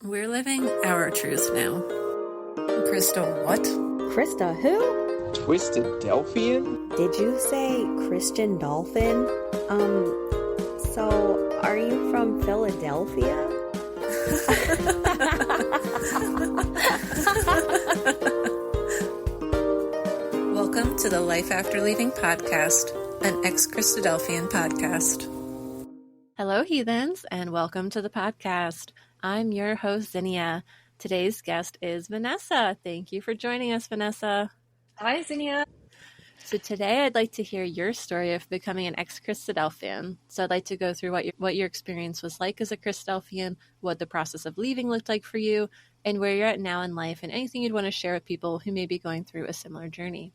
We're living our truth now. Crystal, what? Krista who? Christadelphian? Did you say Christian Dolphin? So are you from Philadelphia? Welcome to the Life After Leaving podcast, an ex-Christadelphian podcast. Hello, heathens, and welcome to the podcast. I'm your host, Zinnia. Today's guest is Vanessa. Thank you for joining us, Vanessa. Hi, Zinnia. So today I'd like to hear your story of becoming an ex-Christadelphian. So I'd like to go through what your experience was like as a Christadelphian, what the process of leaving looked like for you, and where you're at now in life, and anything you'd want to share with people who may be going through a similar journey.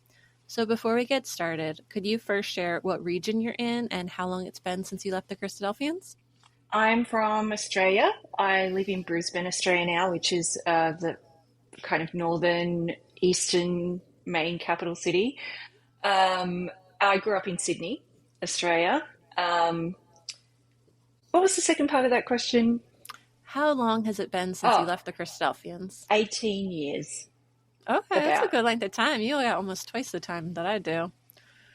So before we get started, could you first share what region you're in and how long it's been since you left the Christadelphians? I'm from Australia. I live in Brisbane, Australia now, which is the kind of northern, eastern main capital city. I grew up in Sydney, Australia. What was the second part of that question? How long has it been since you left the Christadelphians? 18 years. Okay, that's a good length of time. You got almost twice the time that I do.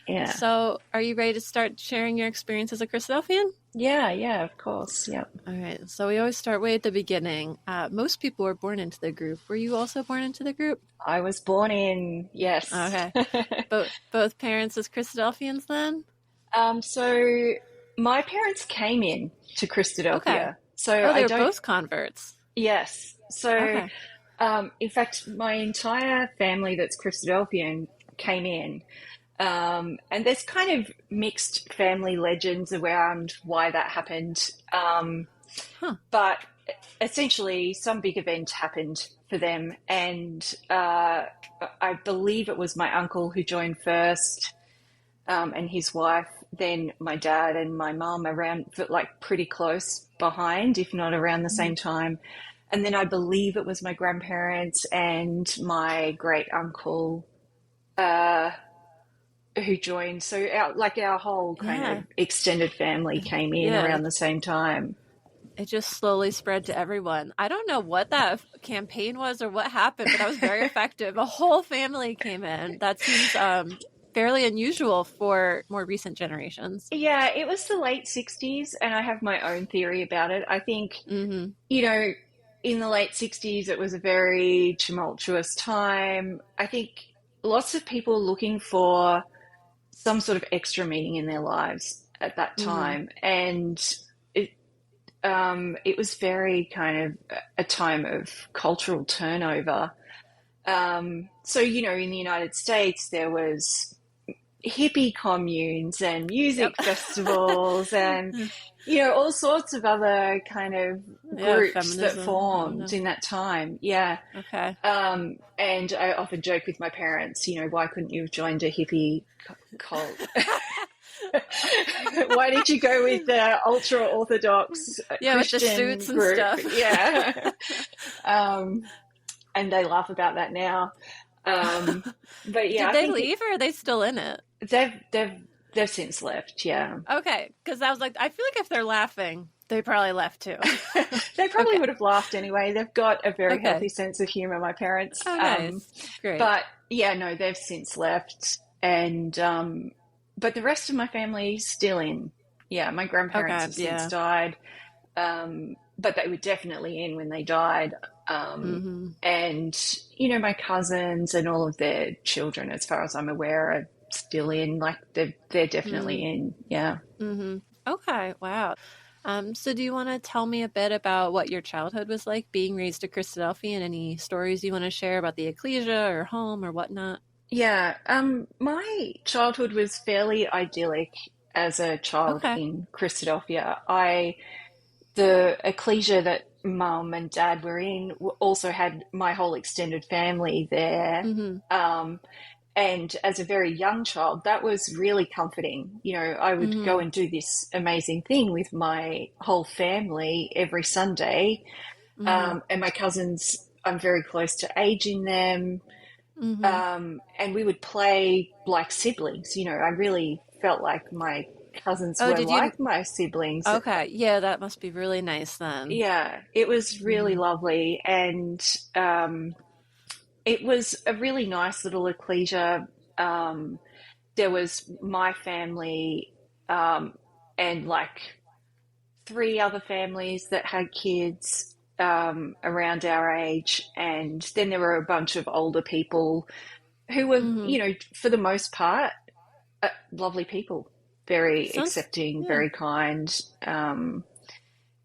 Yeah. So are you ready to start sharing your experience as a Christadelphian? Yeah, of course. Yeah. All right. So we always start way at the beginning. Most people were born into the group. Were you also born into the group? I was born in, yes. Okay. Both parents as Christadelphians then? So my parents came in to Christadelphia. Okay. So they were both converts. Yes. So, in fact, my entire family that's Christadelphian came in. And there's kind of mixed family legends around why that happened. But essentially, some big event happened for them. And I believe it was my uncle who joined first, and his wife, then my dad and my mum around, like pretty close behind, if not around the same time. And then I believe it was my grandparents and my great uncle who joined. So our whole kind of extended family came in around the same time. It just slowly spread to everyone. I don't know what that campaign was or what happened, but that was very effective. A whole family came in. That seems fairly unusual for more recent generations. Yeah, it was the late 60s, and I have my own theory about it. I think, in the late 60s, it was a very tumultuous time. I think lots of people looking for some sort of extra meaning in their lives at that time. And it was very kind of a time of cultural turnover. So, in the United States, there was hippie communes and music festivals and, all sorts of other kind of groups that formed in that time. Yeah. Okay. And I often joke with my parents, why couldn't you have joined a hippie cult? Why did you go with the ultra-Orthodox Christian with the suits and group? stuff? Yeah. And they laugh about that now. But yeah, Did they leave or are they still in it? They've since left, yeah. Okay, because I was like, I feel like if they're laughing, they probably left too. They probably would have laughed anyway. They've got a very healthy sense of humor, my parents. Oh, nice. Great. But yeah, no, they've since left. And but the rest of my family's still in. Yeah, my grandparents have since died. But they were definitely in when they died. And, my cousins and all of their children, as far as I'm aware, are still in. Like, they're definitely in, yeah. Okay, wow. So do you want to tell me a bit about what your childhood was like, being raised a Christadelphian? Any stories you want to share about the ecclesia or home or whatnot? Yeah, my childhood was fairly idyllic as a child in Christadelphia. The ecclesia that Mum and Dad were in also had my whole extended family there. And as a very young child, that was really comforting. I would go and do this amazing thing with my whole family every Sunday. And my cousins, I'm very close to age in them. And we would play like siblings. I really felt like my cousins Oh, were did you? like my siblings. Okay. Yeah, that must be really nice then. Yeah, it was really Mm-hmm. lovely. And it was a really nice little ecclesia. Um, there was my family um, and like three other families that had kids around our age. And then there were a bunch of older people who were, Mm-hmm. for the most part, lovely people, very Sounds, accepting, yeah. very kind.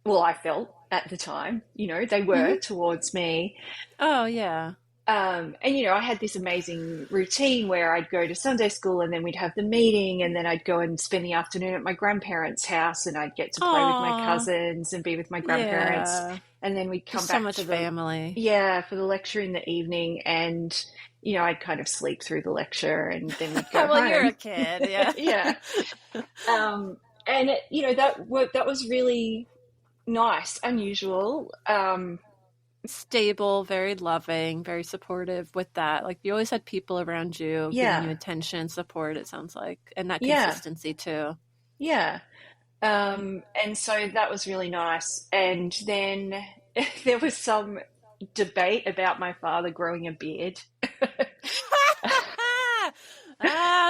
Well, I felt at the time, they were Mm-hmm. towards me. Oh, yeah. And I had this amazing routine where I'd go to Sunday school and then we'd have the meeting and then I'd go and spend the afternoon at my grandparents' house and I'd get to play with my Aw, cousins and be with my grandparents. yeah. And then we'd come Just so back much for the, family. yeah, for the lecture in the evening. And, I'd kind of sleep through the lecture and then we'd go Well, you're a home. kid, yeah. Yeah. And, that was really nice, unusual. Stable, very loving, very supportive with that. Like you always had people around you giving you Yeah. attention, support, it sounds like, and that Yeah. consistency too. Yeah. And so that was really nice. And then there was some debate about my father growing a beard.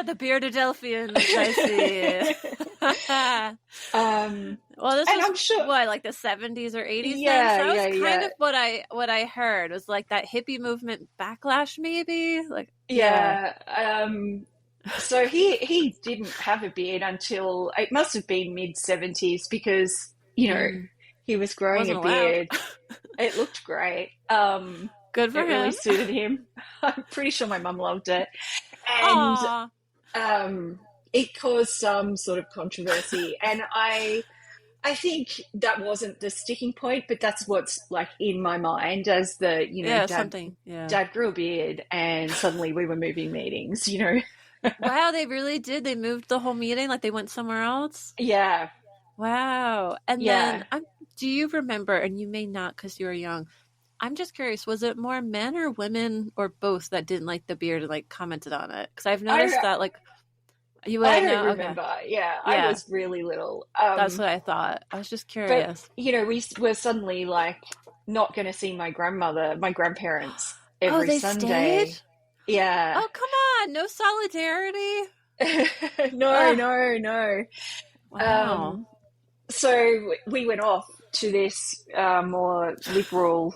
The Beardadelphians, I see. Well, this And was I'm sure, what, like the 70s or 80s then? So yeah, that was yeah, kind yeah, of what I heard was like that hippie movement backlash, maybe. Like, yeah. yeah. So he didn't have a beard until it must have been mid 70s because, Mm, he was growing a wasn't allowed. beard. It looked great. Good for It really him. suited him. I'm pretty sure my mum loved it. And Aw. it caused some sort of controversy. And I think that wasn't the sticking point, but that's what's like in my mind as Yeah, dad, something. Yeah. dad grew a beard and suddenly we were moving meetings. Wow, they really did. They moved the whole meeting, like they went somewhere else. Yeah, Wow. And yeah. then, do you remember, and you may not because you were young, I'm just curious, was it more men or women or both that didn't like the beard and like commented on it? Because I've noticed I, that, like, you I wouldn't don't know? Okay. remember. Yeah, I Yeah, was really little. that's what I thought. I was just But, curious. we were suddenly like not going to see my grandparents Oh, every they stayed? Sunday. Yeah. Oh, come on. No solidarity? No, Ugh, no, no. Um, wow. so we went off to this more liberal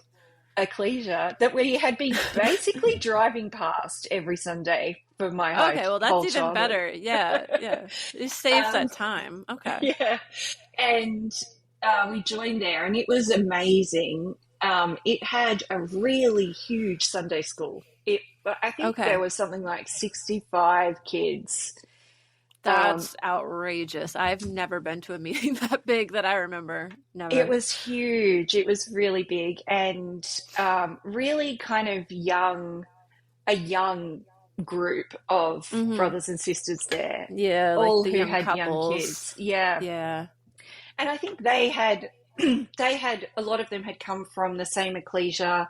ecclesia that we had been basically driving past every Sunday for my Okay, well, that's whole even childhood. better. Yeah, yeah. It saves Um, that time. Okay. yeah. And we joined there, and it was amazing. It had a really huge Sunday school. I think there Okay. was something like 65 kids. Um, That's outrageous. I've never been to a meeting that big that I remember. it Never. was huge. It was really big and really kind of a young group of Hmm. brothers and sisters there, Yeah, like all the who young had young kids. couples. Yeah. Yeah. And I think they had, a lot of them had come from the same ecclesia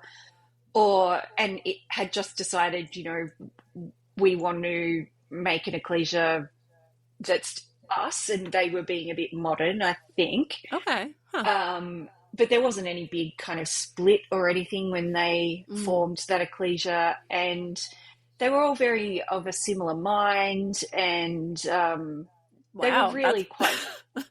and it had just decided, we want to make an ecclesia that's us, and they were being a bit modern, I think. Okay. Huh. But there wasn't any big kind of split or anything when they Mm. formed that ecclesia, and they were all very of a similar mind, and they were Wow. really quite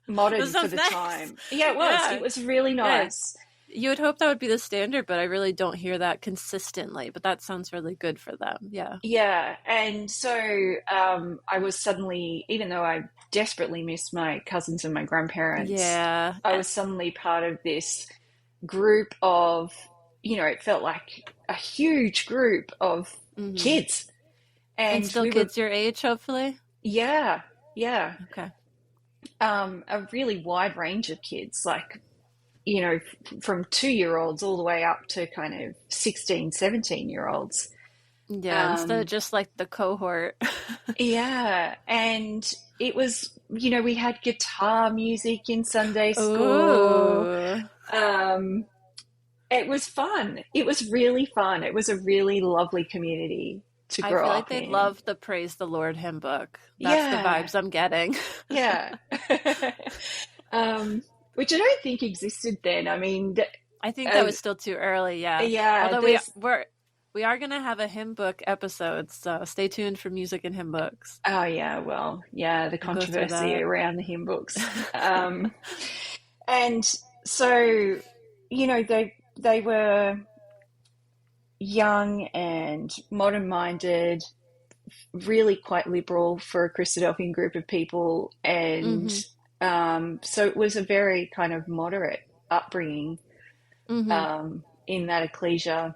modern This for sounds the nice. time. Yeah, it was. Yeah. It was really Yeah. nice. You would hope that would be the standard, but I really don't hear that consistently. But that sounds really good for them. Yeah. Yeah, and so I was suddenly, even though I desperately missed my cousins and my grandparents, Yeah. I was suddenly part of this group of, it felt like a huge group of Hmm. kids. And And still we were, kids your age, hopefully? yeah, yeah, Okay. a really wide range of kids, like, from 2 year olds all the way up to kind of 16, 17 year olds. Yeah, instead of Um, just like the cohort. yeah, and it was, we had guitar music in Sunday school. Ooh. Um, it was fun. It was really fun. It was a really lovely community. to I grow feel like up they'd in. love the Praise the Lord hymn book. That's the Yeah, vibes I'm getting. yeah. Which I don't think existed then. I mean, I think that was as still too early, yeah. yeah, Although there's we are gonna have a hymn book episode, so stay tuned for music and hymn books. oh yeah, well, yeah, the We'll go through controversy that. around the hymn books. And so, they were young and modern minded, really quite liberal for a Christadelphian group of people, and Mm-hmm. so it was a very kind of moderate upbringing Mm-hmm. in that ecclesia.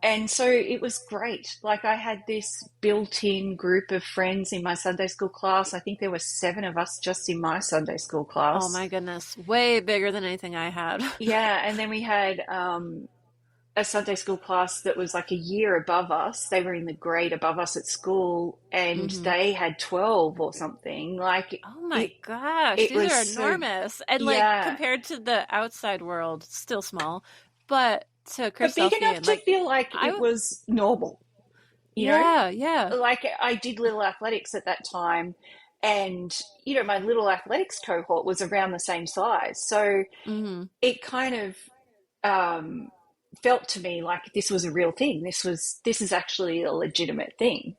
And so it was great. Like I had this built-in group of friends in my Sunday school class. I think there were 7 of us just in my Sunday school Oh class. my goodness. Way bigger than anything I had. Yeah, and then we had a Sunday school class that was like a year above us. They were in the grade above us at school, and Mm-hmm. they had 12 or something. Like Oh my it, gosh, it these was are so, enormous. And like yeah, compared to the outside world, still small. But to but big enough Christadelphian, to like feel like I it w- was normal, you know? yeah, yeah. Like I did little athletics at that time, and my little athletics cohort was around the same size. So Mm-hmm. it kind of um, felt to me like this was a real thing. This is actually a legitimate thing.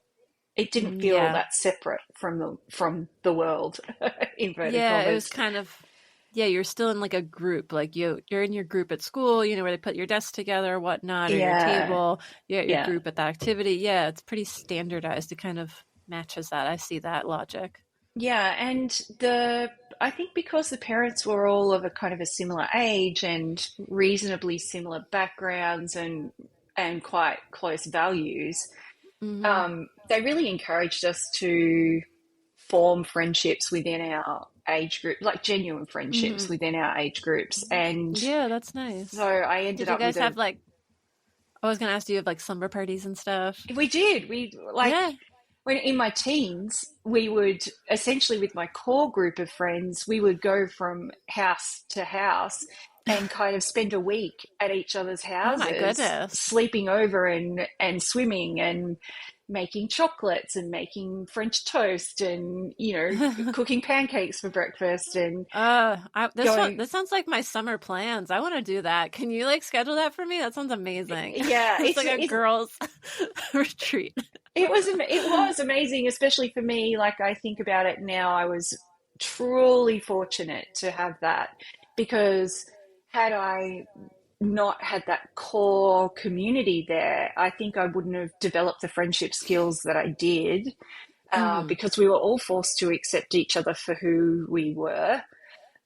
It didn't feel Yeah. that separate from the world, inverted Yeah, it was commas. kind of yeah, you're still in like a group. Like you're in your group at school, where they put your desks together, whatnot, or your Yeah, table. You're at your yeah, group at that activity. Yeah, it's pretty standardized. It kind of matches that. I see that logic. yeah. And I think because the parents were all of a kind of a similar age and reasonably similar backgrounds and quite close values, Mm-hmm. they really encouraged us to form friendships within our age group, like genuine friendships Mm-hmm. within our age groups. And Yeah, that's so nice. I ended Did you up with guys have like I was gonna ask, do you have like slumber parties and stuff? we did, we like, Yeah. when in my teens, we would essentially, with my core group of friends, we would go from house to house and kind of spend a week at each other's Oh my houses, goodness. sleeping over and swimming and making chocolates and making French toast and, cooking pancakes for breakfast and going, This sounds like my summer plans. I want to do that. Can you like schedule that for me? That sounds amazing. yeah, It's like a girls' retreat. it was amazing, especially for me. Like I think about it now, I was truly fortunate to have that, because had I not had that core community there, I think I wouldn't have developed the friendship skills that I did, Hmm. because we were all forced to accept each other for who we were.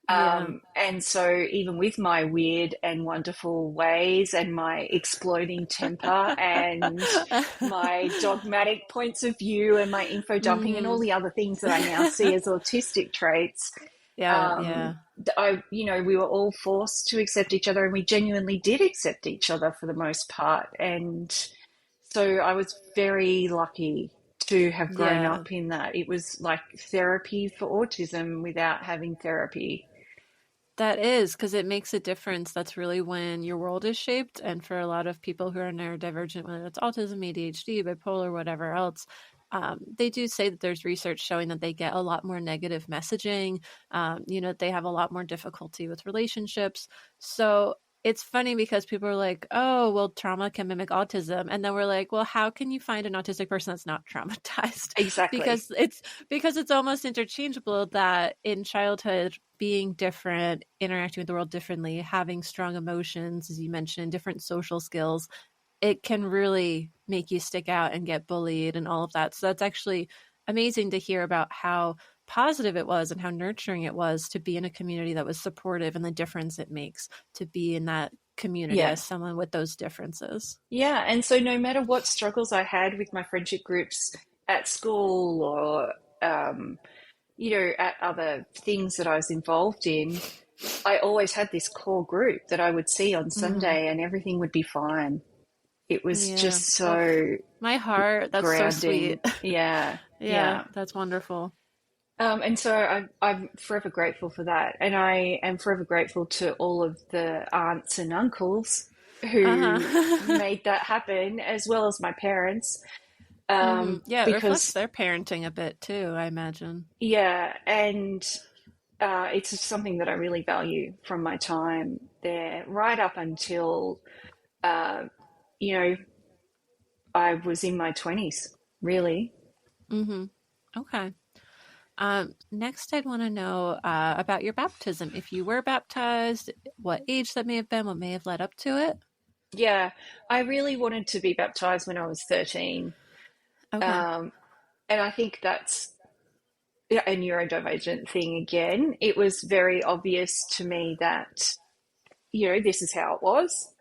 Yeah. And so, even with my weird and wonderful ways and my exploding temper and my dogmatic points of view and my info dumping and all Hmm. the other things that I now see as autistic traits, Yeah, yeah. we were all forced to accept each other, and we genuinely did accept each other for the most part. And so I was very lucky to have grown Yeah. up in that. It was like therapy for autism without having therapy. That is because it makes a difference. That's really when your world is shaped. And for a lot of people who are neurodivergent, whether it's autism, ADHD, bipolar, whatever else, they do say that there's research showing that they get a lot more negative messaging. They have a lot more difficulty with relationships. So it's funny because people are like, oh, well, trauma can mimic autism. And then we're like, well, how can you find an autistic person that's not traumatized? Exactly. Because it's almost interchangeable that in childhood, being different, interacting with the world differently, having strong emotions, as you mentioned, different social skills, it can really make you stick out and get bullied and all of that. So that's actually amazing to hear about how positive it was and how nurturing it was to be in a community that was supportive and the difference it makes to be in that community Yeah. as someone with those differences. Yeah. And so, no matter what struggles I had with my friendship groups at school or, at other things that I was involved in, I always had this core group that I would see on Mm-hmm. Sunday, and everything would be fine. It was Yeah. just Oh, so my heart. That's so grounding. sweet. Yeah. Yeah, Yeah. that's wonderful. And so I'm forever grateful for that. And I am forever grateful to all of the aunts and uncles who Uh-huh. made that happen, as well as my parents. Yeah, it reflects Because, their parenting a bit too, I imagine. yeah, and it's something that I really value from my time there, right up until, uh, you know, I was in my 20s, really. Mm-hmm. Okay. Next, I'd want to know about your baptism. If you were baptized, what age that may have been, what may have led up to it. Yeah, I really wanted to be baptized when I was 13. Okay. Um, and I think that's yeah, a neurodivergent thing again. It was very obvious to me that, this is how it was.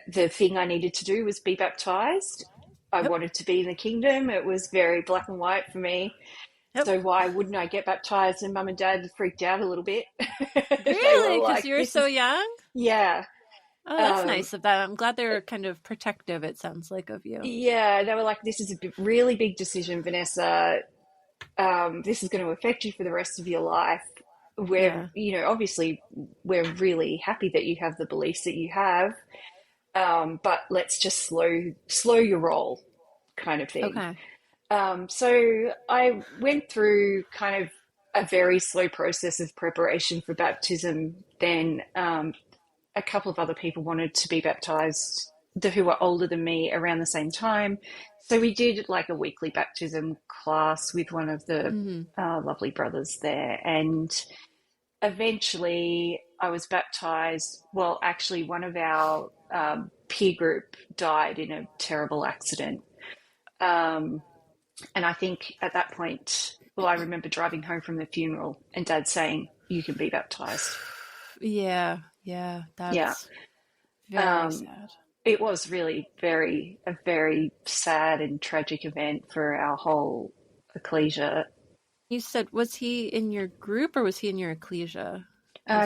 The thing I needed to do was be baptized. I Yep. wanted to be in the kingdom. It was very black and white for me. Yep. So why wouldn't I get baptized? And mum and dad freaked out a little bit. They were Really? Because like, you were this so is, young? yeah. Oh, that's Um, nice of that. I'm glad they were kind of protective, it sounds like, of you. yeah, they were like, this is a really big decision, Vanessa. This is going to affect you for the rest of your life. Yeah. Obviously, we're really happy that you have the beliefs that you have, but let's just slow your roll, kind of thing. Okay. So I went through kind of a very slow process of preparation for baptism. Then a couple of other people wanted to be baptized who were older than me around the same time. So we did like a weekly baptism class with one of the Mm-hmm. lovely brothers there. And eventually I was baptized. Well, actually, one of our peer group died in a terrible accident. Um, and I think at that point, well, I remember driving home from the funeral and dad saying, "You can be baptized." Yeah. Yeah. Yeah. That's very Um, sad. it was really a very sad and tragic event for our whole ecclesia. You said, was he in your group or was he in your ecclesia?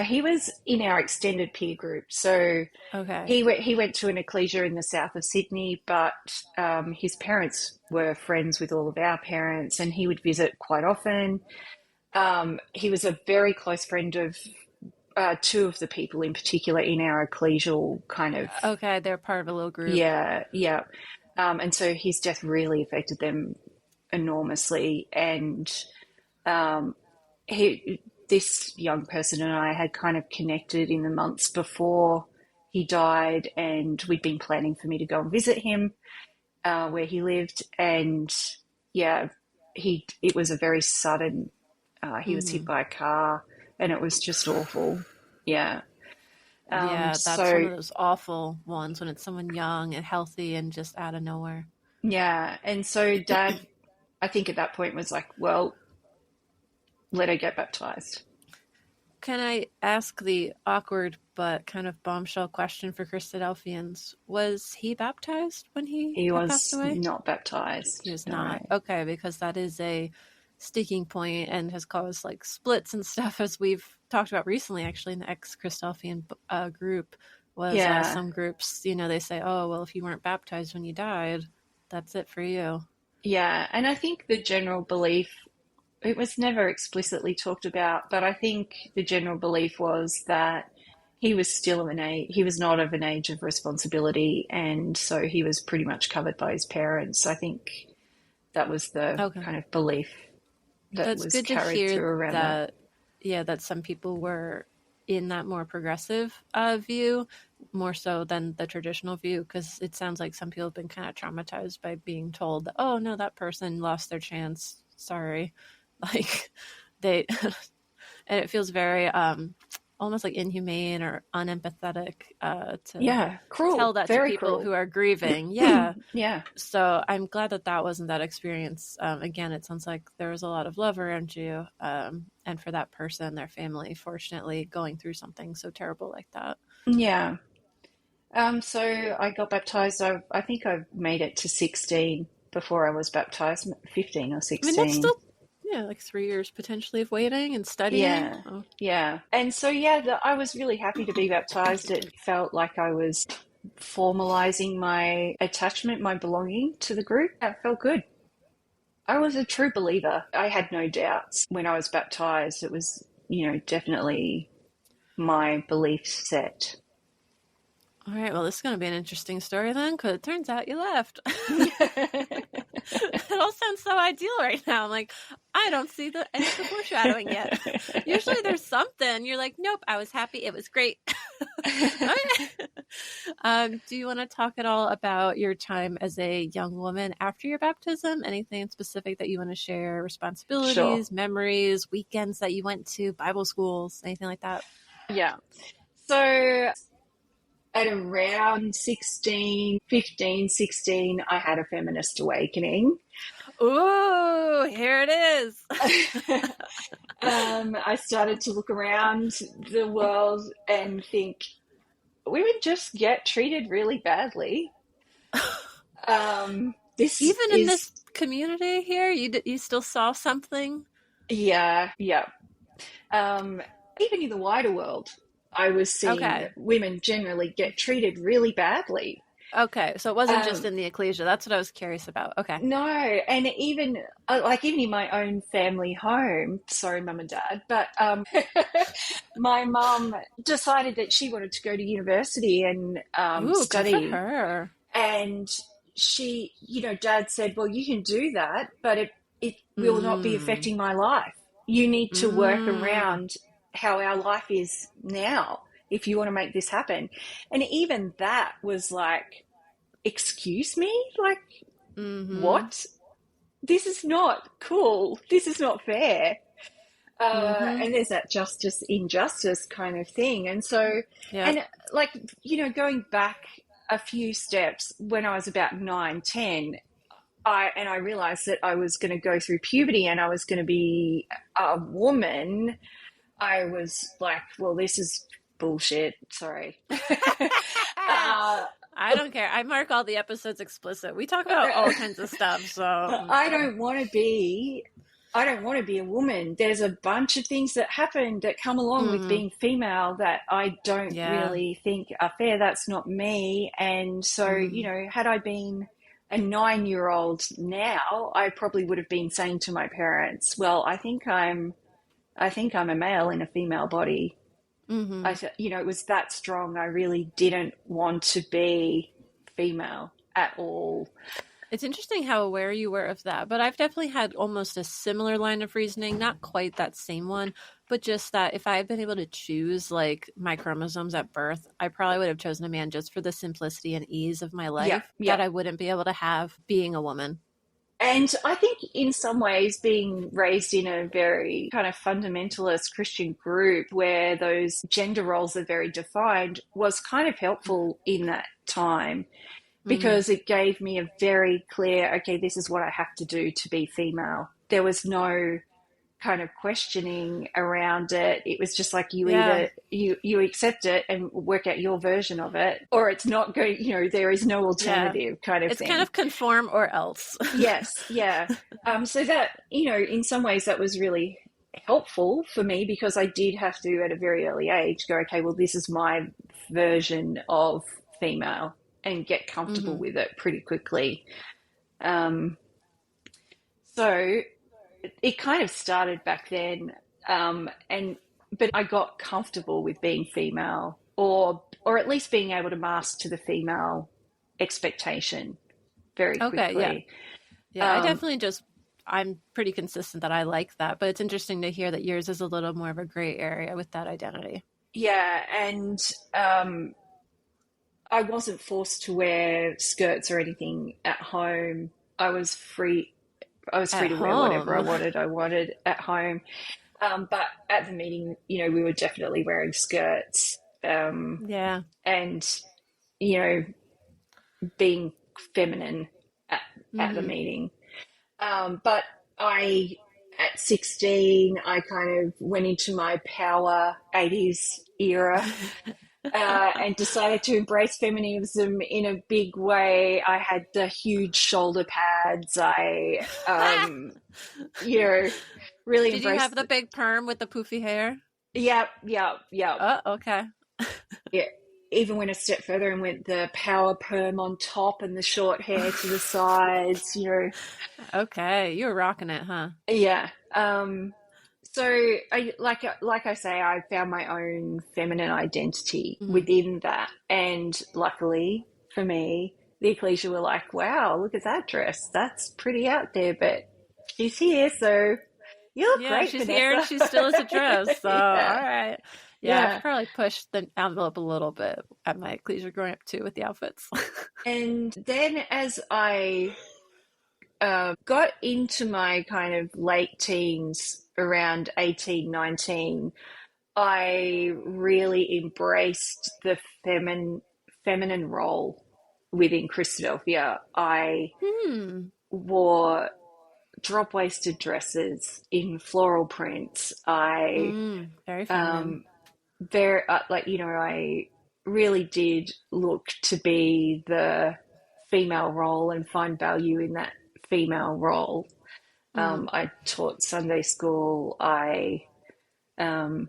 He was in our extended peer group. So Okay. he went to an ecclesia in the south of Sydney, but his parents were friends with all of our parents, and he would visit quite often. He was a very close friend of two of the people in particular in our ecclesial kind of, Okay, they're part of a little group. yeah, yeah. And so his death really affected them enormously. And um, this young person and I had kind of connected in the months before he died, and we'd been planning for me to go and visit him where he lived. And yeah, it was a very sudden. He was hit Hmm. by a car, and it was just awful. Yeah. Yeah, that's one So of those awful ones when it's someone young and healthy and just out of nowhere. yeah, and so Dad, I think at that point was like, well, let her get baptized. Can I ask the awkward but kind of bombshell question for Christadelphians? Was he baptized when he He had passed was away? not He baptized. was not. No. Okay, because that is a sticking point and has caused like splits and stuff, as we've talked about recently, actually, in the ex-Christadelphian group. Was Yeah. some groups, they say, oh, well, if you weren't baptized when you died, that's it for you. Yeah. And I think the general belief, it was never explicitly talked about, but I think the general belief was that he was still of an age, he was not of an age of responsibility. And so he was pretty much covered by his parents. I think that was the Okay. kind of belief that That's was good to carried hear through around that. that, yeah, that some people were in that more progressive view, more so than the traditional view, because it sounds like some people have been kind of traumatized by being told that, oh, no, that person lost their chance. Sorry. Like, they, and it feels very almost like inhumane or unempathetic to Yeah. tell Cruel. that to Very people cruel. who are grieving. Yeah. Yeah. So I'm glad that that wasn't that experience. Again, it sounds like there was a lot of love around you, and for that person, their family, fortunately, going through something so terrible like that. Yeah. So I got baptized. I think I made it to 16 before I was baptized, 15 or I mean, that's 16. still, yeah, like 3 years potentially of waiting and studying. Yeah. Oh, Yeah. And so, yeah, I was really happy to be baptized. It felt like I was formalizing my attachment, my belonging to the group. That felt good. I was a true believer. I had no doubts when I was baptized. It was, definitely my belief set. All right, well, this is going to be an interesting story then, because it turns out you left. It all sounds so ideal right now. I'm like, I don't see any of the foreshadowing yet. Usually there's something. You're like, nope, I was happy. It was great. Do you want to talk at all about your time as a young woman after your baptism? Anything specific that you want to share? Responsibilities, Sure. memories, weekends that you went to, Bible schools, anything like that? Yeah. So at around 16, 15, 16, I had a feminist awakening. Ooh, here it is. I started to look around the world and think, women just get treated really badly. In this community here, you still saw something? Yeah. Even in the wider world, I was seeing that women generally get treated really badly. Okay, so it wasn't just in the ecclesia. That's what I was curious about. Okay. No, and even in my own family home, sorry, mum and dad, but my mum decided that she wanted to go to university and study. Good for her. And she, dad said, well, you can do that, but it will not be affecting my life. You need to work around how our life is now if you want to make this happen. And even that was like, excuse me? Like, what? This is not cool. This is not fair. And there's that justice, injustice kind of thing. And so, and like, going back a few steps when I was about 9, 10, I realized that I was going to go through puberty and I was going to be a woman. I was like, well, this is bullshit. Sorry. I don't care. I mark all the episodes explicit. We talk about all kinds of stuff. So I don't want to be a woman. There's a bunch of things that happen that come along with being female that I don't really think are fair. That's not me. And so, had I been a 9-year-old now, I probably would have been saying to my parents, well, I think I'm a male in a female body. It was that strong. I really didn't want to be female at all. It's interesting how aware you were of that, but I've definitely had almost a similar line of reasoning, not quite that same one, but just that if I had been able to choose like my chromosomes at birth, I probably would have chosen a man just for the simplicity and ease of my life that I wouldn't be able to have being a woman. And I think in some ways being raised in a very kind of fundamentalist Christian group where those gender roles are very defined was kind of helpful in that time because it gave me a very clear, okay, this is what I have to do to be female. There was no kind of questioning around it. It was just like either you accept it and work out your version of it, or it's not going, there is no alternative kind of thing. It's kind of conform or else. Yes. Yeah. So that, in some ways that was really helpful for me because I did have to at a very early age go, okay, well, this is my version of female and get comfortable with it pretty quickly. So it kind of started back then, but I got comfortable with being female, or at least being able to mask to the female expectation very quickly. I definitely I'm pretty consistent that I like that, but it's interesting to hear that yours is a little more of a gray area with that identity. Yeah, and I wasn't forced to wear skirts or anything at home. I was free to wear whatever I wanted at home. But at the meeting, we were definitely wearing skirts. And, being feminine at the meeting. But at 16, I kind of went into my power 80s era and decided to embrace feminism in a big way. I had the huge shoulder pads. I, really Did you have the big perm with the poofy hair? Yeah. Oh, okay. Yeah. Even went a step further and went the power perm on top and the short hair to the sides, Okay, you were rocking it, huh? Yeah. So, like I say, I found my own feminine identity Mm-hmm. within that, and luckily for me, the ecclesia were like, "Wow, look at that dress. That's pretty out there, but she's here, so you look Yeah, great, she's here and Vanessa." she still has a dress. So, all Yeah, right. Yeah, I've yeah. probably pushed the envelope a little bit at my ecclesia growing up too with the outfits. And then as I got into my kind of late teens, around 18, 19, I really embraced the feminine role within Christadelphia. I Hmm. wore drop-waisted dresses in floral prints. I Very feminine. um, very I really did look to be the female role and find value in that female role. Mm. I taught Sunday school. I um,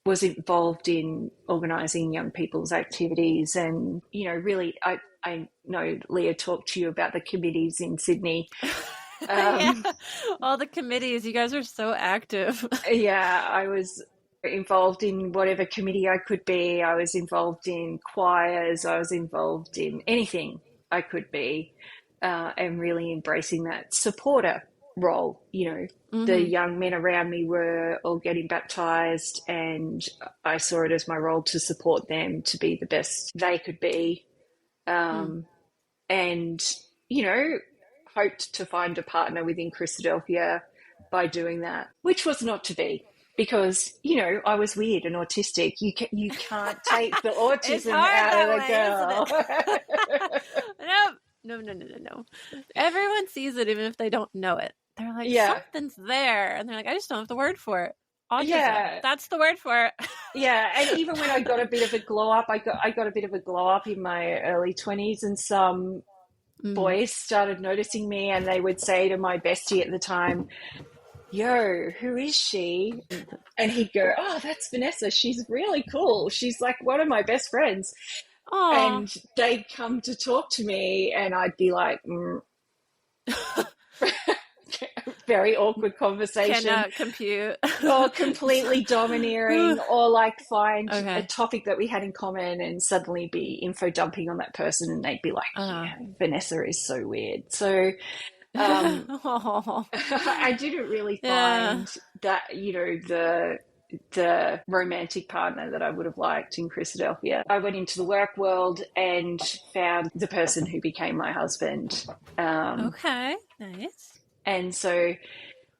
was involved in organising young people's activities, and really, I know Leah talked to you about the committees in Sydney. Yeah, Um, all the committees. You guys are so active. yeah, I was involved in whatever committee I could be. I was involved in choirs. I was involved in anything I could be, and really embracing that supporter role. The Hmm. young men around me were all getting baptized, and I saw it as my role to support them to be the best they could be. Mm. Um, and, you know, hoped to find a partner within Christadelphia by doing that, which was not to be because, I was weird and autistic. You can't take the It's autism hard out of that the way, isn't girl. it? Nope. No, no, no, no, no. Everyone sees it even if they don't know it. They're like, Yeah. something's there. And they're like, I just don't have the word for it. Autism. Yeah. That's the word for it. Yeah, and even when I got a bit of a glow up, I got a bit of a glow up in my early 20s, and some Mm. boys started noticing me, and they would say to my bestie at the time, "Yo, who is she?" And he'd go, "Oh, that's Vanessa. She's really cool. She's like one of my best friends." Aw. And they'd come to talk to me, and I'd be like, very awkward conversation, Cannot compute. or completely domineering, or like find a Okay. topic that we had in common and suddenly be info dumping on that person, and they'd be like, Uh-huh. "Yeah, Vanessa is so weird." So Aw. I didn't really Yeah. find that, the romantic partner that I would have liked in Christadelphia. I went into the work world and found the person who became my husband. Okay. Nice. And so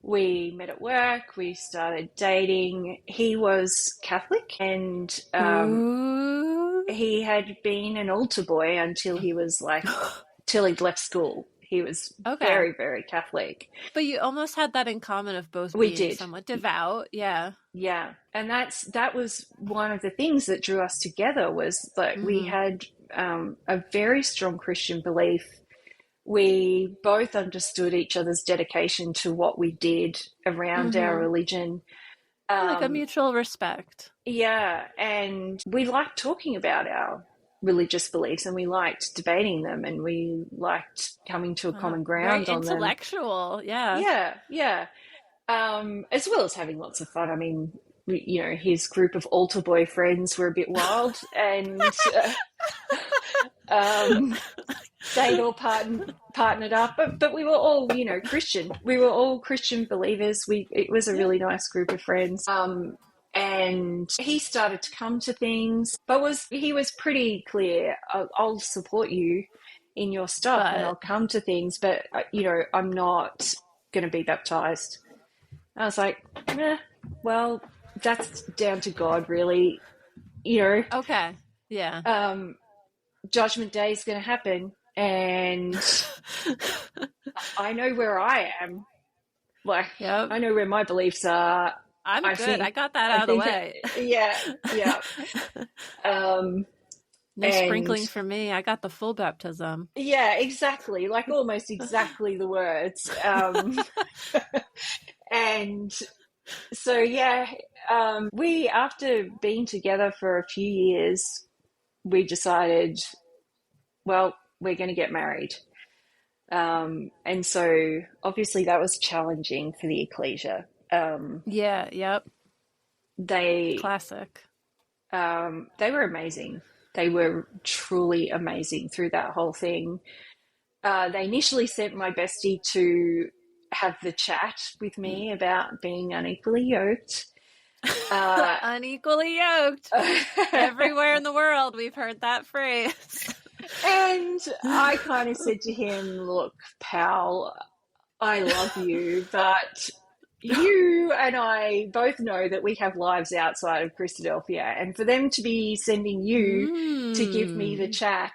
we met at work, we started dating. He was Catholic, and Ooh. he had been an altar boy until he was till he'd left school. He was Okay. very, very Catholic. But you almost had that in common of both We being did. somewhat devout. Yeah. Yeah. And that was one of the things that drew us together, was that we had a very strong Christian belief. We both understood each other's dedication to what we did around our religion. Like a mutual respect. Yeah, and we liked talking about our religious beliefs, and we liked debating them, and we liked coming to a common ground Very on them. intellectual. Yeah. Yeah, yeah. As well as having lots of fun. I mean, his group of altar boy friends were a bit wild, and they'd all partnered up, but we were all, Christian. We were all Christian believers. It was a really nice group of friends. And he started to come to things, but he was pretty clear. I'll support you in your stuff, and I'll come to things, but I'm not going to be baptized. I was like, well, that's down to God, really. Okay. Yeah. Judgment Day is going to happen, and I know where I am. Like, Yep. I know where my beliefs are. I'm good. I got that out of the way. Yeah. No sprinkling for me. I got the full baptism. Yeah, exactly. Like almost exactly the words. And so, we, after being together for a few years, we decided, well, we're going to get married. And so obviously that was challenging for the ecclesia, Yeah, yep. They Classic. they were amazing. They were truly amazing through that whole thing. They initially sent my bestie to have the chat with me about being unequally yoked. Unequally yoked. Everywhere in the world, we've heard that phrase. And I kind of said to him, look, pal, I love you, but you and I both know that we have lives outside of Christadelphia, and for them to be sending you to give me the chat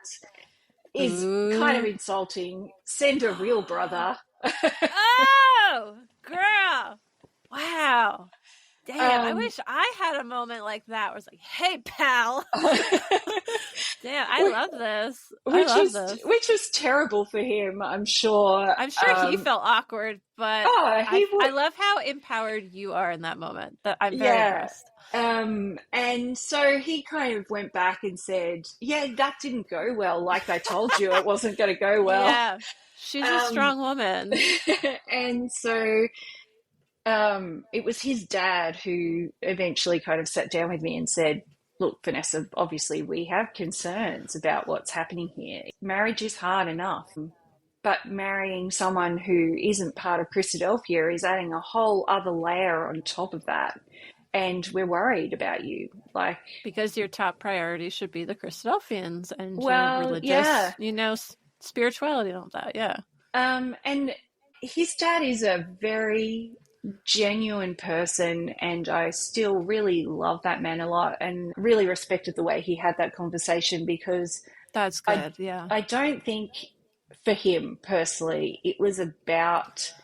is kind of Ooh. insulting. Send a real brother. Oh, girl. Wow. Damn, I wish I had a moment like that where it's like, hey, pal. Damn, I love this. Which was terrible for him, I'm sure. I'm sure he felt awkward, but I love how empowered you are in that moment. That I'm very impressed. And so he kind of went back and said, yeah, that didn't go well. Like I told you, it wasn't going to go well. Yeah, she's a strong woman. And so it was his dad who eventually kind of sat down with me and said, look, Vanessa, obviously we have concerns about what's happening here. Marriage is hard enough, but marrying someone who isn't part of Christadelphia is adding a whole other layer on top of that. And we're worried about you. Like, because your top priority should be the Christadelphians and your religious, spirituality and all that. Yeah. And his dad is a very genuine person, and I still really love that man a lot and really respected the way he had that conversation, because that's good. I don't think for him personally it was about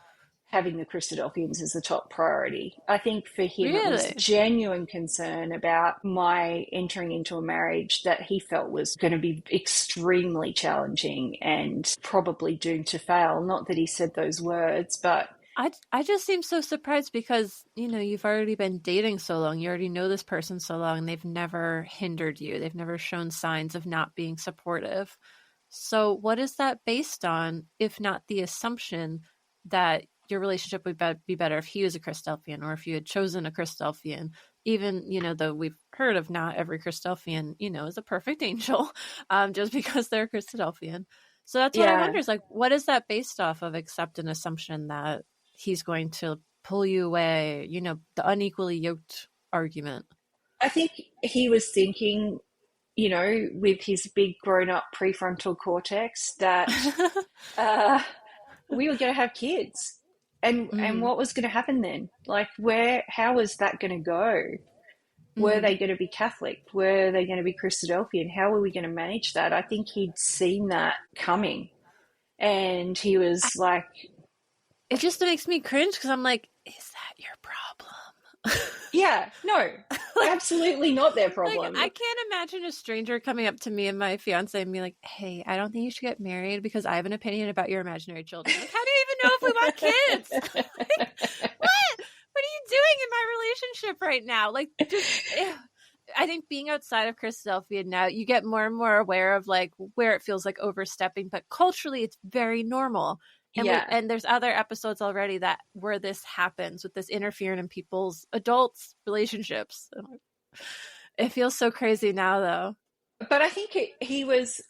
having the Christadelphians as the top priority. I think for him it was genuine concern about my entering into a marriage that he felt was going to be extremely challenging and probably doomed to fail. Not that he said those words, but I just seem so surprised because, you've already been dating so long. You already know this person so long. They've never hindered you. They've never shown signs of not being supportive. So what is that based on, if not the assumption that your relationship would be better if he was a Christadelphian, or if you had chosen a Christadelphian, even, though we've heard of not every Christadelphian, is a perfect angel, just because they're a Christadelphian. So that's what I wonder is, like, what is that based off of, except an assumption that he's going to pull you away, the unequally yoked argument? I think he was thinking, with his big grown-up prefrontal cortex that we were going to have kids. And what was going to happen then? Like, how was that going to go? Were they going to be Catholic? Were they going to be Christadelphian? How were we going to manage that? I think he'd seen that coming. And he was like... It just makes me cringe because I'm like, is that your problem? Yeah, no, absolutely not their problem. Like, I can't imagine a stranger coming up to me and my fiance and being like, hey, I don't think you should get married because I have an opinion about your imaginary children. Like, how do you even know if we want kids? What are you doing in my relationship right now? Like, I think being outside of Christadelphia now, you get more and more aware of, like, where it feels like overstepping, but culturally it's very normal. And, and there's other episodes already where this happens, with this interfering in people's adults' relationships. It feels so crazy now, though. But I think he was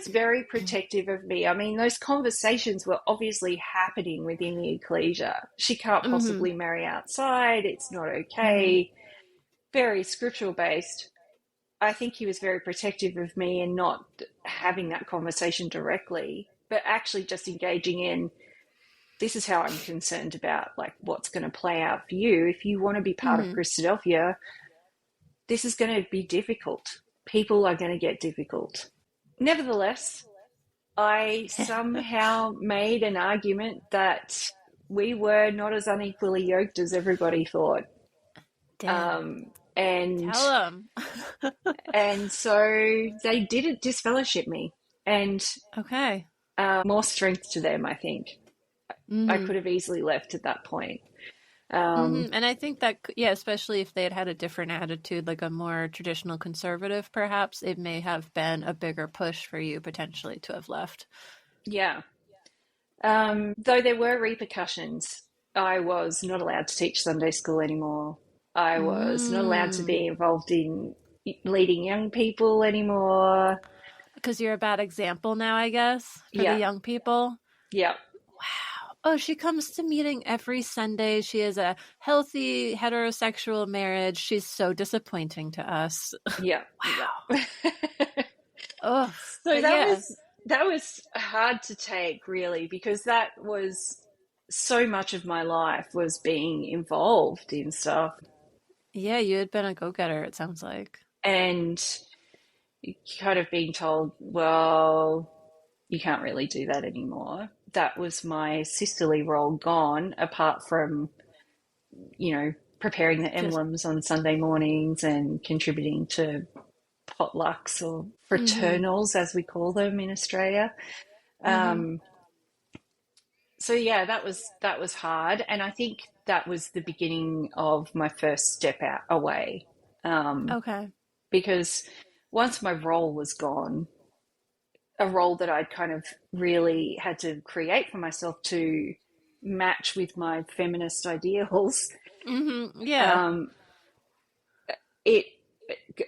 very protective of me. I mean, those conversations were obviously happening within the ecclesia. She can't possibly marry outside. It's not okay. Very scriptural based. I think he was very protective of me and not having that conversation directly, but actually just engaging in, this is how I'm concerned about, like, what's going to play out for you. If you want to be part of Christadelphia, this is going to be difficult. People are going to get difficult. Nevertheless, I somehow made an argument that we were not as unequally yoked as everybody thought. Damn. And tell them. And so they didn't disfellowship me. And more strength to them, I think. I could have easily left at that point. And I think that, especially if they had had a different attitude, like a more traditional conservative, perhaps, it may have been a bigger push for you potentially to have left. Yeah. Though there were repercussions. I was not allowed to teach Sunday school anymore. I was not allowed to Mm. be involved in leading young people anymore. Because you're a bad example now, I guess, for the Yeah, young people. yeah, Wow. Oh, she comes to meeting every Sunday. She has a healthy heterosexual marriage. She's so disappointing to us. yeah, Wow. yeah. Oh, So but yeah. that was hard to take, really, because that was so much of my life was being involved in stuff Yeah, you had been a go-getter, it sounds like. and kind of being told, well, you can't really do that anymore. That was my sisterly role gone, apart from, preparing the Just, emblems on Sunday mornings and contributing to potlucks or mm-hmm, fraternals, as we call them in Australia. mm-hmm. Um, so yeah, that was hard, and I think that was the beginning of my first step out away, um, Okay. because once my role was gone, a role that I'd kind of really had to create for myself to match with my feminist ideals, Mm-hmm. Yeah. um, it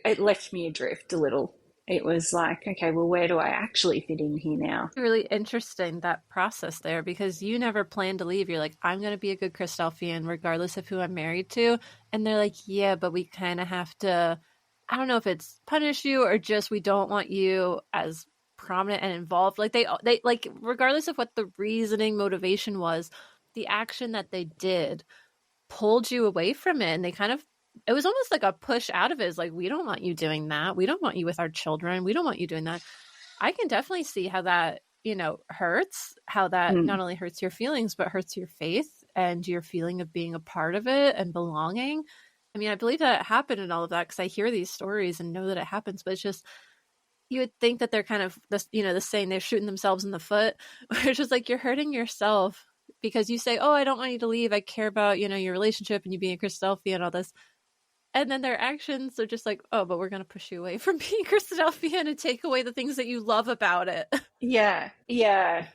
it left me adrift a little. It was like, okay, well, where do I actually fit in here now? Really interesting, that process there, because you never planned to leave. You're like, I'm going to be a good Christadelphian regardless of who I'm married to. And they're like, yeah, but we kind of have to, I don't know if it's punish you or just we don't want you as prominent and involved. Like they like, regardless of what the reasoning motivation was, the action that they did pulled you away from it. And they kind of, it was almost like a push out of it. It's like, we don't want you doing that. We don't want you with our children. We don't want you doing that. I can definitely see how that, hurts, how that Mm, not only hurts your feelings, but hurts your faith and your feeling of being a part of it and belonging. I mean, I believe that it happened and all of that because I hear these stories and know that it happens, but it's just, you would think that they're kind of this, the saying they're shooting themselves in the foot, which is like you're hurting yourself because you say, oh, I don't want you to leave. I care about, your relationship and you being a Christadelphian and all this. And then their actions are just like, oh, but we're going to push you away from being Christadelphian and take away the things that you love about it. yeah, yeah.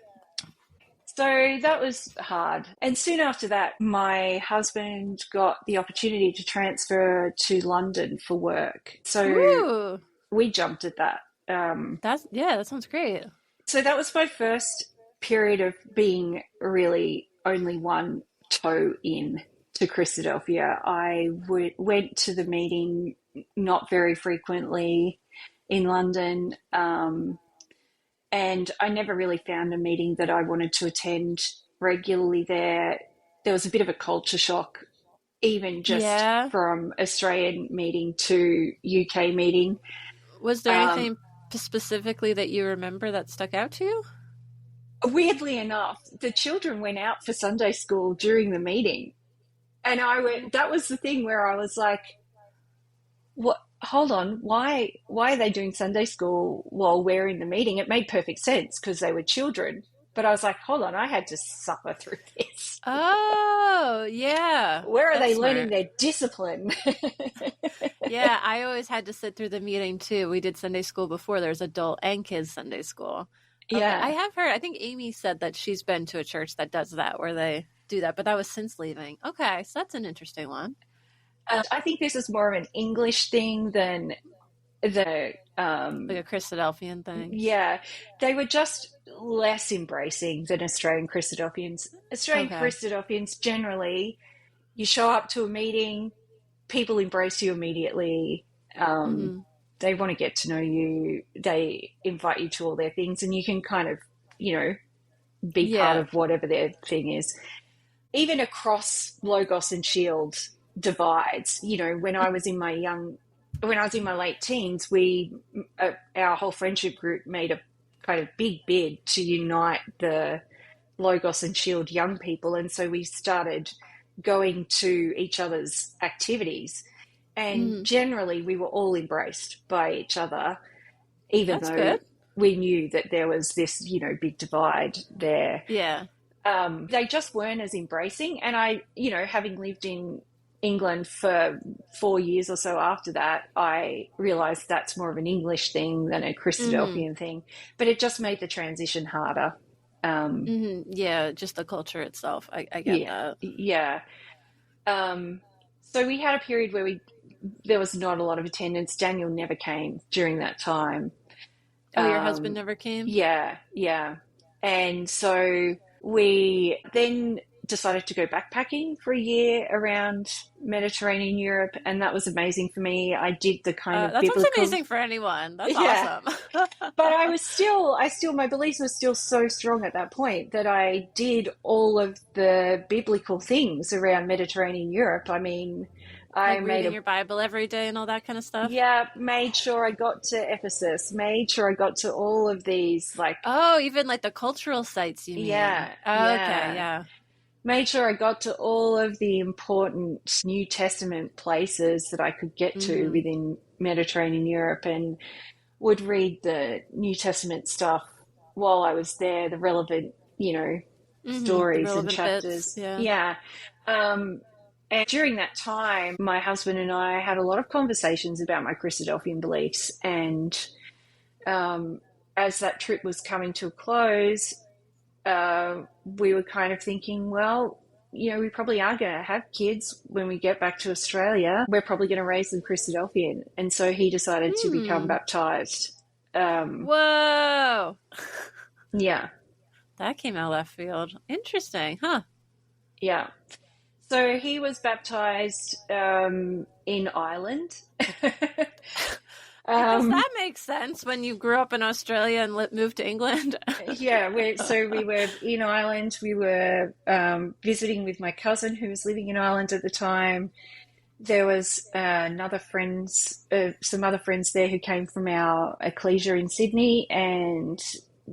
So that was hard. And soon after that, my husband got the opportunity to transfer to London for work. So Ooh, we jumped at that. that sounds great. So that was my first period of being really only one toe in to Christadelphia. I went to the meeting not very frequently in London, and I never really found a meeting that I wanted to attend regularly there. There was a bit of a culture shock, even just Yeah. from Australian meeting to UK meeting. Was there Um, anything specifically that you remember that stuck out to you? Weirdly enough, the children went out for Sunday school during the meeting. And that was the thing where I was like, what, hold on, why are they doing Sunday school while we're in the meeting? It made perfect sense because they were children. But I was like, hold on, I had to suffer through this. Oh, yeah. Where are That's they learning smart. their discipline? Yeah, I always had to sit through the meeting too. We did Sunday school before. There's adult and kids Sunday school. Okay, I Yeah. have heard, I think Amy said that she's been to a church that does that, where they do that, but that was since leaving. Okay, so that's an interesting one. I think this is more of an English thing than the Like a Christadelphian thing. yeah, they were just less embracing than Australian Christadelphians. Australian Okay. Christadelphians generally, you show up to a meeting, people embrace you immediately. Um, Mm-hmm. they want to get to know you. They invite you to all their things, and you can kind of, you know, be part Yeah. of whatever their thing is. Even across Logos and Shield divides, you know, when I was in my late teens, our whole friendship group made a kind of big bid to unite the Logos and Shield young people. And so we started going to each other's activities. And Mm, generally, we were all embraced by each other, even that's though good. we knew that there was this, you know, big divide there. Yeah. They just weren't as embracing. And I, you know, having lived in England for 4 years or so after that, I realized that's more of an English thing than a Mm-hmm. Christadelphian thing. But it just made the transition harder. Yeah, just the culture itself. I get Yeah, that. yeah. So we had a period where there was not a lot of attendance. Daniel never came during that time. Oh, your husband Um, never came? yeah, yeah. And so we then decided to go backpacking for a year around Mediterranean Europe, and that was amazing for me. I did the kind of That sounds biblical, amazing for anyone. That's yeah. awesome. But my beliefs were still so strong at that point that I did all of the biblical things around Mediterranean Europe. I mean, I Like made reading a your Bible every day and all that kind of stuff. yeah, made sure I got to Ephesus, made sure I got to all of these, like, Oh, even like the cultural sites, you mean? yeah, Oh, okay, yeah. yeah. Made sure I got to all of the important New Testament places that I could get to Mm-hmm. within Mediterranean Europe, and would read the New Testament stuff while I was there, the relevant, Mm-hmm. The stories and relevant bits, chapters. yeah. Yeah. And during that time, my husband and I had a lot of conversations about my Christadelphian beliefs. And as that trip was coming to a close, we were kind of thinking, well, we probably are going to have kids when we get back to Australia. We're probably going to raise them Christadelphian. And so he decided to become Hmm. baptized. Um, Whoa. yeah, That came out of left field. Interesting, huh? yeah. So he was baptized in Ireland. I guess um, that makes sense when you grew up in Australia and moved to England. yeah, we were in Ireland. We were visiting with my cousin who was living in Ireland at the time. There was some other friends there who came from our ecclesia in Sydney, and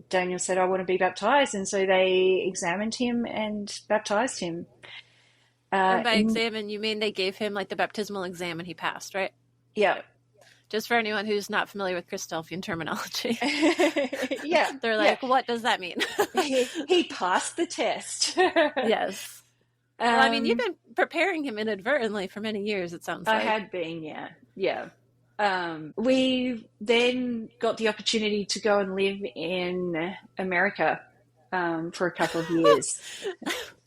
Daniel said, "I want to be baptized," and so they examined him and baptized him. And by In examine, you mean they gave him like the baptismal exam and he passed, right? Yeah, Just for anyone who's not familiar with Christadelphian terminology. yeah, They're yeah. like, what does that mean? He passed the test. Yes. Well, I mean, you've Um, been preparing him inadvertently for many years, it sounds I like. had been, yeah, yeah. We then got the opportunity to go and live in America for a couple of years.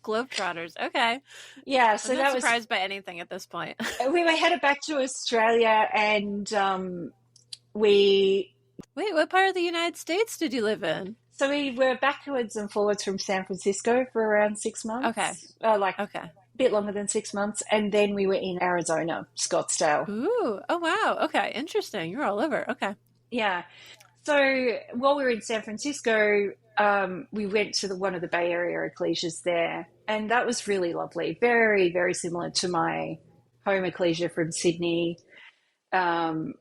Globetrotters. Okay. Yeah, I'm so not that was surprised by anything at this point. we were headed back to Australia, and we Wait, what part of the United States did you live in? so we were backwards and forwards from San Francisco for around Okay. 6 months, like a Okay. bit longer than 6 months, and then we were in Arizona, Scottsdale. Ooh. Oh, wow. Okay. Interesting. You're all over. Okay. Yeah. So while we were in San Francisco, we went to one of the Bay Area ecclesias there, and that was really lovely. Very, very similar to my home ecclesia from Sydney. Um,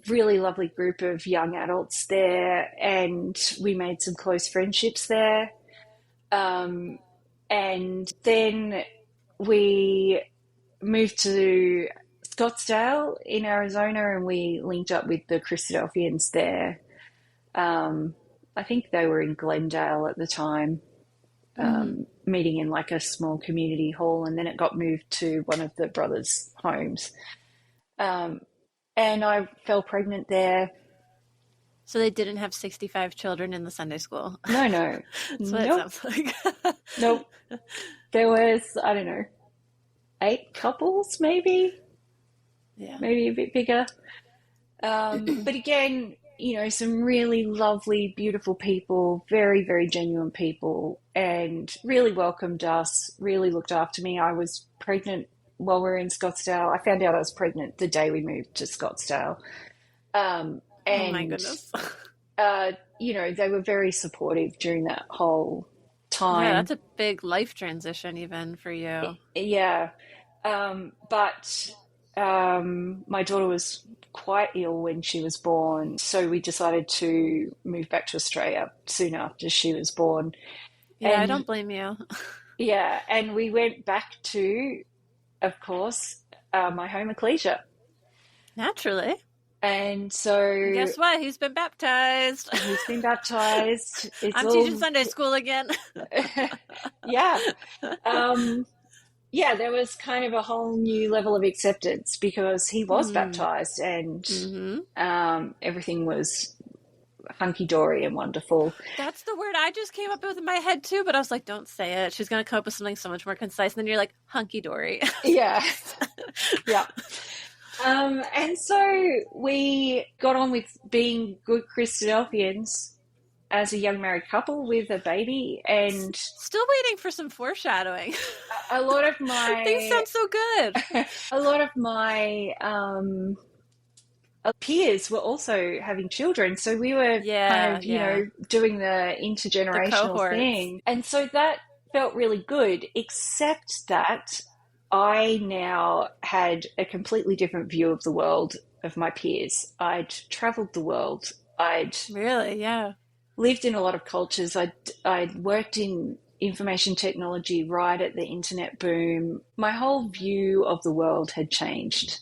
Really lovely group of young adults there, and we made some close friendships there. Um, and then we moved to Scottsdale in Arizona, and we linked up with the Christadelphians there. I think they were in Glendale at the time, Mm-hmm. meeting in like a small community hall, and then it got moved to one of the brothers' homes. Um, and I fell pregnant there. So they didn't have 65 children in the Sunday school. No, no, That's what it nope, sounds like. nope. There was, I don't know, 8 couples, maybe Yeah. a bit bigger. But again, some really lovely, beautiful people, very, very genuine people, and really welcomed us, really looked after me. I was pregnant while we were in Scottsdale. I found out I was pregnant the day we moved to Scottsdale. Oh my And, goodness. they were very supportive during that whole Yeah, time. that's a big life transition even for you. Yeah. But my daughter was quite ill when she was born, so we decided to move back to Australia soon after she was born. Yeah, I And don't blame you. yeah, and we went back to, of course, my home ecclesia. Naturally. And so Guess what? He's been baptized. he's been baptized. It's I'm all, teaching Sunday school again. yeah. Yeah, there was kind of a whole new level of acceptance because he was Mm. baptized, and Hmm. everything was hunky-dory and wonderful. That's the word I just came up with in my head too, but I was like, don't say it. She's going to come up with something so much more concise. And then you're like, hunky-dory. Yeah. Yeah. And so we got on with being good Christadelphians as a young married couple with a baby, and still waiting for some foreshadowing. a lot of my things sound so good. A lot of my peers were also having children, so we were kind of, you know, doing the intergenerational thing, and so that felt really good, except that I now had a completely different view of the world of my peers. I'd traveled the world. I'd lived in a lot of cultures. I'd worked in information technology right at the internet boom. My whole view of the world had changed.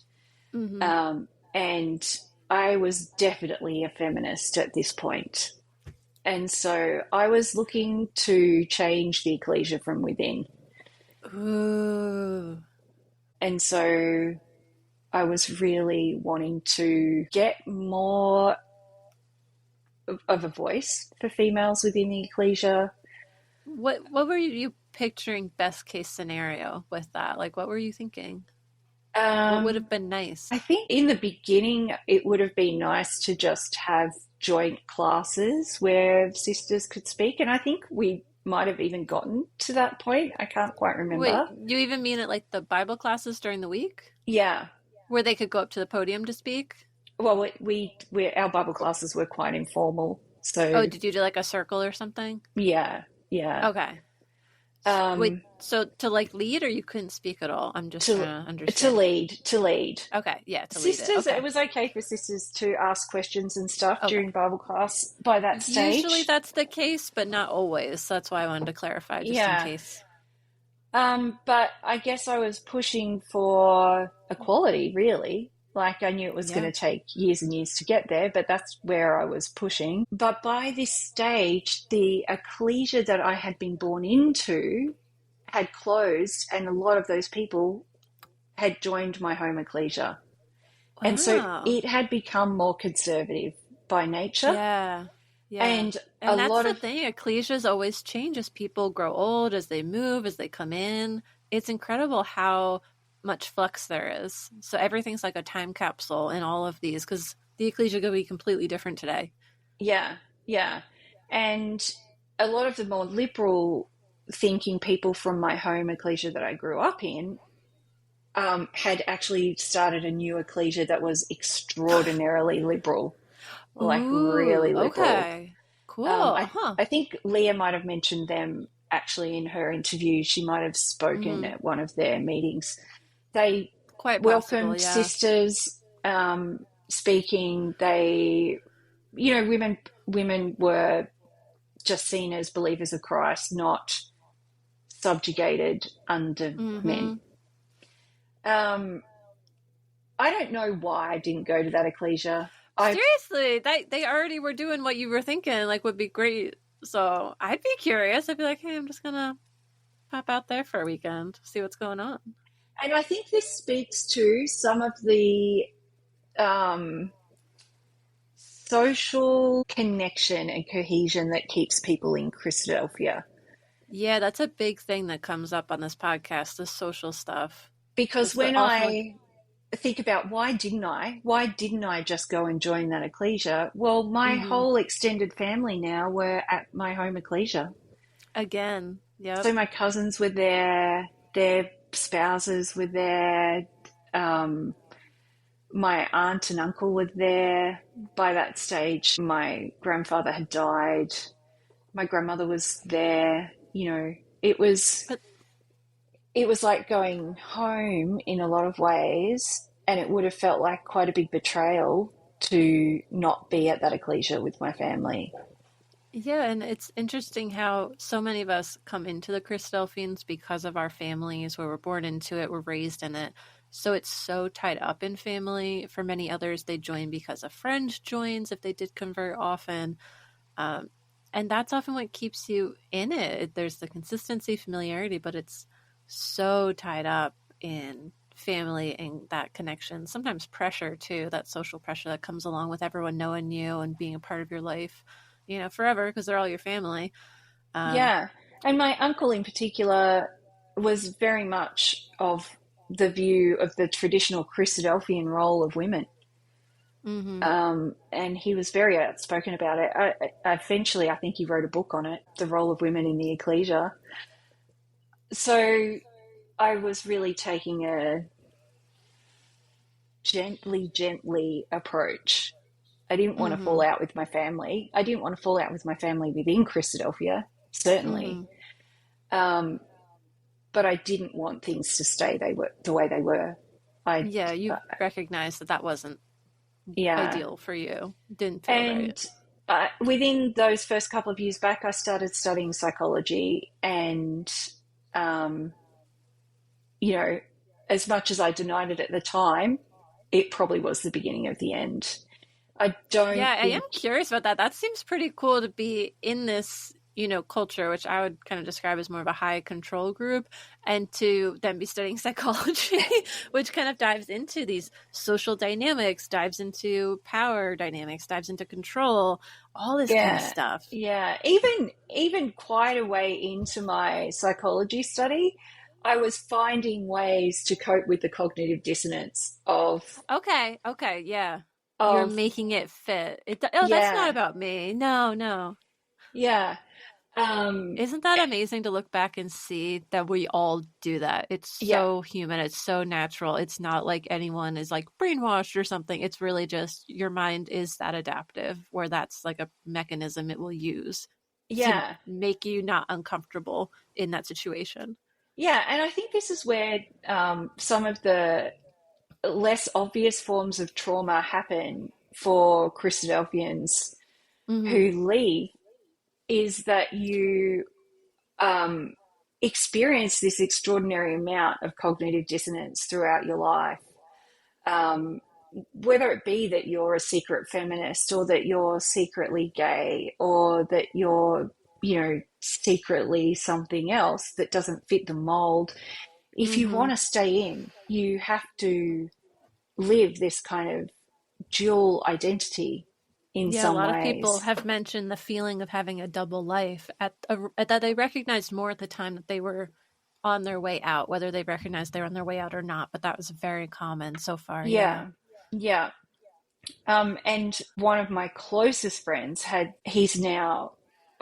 Mm-hmm. And I was definitely a feminist at this point. And so I was looking to change the ecclesia from within. Ooh. And so I was really wanting to get more of a voice for females within the ecclesia. What were you picturing best case scenario with that? Like, what were you thinking? What would have been nice? I think in the beginning, it would have been nice to just have joint classes where sisters could speak. And I think we might have even gotten to that point. I can't quite remember. Wait, you even mean it like the Bible classes during the week? Yeah. Where they could go up to the podium to speak? Well, our Bible classes were quite informal. So, did you do like a circle or something? Yeah. Okay. Wait, so to like lead, or you couldn't speak at all? I'm just trying to understand. To lead. Okay, yeah, to sisters, lead it. Okay. It was okay for sisters to ask questions and stuff during Bible class by that stage. Usually that's the case, but not always. So that's why I wanted to clarify, just in case. But I guess I was pushing for equality, really. Like, I knew it was going to take years and years to get there, but that's where I was pushing. But by this stage, the ecclesia that I had been born into had closed, and a lot of those people had joined my home ecclesia. Wow. And so it had become more conservative by nature. Yeah. And that's the thing. Ecclesias always change as people grow old, as they move, as they come in. It's incredible how much flux there is. So everything's like a time capsule in all of these, because the ecclesia could be completely different today. Yeah. And a lot of the more liberal thinking people from my home ecclesia that I grew up in had actually started a new ecclesia that was extraordinarily liberal. Like, really liberal. Okay, cool. I think Leah might have mentioned them actually in her interview. She might have spoken at one of their meetings. They welcomed sisters speaking. They, women were just seen as believers of Christ, not subjugated under men. I don't know why I didn't go to that ecclesia. Seriously, they already were doing what you were thinking, like, would be great. So I'd be curious. I'd be like, hey, I'm just going to pop out there for a weekend, see what's going on. And I think this speaks to some of the social connection and cohesion that keeps people in Christadelphia. Yeah, that's a big thing that comes up on this podcast, the social stuff. Because when I think about why didn't I just go and join that ecclesia? Well, my whole extended family now were at my home ecclesia. Again, yeah. So my cousins were there, their spouses were there, my aunt and uncle were there. By that stage, my grandfather had died. My grandmother was there. It was like going home in a lot of ways, and it would have felt like quite a big betrayal to not be at that ecclesia with my family. Yeah, and it's interesting how so many of us come into the Christadelphians because of our families, where we're born into it, we're raised in it. So it's so tied up in family. For many others, they join because a friend joins if they did convert often. And that's often what keeps you in it. There's the consistency, familiarity, but it's so tied up in family and that connection, sometimes pressure too, that social pressure that comes along with everyone knowing you and being a part of your life, forever, because they're all your family. Yeah. And my uncle in particular was very much of the view of the traditional Christadelphian role of women. Mm-hmm. And he was very outspoken about it. Eventually, I think he wrote a book on it, The Role of Women in the Ecclesia. So I was really taking a gently approach. I didn't want to fall out with my family. I didn't want to fall out with my family within Christadelphia, certainly. But I didn't want things to stay the way they were. You recognized that wasn't ideal for you. Didn't feel right. And within those first couple of years back, I started studying psychology, and as much as I denied it at the time, it probably was the beginning of the end. I am curious about that. That seems pretty cool to be in this, culture, which I would kind of describe as more of a high control group, and to then be studying psychology, which kind of dives into these social dynamics, dives into power dynamics, dives into control, all this kind of stuff. Yeah. Even quite a way into my psychology study, I was finding ways to cope with the cognitive dissonance of... Okay, yeah. You're making it fit. That's not about me. No. Yeah. Isn't that amazing to look back and see that we all do that? It's so human. It's so natural. It's not like anyone is like brainwashed or something. It's really just your mind is that adaptive, where that's like a mechanism it will use to make you not uncomfortable in that situation. Yeah, and I think this is where some of the less obvious forms of trauma happen for Christadelphians who leave, is that you experience this extraordinary amount of cognitive dissonance throughout your life. Whether it be that you're a secret feminist, or that you're secretly gay, or that you're, secretly something else that doesn't fit the mold. If you want to stay in, you have to live this kind of dual identity in some ways. A lot of people have mentioned the feeling of having a double life that they recognized more at the time that they were on their way out, whether they recognized they were on their way out or not, but that was very common so far. Yeah. And one of my closest friends he's now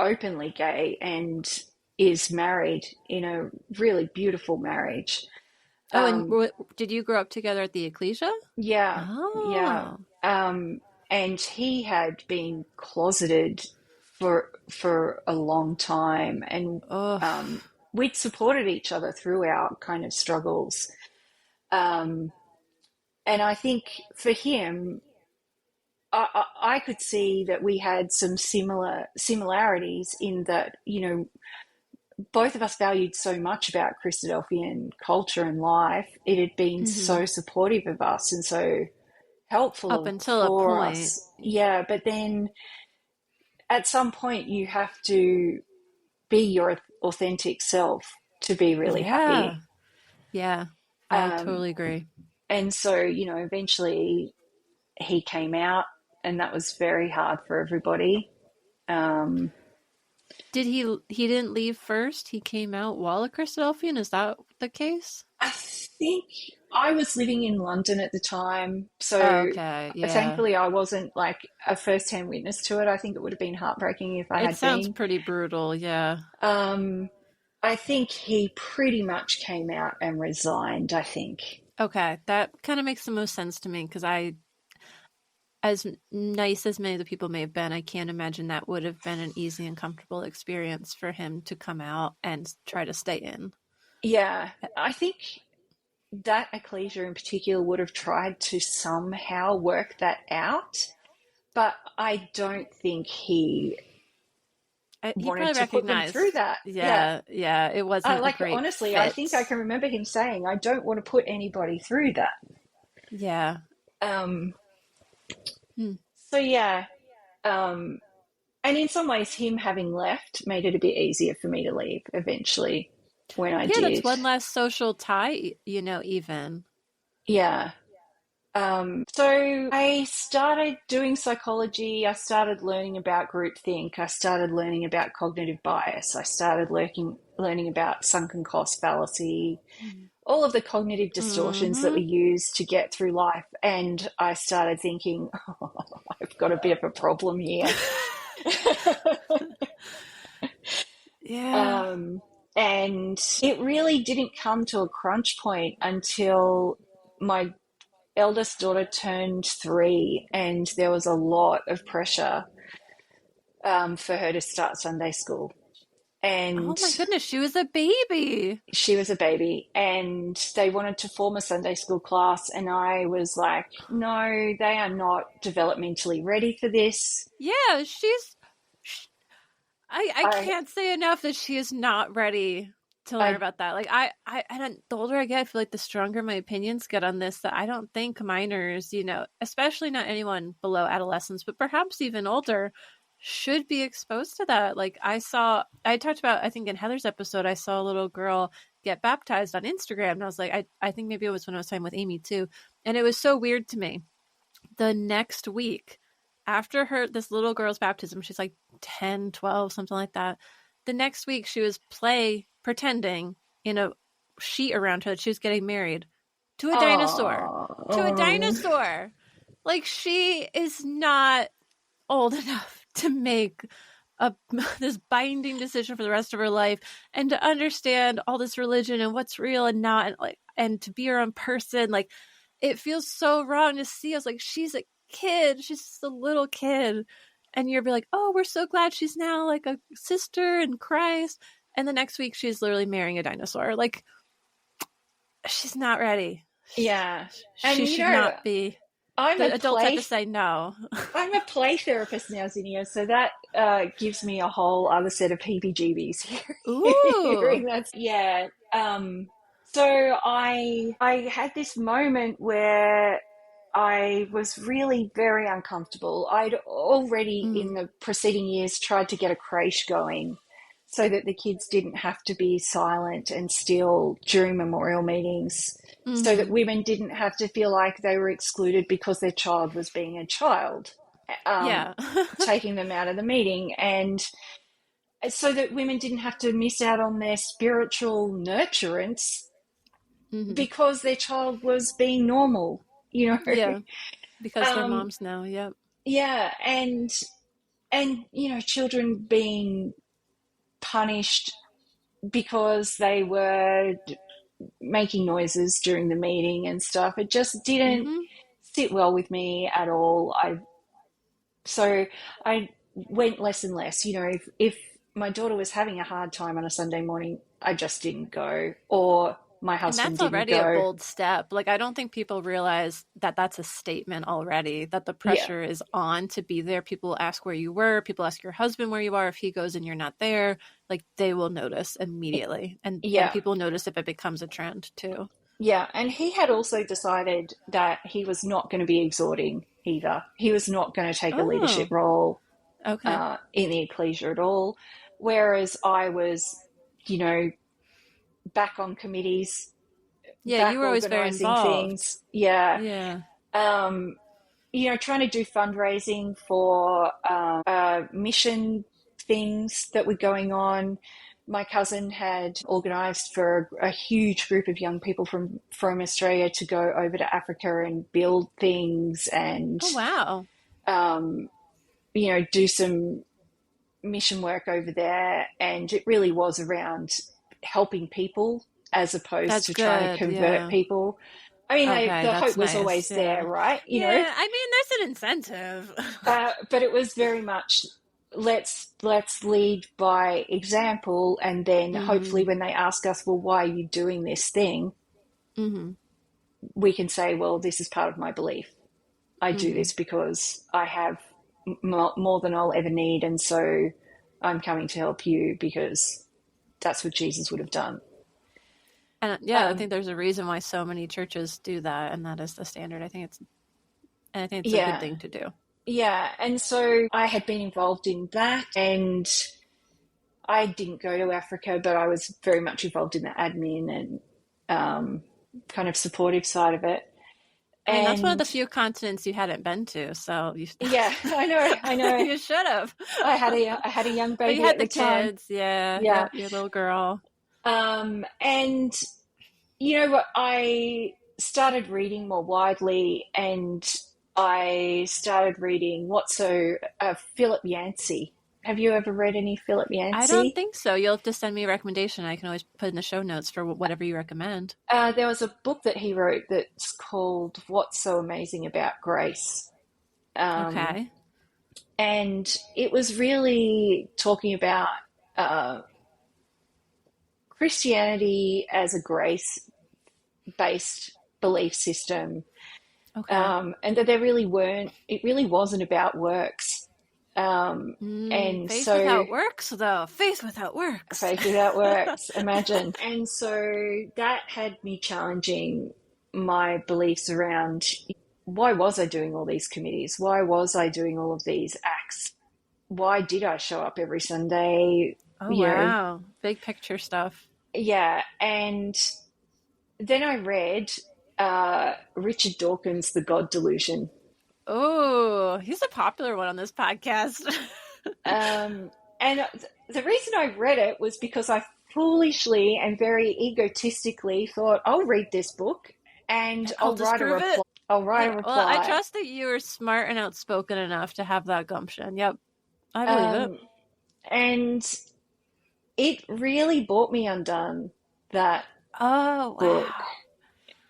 openly gay and is married in a really beautiful marriage. And did you grow up together at the ecclesia? Yeah. Oh. Yeah. And he had been closeted for a long time, and we'd supported each other through our kind of struggles. And I think for him, I could see that we had some similarities in that, both of us valued so much about Christadelphian culture and life. It had been so supportive of us and so helpful up until a point. Us. Yeah, but then at some point you have to be your authentic self to be really happy. Yeah, I totally agree. And so, eventually he came out, and that was very hard for everybody. Did he didn't leave first? He came out while a Christadelphian? Is that the case? I think I was living in London at the time, so thankfully I wasn't like a first-hand witness to it. I think it would have been heartbreaking if I had been. It sounds pretty brutal, yeah. I think he pretty much came out and resigned, I think. Okay, that kind of makes the most sense to me, because as nice as many of the people may have been, I can't imagine that would have been an easy and comfortable experience for him to come out and try to stay in. Yeah, I think that ecclesia in particular would have tried to somehow work that out, but I don't think he wanted to put them through that. Yeah, it wasn't a great honestly, fit. I think I can remember him saying, I don't want to put anybody through that. Yeah. So yeah, and in some ways him having left made it a bit easier for me to leave eventually when I did. Yeah, that's one less social tie, even. Yeah. So I started doing psychology. I started learning about groupthink. I started learning about cognitive bias. I started learning about sunken cost fallacy, all of the cognitive distortions that Mm-hmm. we use to get through life. And I started thinking, oh, I've got a bit of a problem here. Yeah. Um, and it really didn't come to a crunch point until my eldest daughter turned 3, and there was a lot of pressure for her to start Sunday school. Oh And my goodness, she was a baby. she was a baby, and they wanted to form a Sunday school class. And I was like, no, they are not developmentally ready for this. Yeah, sh- I I, can't say enough that she is not ready to learn I, about that. Like and the older I get, I feel like the stronger my opinions get on this. That I don't think minors, especially not anyone below adolescence, but perhaps even older, should be exposed to that. Like I talked about, I think in Heather's episode, I saw a little girl get baptized on Instagram, and I was like, I think maybe it was when I was talking with Amy too, and it was so weird to me. The next week after this little girl's baptism, she's like 10, 12, something like that. The next week she was pretending in a sheet around her that she was getting married to a dinosaur. To a oh, dinosaur. Like, she is not old enough to make this binding decision for the rest of her life, and to understand all this religion and what's real and not, and to be her own person. Like, it feels so wrong to see us. Like, she's a kid, she's just a little kid, and you'll be like, oh, we're so glad she's now like a sister in Christ, and the next week she's literally marrying a dinosaur. Like, she's not ready. yeah. And She should not be. I'm a The adults have play to say no. I'm a play therapist now, Zinnia, so that gives me a whole other set of heebie-jeebies Ooh. hearing that. Yeah. So I had this moment where I was really very uncomfortable. I'd already Mm. in the preceding years tried to get a creche going so that the kids didn't have to be silent and still during memorial meetings, so that Mm-hmm. women didn't have to feel like they were excluded because their child was being a child, um, Yeah. taking them out of the meeting, and so that women didn't have to miss out on their spiritual nurturance Mm-hmm. because their child was being normal, you know. Yeah. Because they're um, moms now. Yep. yeah, and children being punished because they were making noises during the meeting and stuff. It just didn't Mm-hmm. sit well with me at all. So I went less and less. If my daughter was having a hard time on a Sunday morning, I just didn't go, or my And husband that's didn't already a go. bold step. Like, I don't think people realize that that's a statement already, that the Yeah, pressure is on to be there. People ask where you were. People ask your husband where you are. If he goes and you're not there, like, they will notice immediately. And yeah, people notice if it becomes a trend too. yeah. And he had also decided that he was not going to be exhorting either. He was not going to take a leadership Oh, role okay. in the ecclesia at all. Whereas I was, you know, back on committees, Yeah, you back were always very organising involved. things. Yeah. Yeah. Um, trying to do fundraising for mission things that were going on. My cousin had organised for a huge group of young people from Australia to go over to Africa and build things and, Oh, wow. um, do some mission work over there. And it really was around helping people as opposed That's to trying to good. convert Yeah. people. I mean, Okay, the hope that's was nice. always there, Yeah. right? Yeah, I mean, there's an incentive. But it was very much let's lead by example, and then hopefully Mm-hmm. when they ask us, well, why are you doing this thing, Mm-hmm. we can say, well, this is part of my belief. I do Mm-hmm. this because I have more than I'll ever need, and so I'm coming to help you because that's what Jesus would have done. And yeah, I Um, think there's a reason why so many churches do that, and that is the standard. I think it's a good yeah, thing to do. yeah, and so I had been involved in that, and I didn't go to Africa, but I was very much involved in the admin and kind of supportive side of it. I mean, that's one of the And few continents you hadn't been to, so you yeah, I know. you should have. I had a young But you baby had at the the time. kids, yeah, Yeah. yep, your little girl. And you know what? I started reading more widely, and I started reading Philip Yancey. Have you ever read any Philip I don't Yancey? think so. You'll have to send me a recommendation. I can always put in the show notes for whatever you recommend. There was a book that he wrote that's called "What's So Amazing About Grace," um, Okay. and it was really talking about uh, Christianity as a grace-based belief system, Okay. and that it really wasn't about works. And Faith so without works, though. Faith without works. faith without works, imagine. And so that had me challenging my beliefs around why was I doing all these committees? Why was I doing all of these acts? Why did I show up every Sunday? Oh, You know, wow. Big picture stuff. yeah. And then I read Richard Dawkins' The God Delusion. Oh, he's a popular one on this podcast. And the reason I read it was because I foolishly and very egotistically thought, I'll read this book and I'll I'll write a disprove reply. it. I'll write a Yeah, well, I reply. trust that you are smart and outspoken enough to have that gumption. Yep, I believe it. Um, and it really brought me undone, that Oh, book, wow.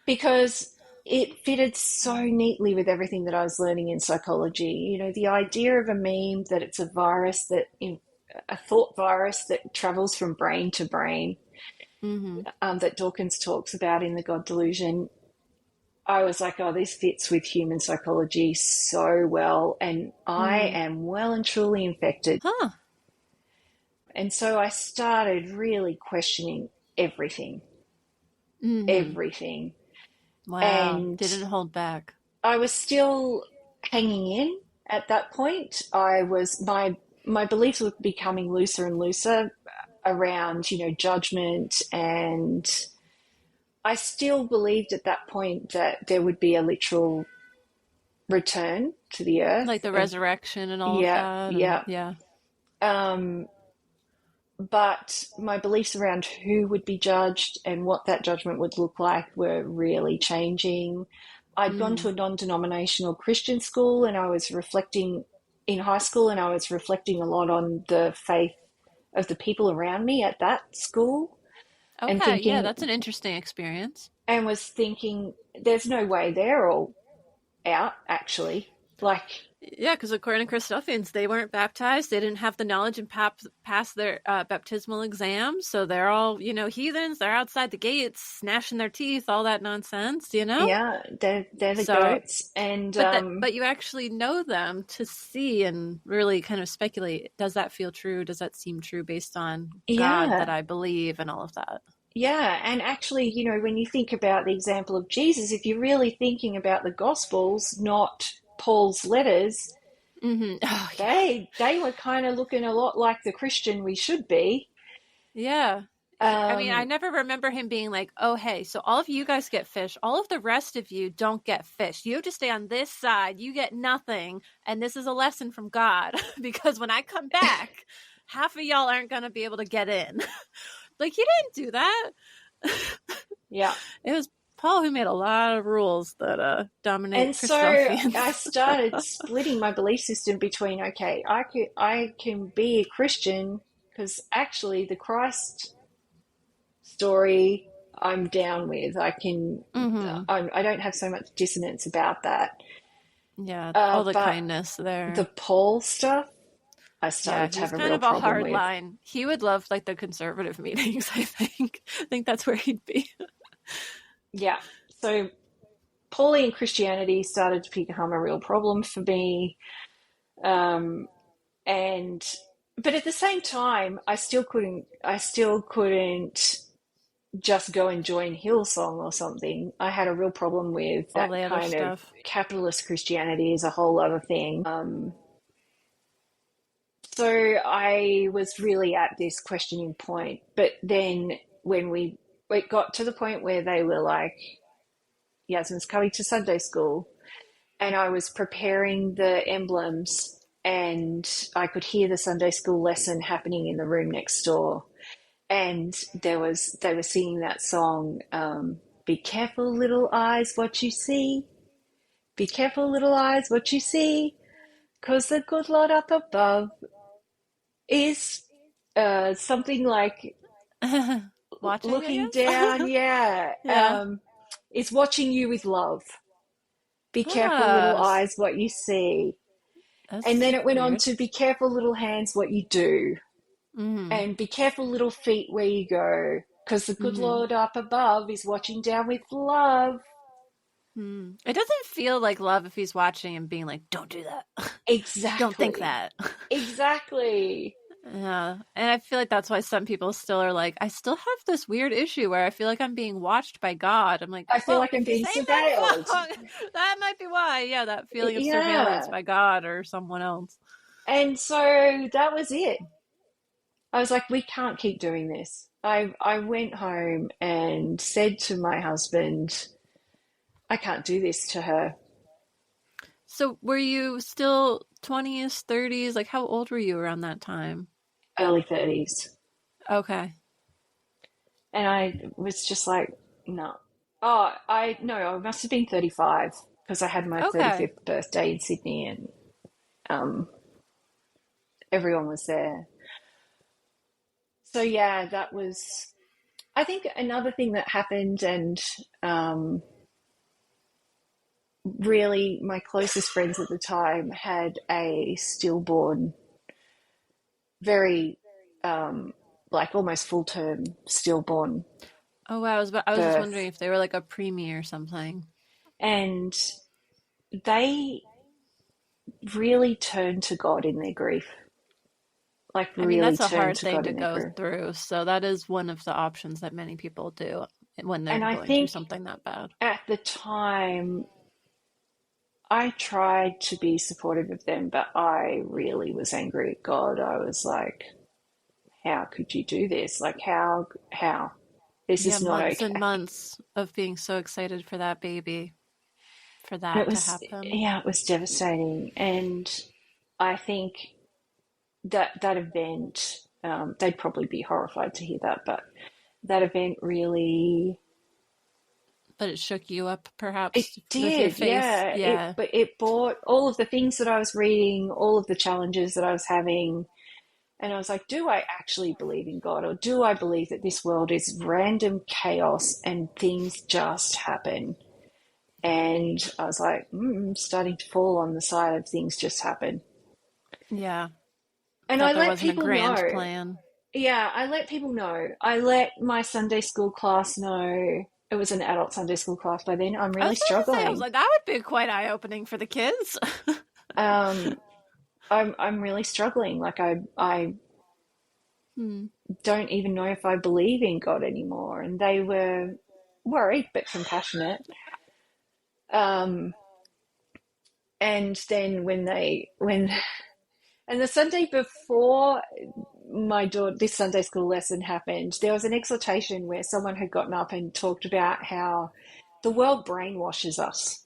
because it fitted so neatly with everything that I was learning in psychology. You know, the idea of a meme, that it's a thought virus that travels from brain to brain, Mm-hmm. that Dawkins talks about in The God Delusion. I was like, oh, this fits with human psychology so well, and I Mm-hmm. am well and truly infected. Huh. And so I started really questioning everything, Mm-hmm. everything. Wow. And Didn't hold back. I was still hanging in at that point. My beliefs were becoming looser and looser around, judgment, and I still believed at that point that there would be a literal return to the Like earth. the And resurrection and all of yeah, that. And yeah. yeah. Um, but my beliefs around who would be judged and what that judgment would look like were really changing. I'd gone Mm-hmm. to a non-denominational Christian school, and I was reflecting in high school, and I was reflecting a lot on the faith of the people around me at that school, and Okay. Yeah, thinking, that's an interesting experience. there's no way they're all out, actually. Like, Yeah, because according to Christadelphians, they weren't baptized. They didn't have the knowledge and pass their baptismal exams. So they're all, heathens. They're outside the gates, gnashing their teeth, all that nonsense, yeah, they're the So, goats. And but you actually know them to see and really kind of speculate. Does that feel true? Does that seem true based on God that yeah, I believe and all of that? yeah. And actually, when you think about the example of Jesus, if you're really thinking about the Gospels, not Paul's letters, Mm-hmm. Oh, yeah. they were kind of looking a lot like the Christian we should be. Yeah. I mean, I Um, never remember him being like, oh, hey, so all of you guys get fish. All of the rest of you don't get fish. You have to stay on this side. You get nothing. And this is a lesson from God because when I come back, half of y'all aren't going to be able to get in. Like, he didn't do that. yeah. It was Paul who made a lot of rules that dominate And so I Christadelphians. started splitting my belief system between, okay, I can be a Christian because actually the Christ story I'm down with. Mm-hmm. I don't have so much dissonance about that. Yeah, all the But kindness the there. Paul stuff, I Yeah, started to he's have a kind real of a problem hard with. line. He would love like the conservative meetings, I think. I think that's where he'd be. Yeah. So Pauline Christianity started to become a real problem for me. Um, and but at the same time, I still couldn't just go and join Hillsong or something. I had a real problem with All that the other kind of stuff. capitalist Christianity is a whole other thing. So I was really at this questioning point. But then when it got to the point where they were like, Yasmin's coming to Sunday school, and I was preparing the emblems, and I could hear the Sunday school lesson happening in the room next door. And they were singing that song, Be careful, little eyes, what you see. Be careful, little eyes, what you see. 'Cause the good Lord up above is something like Watching, I looking guess? down, yeah, Yeah. is watching you with love. Be careful, little Ah, eyes, what you see. And that's then it went on weird. to be careful, little hands, what you do. Mm-hmm. And be careful, little feet, where you go. Because the good Mm-hmm. Lord up above is watching down with love. Hmm. It doesn't feel like love if he's watching and being like, "Don't do that. Don't think Exactly. that." Exactly. Yeah, and I feel like that's why some people still are like, I still have this weird issue where I feel like I'm being watched by God. I'm like, I feel well, like I'm if you being say that surveilled. song, that might be why. Yeah, that feeling of surveillance Yeah. by God or someone else. And so that was it. I was like, we can't keep doing this. I went home and said to my husband, I can't do this to her. So, were you still 20s, 30s? Like, how old were you around that time? Early 30s. Okay. And I was just like, no. Oh, I must have been 35 because I had my Okay. 35th birthday in Sydney, and um, everyone was there. So yeah, that was, I think, another thing that happened. And um, really, my closest friends at the time had a stillborn, very like almost full term stillborn Oh, wow. I was just wondering birth. if they were like a preemie or something. And they really turned to God in their grief, like I mean, really that's a turned hard to thing God to in their go grief. through. So that is one of the options that many people do when they're And I going through think something that bad. at the time, I tried to be supportive of them, but I really was angry at God. I was like, how could you do this? Like, how? This Yeah, is not months and okay. months of being so excited for that baby, for And it that to was, happen. yeah, it was devastating. And I think that event, they'd probably be horrified to hear that, but that event really, But it shook you up, it perhaps, with your did, faith. yeah. Yeah. But it brought all of the things that I was reading, all of the challenges that I was having, and I was like, do I actually believe in God, or do I believe that this world is random chaos and things just happen? And I was like, starting to fall on the side of things just happen. Yeah. And I That there let wasn't a people grand know. plan. Yeah, I let people know. I let my Sunday school class know. It was an adult Sunday school class by then. I'm I really was going to say, I was struggling. like, that would be quite eye opening for the kids. Um, I'm really struggling. Like I Hmm. don't even know if I believe in God anymore. And they were worried but compassionate. Um, and then when and the Sunday before my daughter this Sunday school lesson happened, there was an exhortation where someone had gotten up and talked about how the world brainwashes us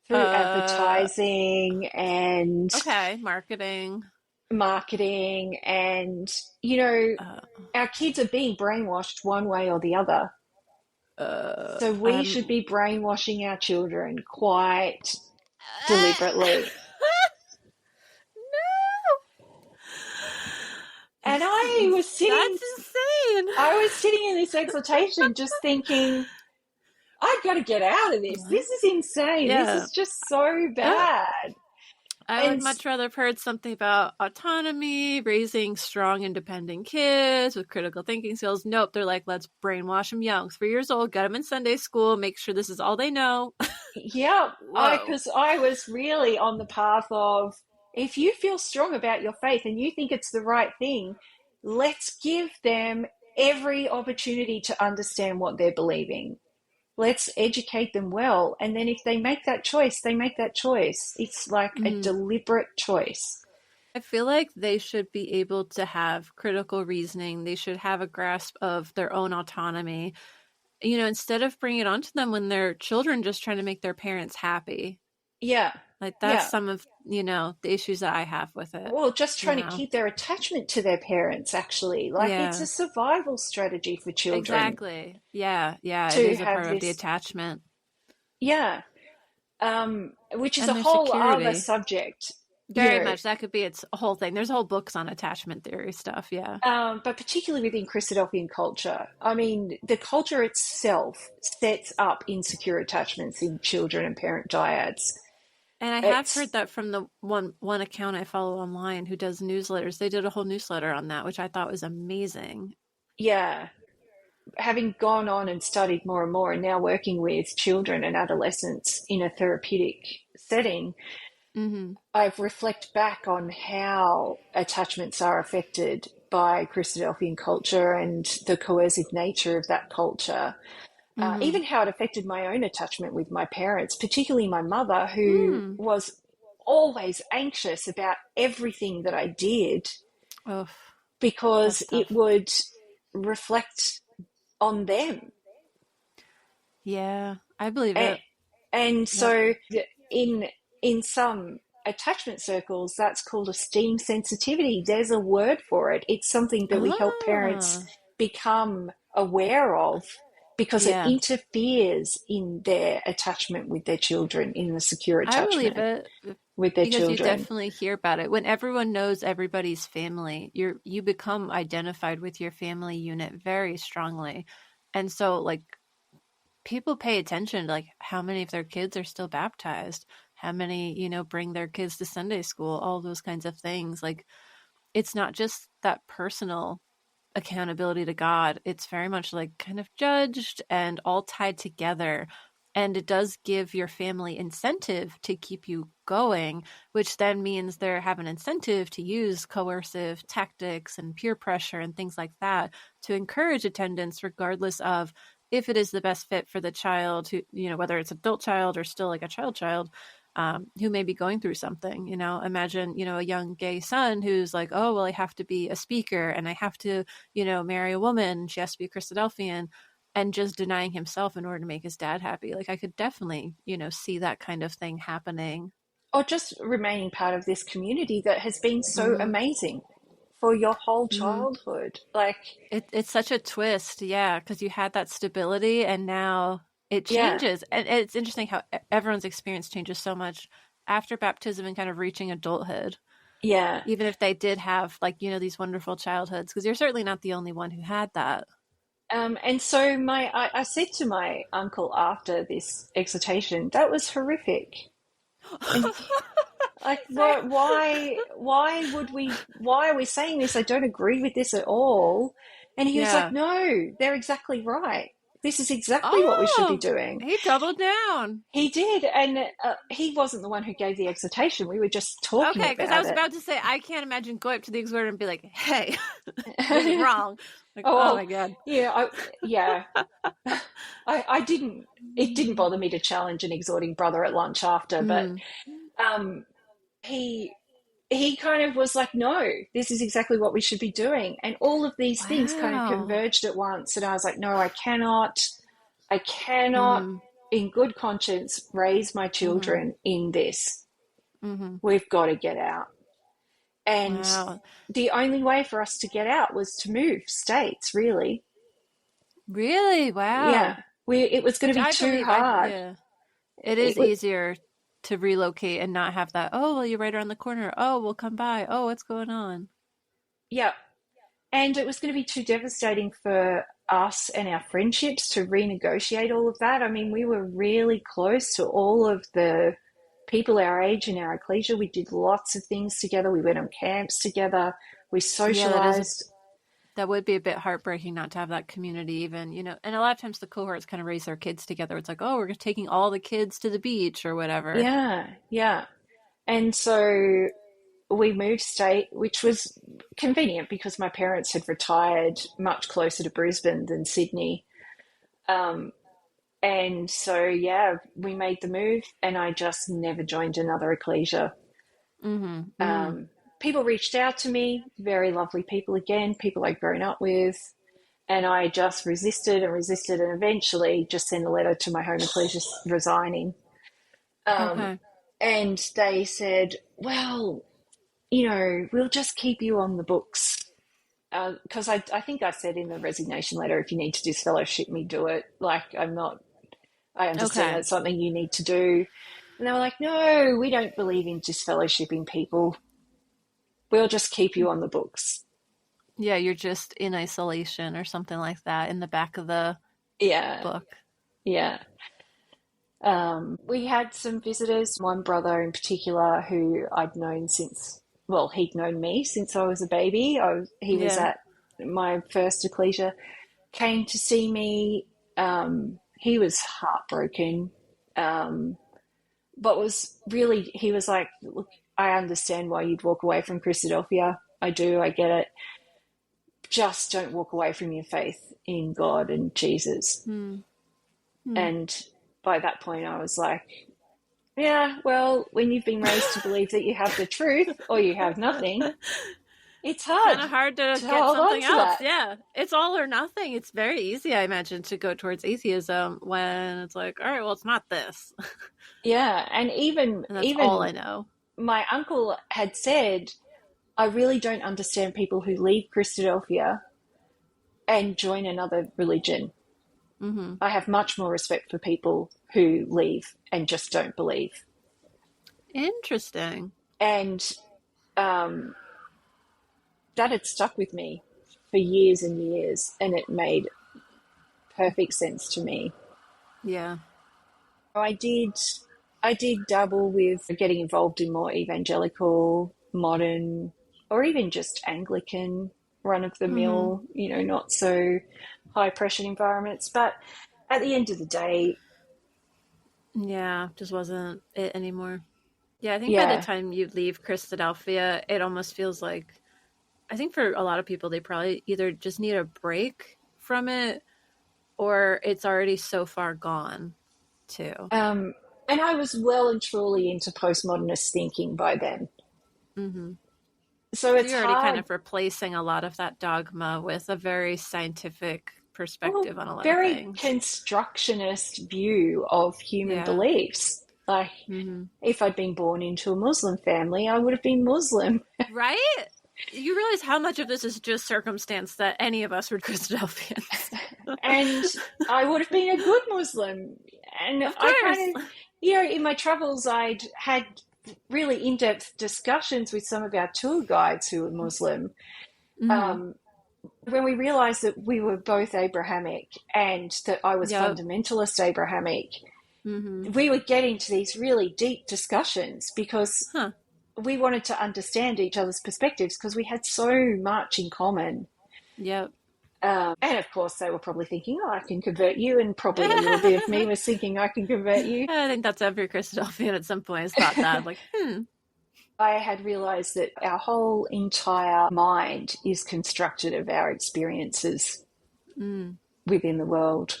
through Uh, advertising and okay. Marketing. marketing, and you know Uh, our kids are being brainwashed one way or the other. So we should I'm be brainwashing our children quite deliberately. no. And That's insane. I was sitting in this exhortation just thinking, I've got to get out of this. What? This is insane. This Yeah. is just so Uh, bad. I would And much rather have heard something about autonomy, raising strong, independent kids with critical thinking skills. Nope, they're like, let's brainwash them young, 3 years old, get them in Sunday school, make sure this is all they know. yeah, Whoa. because I was really on the path of, if you feel strong about your faith and you think it's the right thing, let's give them every opportunity to understand what they're believing. Let's educate them well. And then if they make that choice, they make that choice. It's like a Mhm. deliberate choice. I feel like they should be able to have critical reasoning. They should have a grasp of their own autonomy. instead of bringing it onto them when they're children, just trying to make their parents happy. Yeah. Like that's Yeah. some of, the issues that I have with it. Well, just trying to keep their attachment to their parents, actually. Like it's a survival strategy for children. Exactly. Yeah. Yeah. To It is a have part of the this- attachment. Yeah. Which is And a their whole security. other subject. Very much. That could be its whole thing. There's whole books on attachment theory stuff. Yeah. But particularly within Christadelphian culture, I mean, the culture itself sets up insecure attachments in children and parent dyads. And I have heard that from the one account I follow online who does newsletters. They did a whole newsletter on that, which I thought was amazing. Yeah. Having gone on and studied more and more and now working with children and adolescents in a therapeutic setting, I've reflected back on how attachments are affected by Christadelphian culture and the coercive nature of that culture. Even how it affected my own attachment with my parents, particularly my mother, who was always anxious about everything that I did because it would reflect on them. Yeah, I believe it. And so in some attachment circles, that's called esteem sensitivity. There's a word for it. It's something that we help parents become aware of, because it interferes in their attachment with their children, in the secure attachment with their children. Because you definitely hear about it. When everyone knows everybody's family, you become identified with your family unit very strongly. And so, like, people pay attention to, like, how many of their kids are still baptized, how many, bring their kids to Sunday school, all those kinds of things. Like, it's not just that personal accountability to God. It's very much like kind of judged and all tied together. And it does give your family incentive to keep you going, which then means they have an incentive to use coercive tactics and peer pressure and things like that to encourage attendance, regardless of if it is the best fit for the child, who, whether it's adult child or still like a child, who may be going through something. Imagine, a young gay son who's like, oh, well, I have to be a speaker and I have to, marry a woman. She has to be a Christadelphian, and just denying himself in order to make his dad happy. Like, I could definitely, see that kind of thing happening. Or just remaining part of this community that has been so amazing for your whole childhood. Like, it's such a twist. Yeah. Cause you had that stability and now it changes. And it's interesting how everyone's experience changes so much after baptism and kind of reaching adulthood. Yeah. Even if they did have, like, these wonderful childhoods, because you're certainly not the only one who had that. And so I said to my uncle after this exhortation, that was horrific. Like, why are we saying this? I don't agree with this at all. And he was like, no, they're exactly right. This is exactly what we should be doing. He doubled down. He did. And he wasn't the one who gave the exhortation. We were just talking about it. Okay, because I was about to say, I can't imagine going up to the exhorter and be like, hey, this is wrong. Like, oh my God. Yeah. I didn't, it didn't bother me to challenge an exhorting brother at lunch after, but he kind of was like, no, this is exactly what we should be doing. And all of these things kind of converged at once. And I was like, no, I cannot in good conscience raise my children in this. We've got to get out. And the only way for us to get out was to move states, really. Really? Wow. Yeah. It was going to be too hard. It is easier to relocate and not have that, oh, well, you're right around the corner. Oh, we'll come by. Oh, what's going on? Yeah. And it was going to be too devastating for us and our friendships to renegotiate all of that. I mean, we were really close to all of the people our age in our ecclesia. We did lots of things together. We went on camps together. We socialized. That would be a bit heartbreaking not to have that community even, and a lot of times the cohorts kind of raise their kids together. It's like, oh, we're taking all the kids to the beach or whatever. Yeah. And so we moved state, which was convenient because my parents had retired much closer to Brisbane than Sydney. And so, we made the move and I just never joined another ecclesia. People reached out to me, very lovely people again, people I'd grown up with. And I just resisted and resisted and eventually just sent a letter to my home ecclesia resigning. Okay. And they said, well, you know, we'll just keep you on the books. Because I think I said in the resignation letter, if you need to disfellowship me, do it. Like, I understand Okay. that's something you need to do. And they were like, no, we don't believe in disfellowshipping people. We'll just keep you on the books. Yeah, you're just in isolation or something like that in the back of the Yeah, book. yeah. We had some visitors, one brother in particular who I'd known since, well, he'd known me since I was a baby. He was Yeah. at my first ecclesia, came to see me. He was heartbroken, but he was like, look, I understand why you'd walk away from Christadelphia. I do, I get it. Just don't walk away from your faith in God and Jesus. And by that point, I was like, yeah, well, when you've been raised to believe that you have the truth or you have nothing, it's Kind of hard to get hold on something to else. that. Yeah. It's all or nothing. It's very easy, I imagine, to go towards atheism when it's like, all right, well, it's not this. Yeah, and And that's all I know. my uncle had said, I really don't understand people who leave Christadelphia and join another religion. Mm-hmm. I have much more respect for people who leave and just don't believe. Interesting. And that had stuck with me for years and years, and it made perfect sense to me. Yeah. I did dabble with getting involved in more evangelical, modern, or even just Anglican run of the Mm-hmm. mill, you know, not so high pressure environments. But at the end of the day, Yeah, just wasn't it anymore. Yeah, I think by the yeah, time you leave Christadelphia, it almost feels like, I think for a lot of people, they probably either just need a break from it or it's already so far gone, too. and I was well and truly into postmodernist thinking by then. Mm-hmm. So So it's you're already kind hard. of replacing a lot of that dogma with a very scientific Well, perspective on a lot of very things. constructionist view of human Yeah. beliefs. Like, Mm-hmm. if I'd been born into a Muslim family, I would have been Muslim. Right? You realize how much of this is just circumstance that any of us were Christadelphians. And I would have been a good Muslim. And Of I course. kind of, you know, in my travels, I'd had really in depth discussions with some of our tour guides who were Muslim. Mm-hmm. Um, when we realized that we were both Abrahamic and that I was Yep. fundamentalist Abrahamic, Mm-hmm. we would get into these really deep discussions because Huh. we wanted to understand each other's perspectives because we had so much in common. Yep. And of course, they were probably thinking, oh, I can convert you. And probably a little bit of me was thinking, I can convert you. I think that's every Christadelphian at some point has thought that. Like, I had realized that our whole entire mind is constructed of our experiences within the world.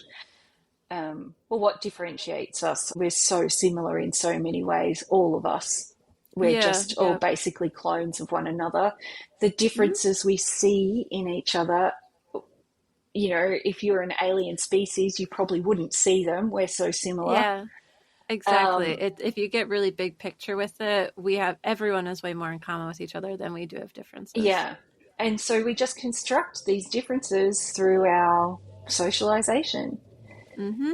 Well, what differentiates us? We're so similar in so many ways, all of us. We're yeah, just all yeah. basically clones of one another. The Mhm. differences we see in each other, you know, if you're an alien species, you probably wouldn't see them. We're so similar. Yeah, exactly. Um, If you get really big picture with it, everyone has way more in common with each other than we do have differences. yeah. And so we just construct these differences through our socialization. Mm-hmm.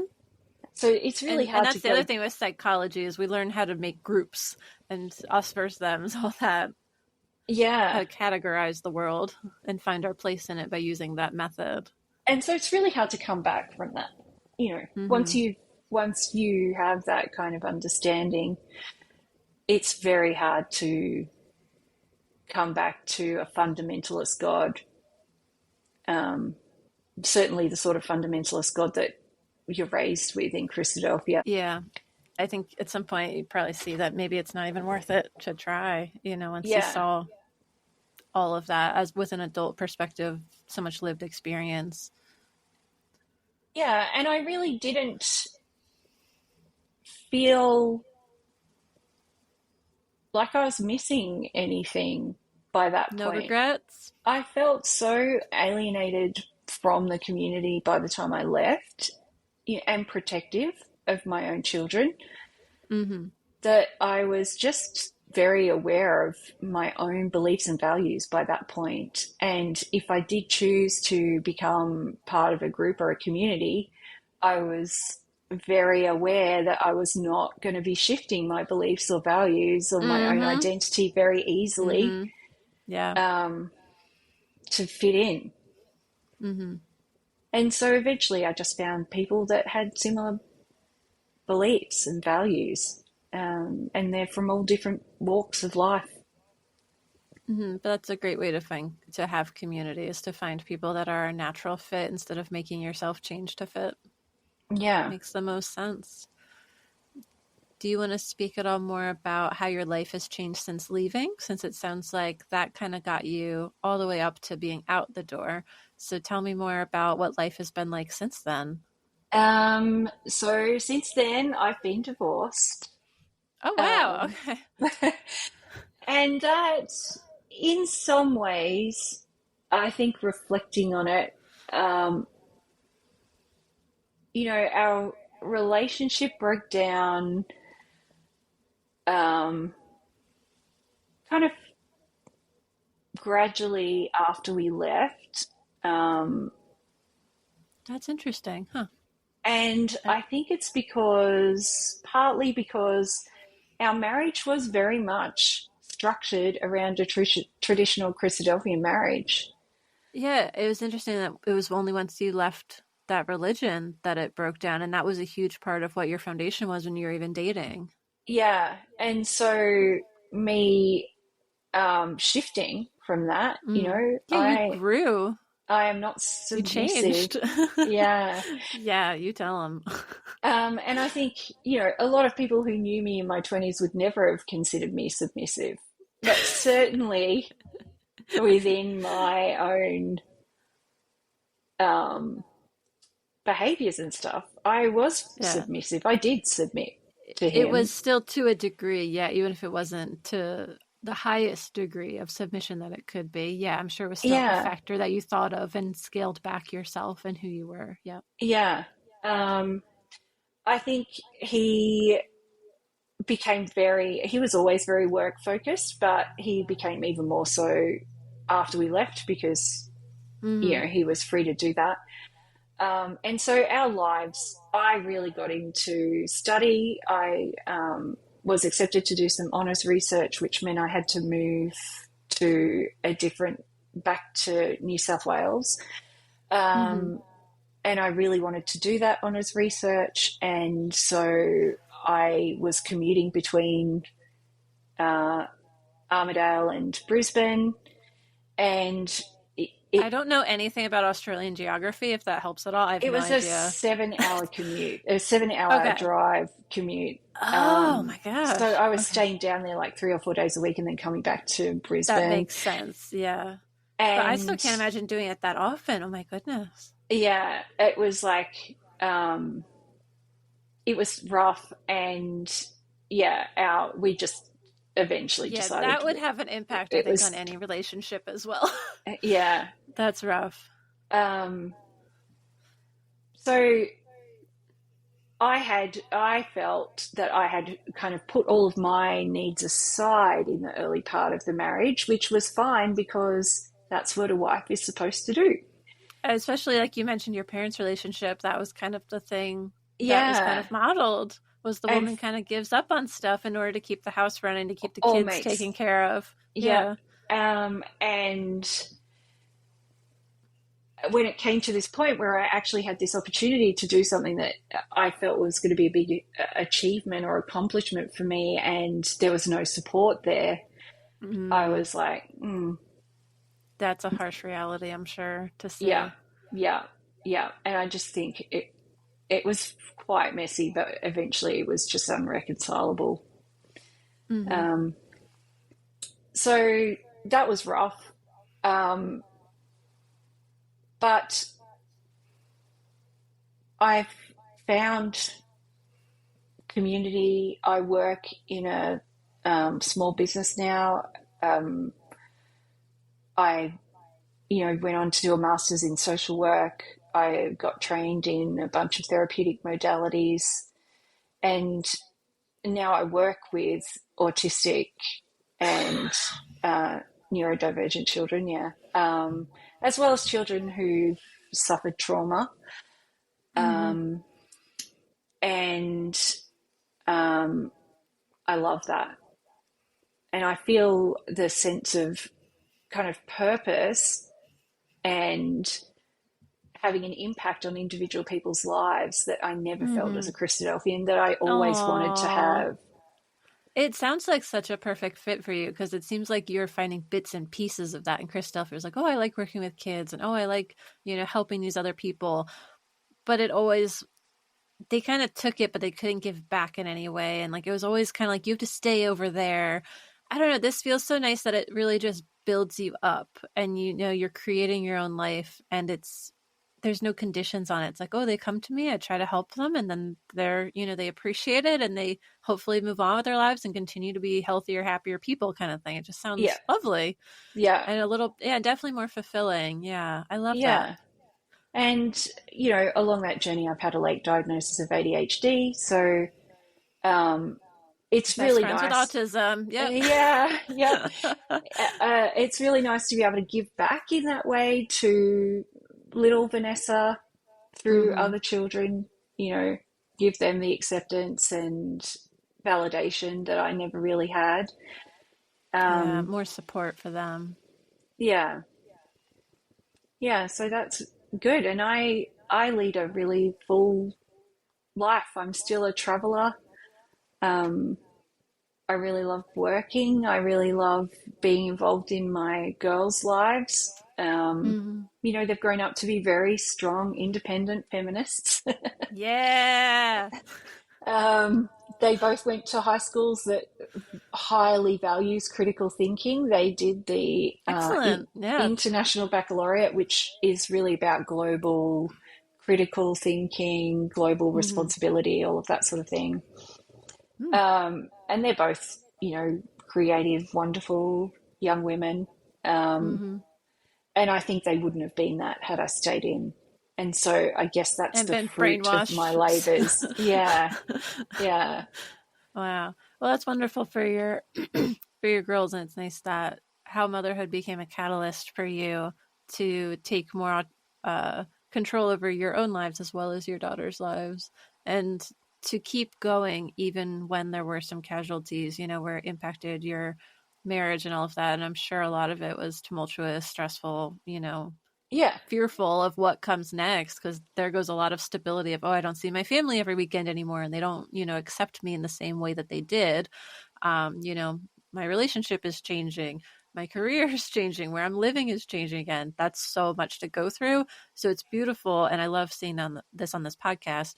So it's really And hard to that's the other go, thing with psychology is we learn how to make groups and us versus them, all that, how yeah. to categorize the world and find our place in it by using that method. And so it's really hard to come back from that. You know, Mm-hmm. once you have that kind of understanding, it's very hard to come back to a fundamentalist God. Certainly the sort of fundamentalist God that you're raised with in Christadelphia. Yeah. I think at some point you probably see that maybe it's not even worth it to try, once you Yeah. saw all of that as with an adult perspective, so much lived experience. Yeah. And I really didn't feel like I was missing anything by that No point. regrets? I felt so alienated from the community by the time I left, and protective of my own children, that I was just very aware of my own beliefs and values by that point. And if I did choose to become part of a group or a community, I was very aware that I was not going to be shifting my beliefs or values or my own identity very easily to fit in. And so eventually I just found people that had similar beliefs and values, and they're from all different walks of life. But that's a great way to have community, is to find people that are a natural fit instead of making yourself change to fit. Yeah. Makes the most sense. Do you want to speak at all more about how your life has changed since leaving? Since it sounds like that kind of got you all the way up to being out the door. So tell me more about what life has been like since then. So since then, I've been divorced. Oh, wow. Okay. And that, in some ways, I think reflecting on it, our relationship broke down kind of gradually after we left. That's interesting, huh? And I think it's partly because our marriage was very much structured around a traditional Christadelphian marriage. Yeah, it was interesting that it was only once you left that religion that it broke down, and that was a huge part of what your foundation was when you were even dating. Yeah, and so me shifting from that, you grew. I am not submissive. You changed. Yeah. Yeah, you tell them. And I think, a lot of people who knew me in my 20s would never have considered me submissive. But certainly within my own behaviors and stuff, I was submissive. I did submit to him. It was still to a degree, yeah, even if it wasn't to the highest degree of submission that it could be. Yeah, I'm sure it was still a factor that you thought of and scaled back yourself and who you were. Yeah. Yeah. I think he was always very work focused, but he became even more so after we left because, he was free to do that. And so our lives, I really got into study. I was accepted to do some honours research, which meant I had to move back to New South Wales. And I really wanted to do that honours research. And so I was commuting between Armidale and Brisbane. And I don't know anything about Australian geography, if that helps at all. I have no idea. It was a 7-hour commute, a 7-hour drive commute. Oh, my gosh. So I was staying down there like 3 or 4 days a week and then coming back to Brisbane. That makes sense, yeah. And but I still can't imagine doing it that often. Oh, my goodness. Yeah, it was like, it was rough, and we just eventually decided. That would have an impact, I think, on any relationship as well. Yeah. That's rough. So I felt that I had kind of put all of my needs aside in the early part of the marriage, which was fine because that's what a wife is supposed to do. Especially like you mentioned your parents' relationship, that was kind of the thing that was kind of modeled, was the woman kind of gives up on stuff in order to keep the house running, to keep the kids taken care of. Yeah. And when it came to this point where I actually had this opportunity to do something that I felt was going to be a big achievement or accomplishment for me, and there was no support there, I was like, That's a harsh reality, I'm sure, to see. Yeah. And I just think it was quite messy, but eventually it was just unreconcilable. So that was rough. But I've found community. I work in a small business now. I went on to do a master's in social work. I got trained in a bunch of therapeutic modalities, and now I work with autistic and neurodivergent children, as well as children who've suffered trauma. Mm-hmm. And I love that. And I feel the sense of kind of purpose and having an impact on individual people's lives that I never felt as Mm-hmm. a Christadelphian, that I always wanted to Aww. have. It sounds like such a perfect fit for you because it seems like you're finding bits and pieces of that. And Christadelphian was like, oh, I like working with kids, and oh, I like, helping these other people. But they kind of took it, but they couldn't give back in any way. And like, it was always kind of like, you have to stay over there. I don't know. This feels so nice that it really just builds you up, and you're creating your own life, and there's no conditions on it. It's like, oh, they come to me, I try to help them, and then they appreciate it, and they hopefully move on with their lives and continue to be healthier, happier people, kind of thing. It just Yeah. sounds lovely. Yeah. And definitely more fulfilling. Yeah. I love that. Yeah. And, along that journey, I've had a late diagnosis of ADHD. So it's Best really friends with nice. autism. Yep. Yeah. It's really nice to be able to give back in that way to little Vanessa through Mm-hmm. other children, give them the acceptance and validation that I never really had. Yeah. Um, More support for them. yeah. Yeah. So that's good. And I lead a really full life. I'm still a traveler. Um, I really love working. I really love being involved in my girls' lives. Mm-hmm. They've grown up to be very strong, independent feminists. Yeah. They both went to high schools that highly values critical thinking. They did the Excellent. Yeah. International Baccalaureate, which is really about global critical thinking, global Mm-hmm. responsibility, all of that sort of thing. Mm. And they're both, creative, wonderful young women. Um, Mm-hmm. and I think they wouldn't have been that had I stayed in. And so I guess that's And the been fruit of my labors. brainwashed. Yeah, yeah, Wow. Well, that's wonderful for your for your girls, and it's nice that how motherhood became a catalyst for you to take more control over your own lives as well as your daughter's lives, and to keep going even when there were some casualties, where it impacted your marriage and all of that. And I'm sure a lot of it was tumultuous, stressful, yeah, fearful of what comes next, because there goes a lot of stability of, oh, I don't see my family every weekend anymore, and they don't accept me in the same way that they did. My relationship is changing, my career is changing, where I'm living is changing again. That's so much to go through. So it's beautiful, and I love seeing on this podcast,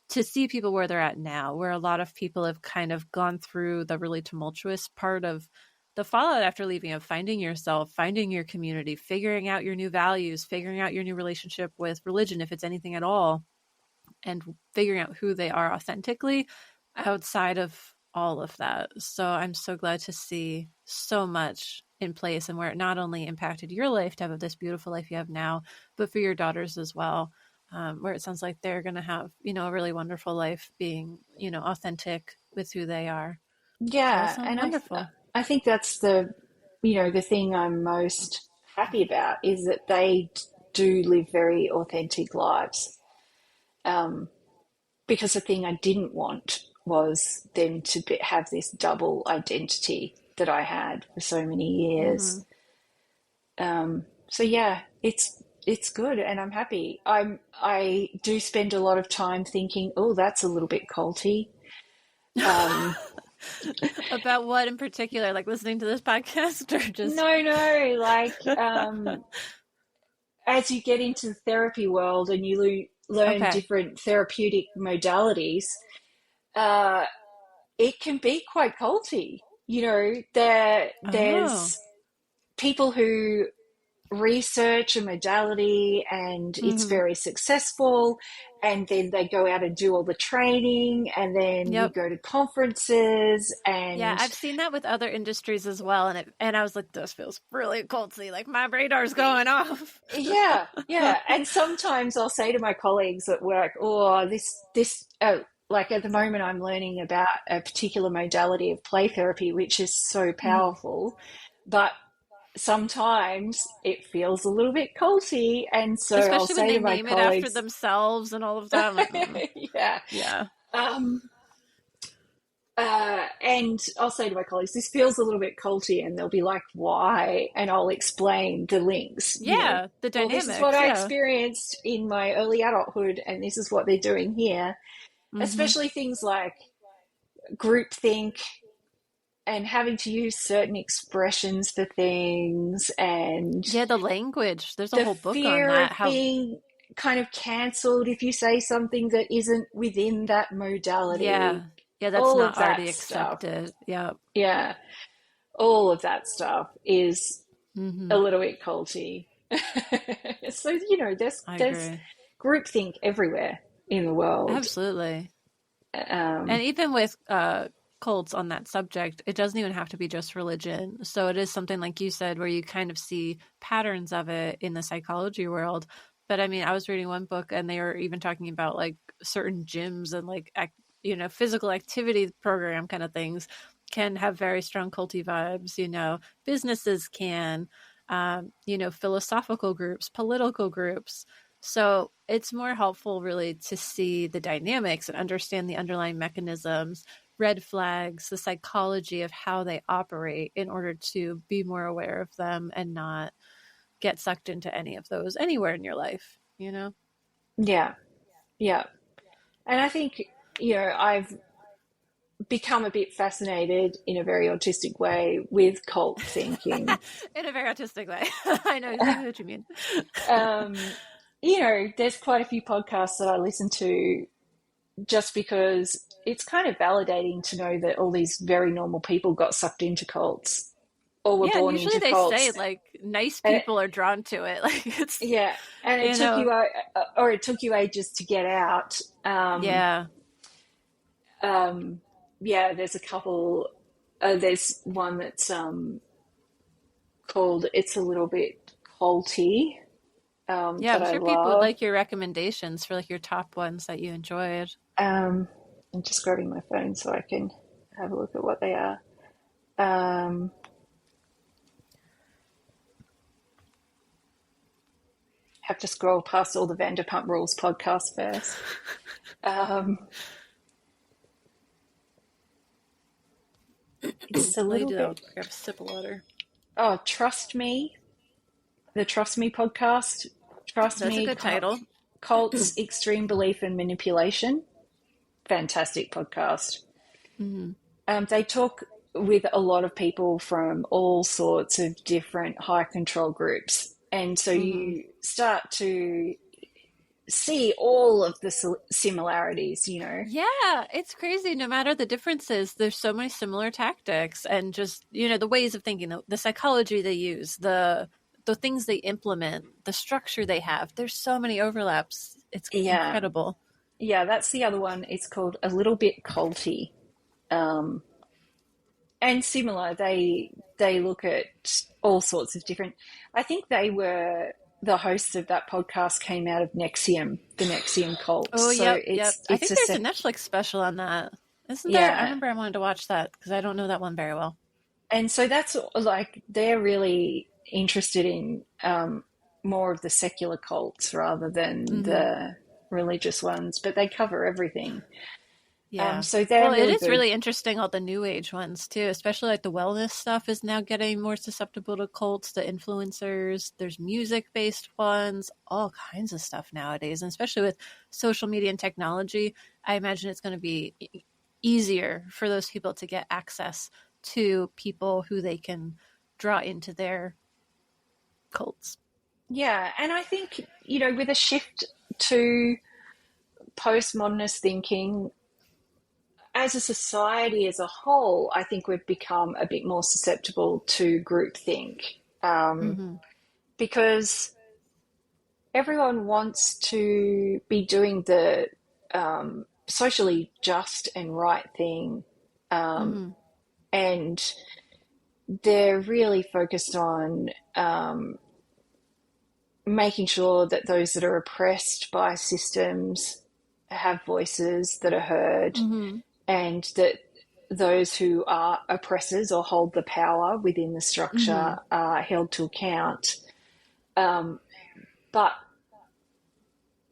to see people where they're at now, where a lot of people have kind of gone through the really tumultuous part of the fallout after leaving, of finding yourself, finding your community, figuring out your new values, figuring out your new relationship with religion, if it's anything at all, and figuring out who they are authentically outside of all of that. So I'm so glad to see so much in place, and where it not only impacted your life to have this beautiful life you have now, but for your daughters as well, where it sounds like they're going to have, a really wonderful life being, authentic with who they are. So that yeah. sounds And wonderful. I think that's the thing I'm most happy about is that they do live very authentic lives. Um, because the thing I didn't want was them to have this double identity that I had for so many Mm-hmm. years. So yeah, it's good, and I'm happy. I do spend a lot of time thinking, oh, that's a little bit culty. Um, About what in particular? Like listening to this podcast, or just no, like as you get into the therapy world and you learn okay. different therapeutic modalities, uh, it can be quite culty. Oh. There's people who research a modality and it's very successful, and then they go out and do all the training, and then you Yep. go to conferences Yeah, and I've seen that with other industries as well, and I was like, this feels really culty. Like my radar's going off. yeah, yeah. And sometimes I'll say to my colleagues at work, oh, like at the moment I'm learning about a particular modality of play therapy, which is so powerful, but sometimes it feels a little bit culty. And so I'll Especially when say they to my name it after colleagues, themselves and all of that. I'm like, yeah. yeah. Um, and I'll say to my colleagues, this feels a little bit culty, and they'll be like, why? And I'll explain the links, Yeah, the well, this is what dynamics. I Yeah. experienced in my early adulthood, and this is what they're doing here. Mm-hmm. Especially things like groupthink and having to use certain expressions for things, and Yeah, the language. There's a the whole book on fear of that. How, being kind of cancelled if you say something that isn't within that yeah. modality. Yeah, that's All not of that already stuff. accepted. Yeah. Yeah, all of that stuff is Mm-hmm. a little bit culty. So, I there's agree. groupthink everywhere in the world. Absolutely. And Um, even with cults on that subject, it doesn't even have to be just religion. So it is something like you said, where you kind of see patterns of it in the psychology world. But I mean, I was reading one book and they were even talking about like certain gyms and like, physical activity program kind of things can have very strong culty vibes. Businesses can, philosophical groups, political groups. So it's more helpful, really, to see the dynamics and understand the underlying mechanisms, red flags, the psychology of how they operate in order to be more aware of them and not get sucked into any of those anywhere in your life? yeah, yeah. And I think, I've become a bit fascinated in a very autistic way with cult thinking. In a very artistic way. I know exactly what you mean. Um, there's quite a few podcasts that I listen to just because it's kind of validating to know that all these very normal people got sucked into cults or were Yeah, and born usually into they say cults. like nice And people are drawn to it. Like it's, yeah, and you know, it took you ages to get out. yeah. Um, yeah, there's a couple. There's one that's called "It's a Little Bit Culty" Yeah, that I'm I sure people would love. like your recommendations for like your top ones that you enjoyed. Um, I'm just grabbing my phone so I can have a look at what they are. Um, have to scroll past all the Vanderpump Rules podcasts first. Um, it's a While you little do that, I'll bit. grab a sip of water. Oh, Trust Me, the Trust Me podcast. Trust That's a Me, good title. Cults, Extreme Belief and Manipulation. Fantastic podcast. Hmm. They talk with a lot of people from all sorts of different high control groups. And so Hmm. you start to see all of the similarities. Yeah, it's crazy. No matter the differences, there's so many similar tactics and just, the ways of thinking, the psychology they use, the things they implement, the structure they have. There's so many overlaps. It's Yeah. incredible. Yeah, that's the other one. It's called A Little Bit Culty. Um, and similar, they look at all sorts of different. I think they were the hosts of that podcast came out of Nexium, the Nexium cult. Oh, So yep, yep. I it's think a there's a sec. Netflix special on that. Isn't there? I Yeah, remember I wanted to watch that because I don't know that one very well. and so that's like they're really interested in more of the secular cults rather than Hmm. the religious ones, but they cover everything. Yeah. So they're Well, it really is good. really interesting, all the new age ones too, especially like the wellness stuff is now getting more susceptible to cults, the influencers. There's music based ones, all kinds of stuff nowadays. And especially with social media and technology, I imagine it's going to be easier for those people to get access to people who they can draw into their cults. Yeah, and I think, with a shift to postmodernist thinking, as a society as a whole, I think we've become a bit more susceptible to groupthink. Um, Hmm. because everyone wants to be doing the socially just and right thing. Mm-hmm. And they're really focused on making sure that those that are oppressed by systems have voices that are heard, Mm-hmm. and that those who are oppressors or hold the power within the Mm-hmm. structure are held to account. But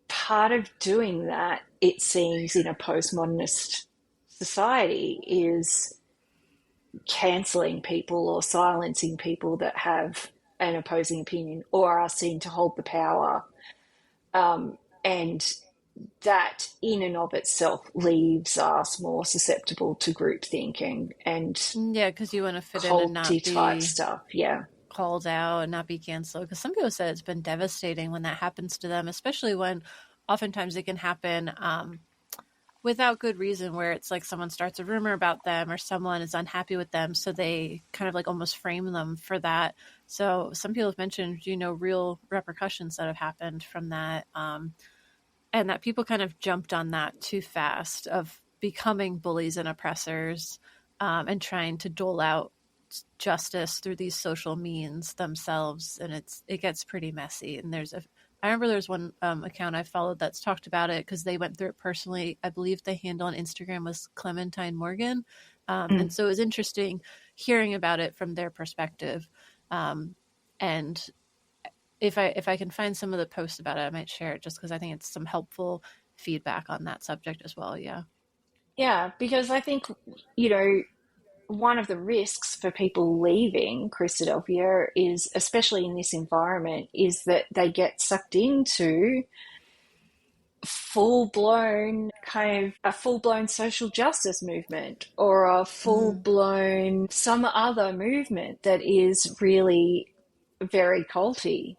part of doing that, it seems, in a postmodernist society is cancelling people or silencing people that have an opposing opinion or are seen to hold the power. And that in and of itself leaves us more susceptible to group thinking and Yeah, because you want to fit in and culty not type be stuff. Yeah. called out and not be canceled. Because some people said it's been devastating when that happens to them, especially when oftentimes it can happen without good reason, where it's like someone starts a rumor about them or someone is unhappy with them. So they kind of like almost frame them for that. So some people have mentioned, real repercussions that have happened from that. And that people kind of jumped on that too fast of becoming bullies and oppressors, and trying to dole out justice through these social means themselves, and it gets pretty messy. And I remember there's one account I followed that's talked about it because they went through it personally. I believe the handle on Instagram was Clementine Morgan, and so it was interesting hearing about it from their perspective. And if I can find some of the posts about it, I might share it just because I think it's some helpful feedback on that subject as well. Yeah. Yeah, because I think, one of the risks for people leaving Christadelphia is, especially in this environment, is that they get sucked into a full blown social justice movement or a full Mm. blown some other movement that is really very culty.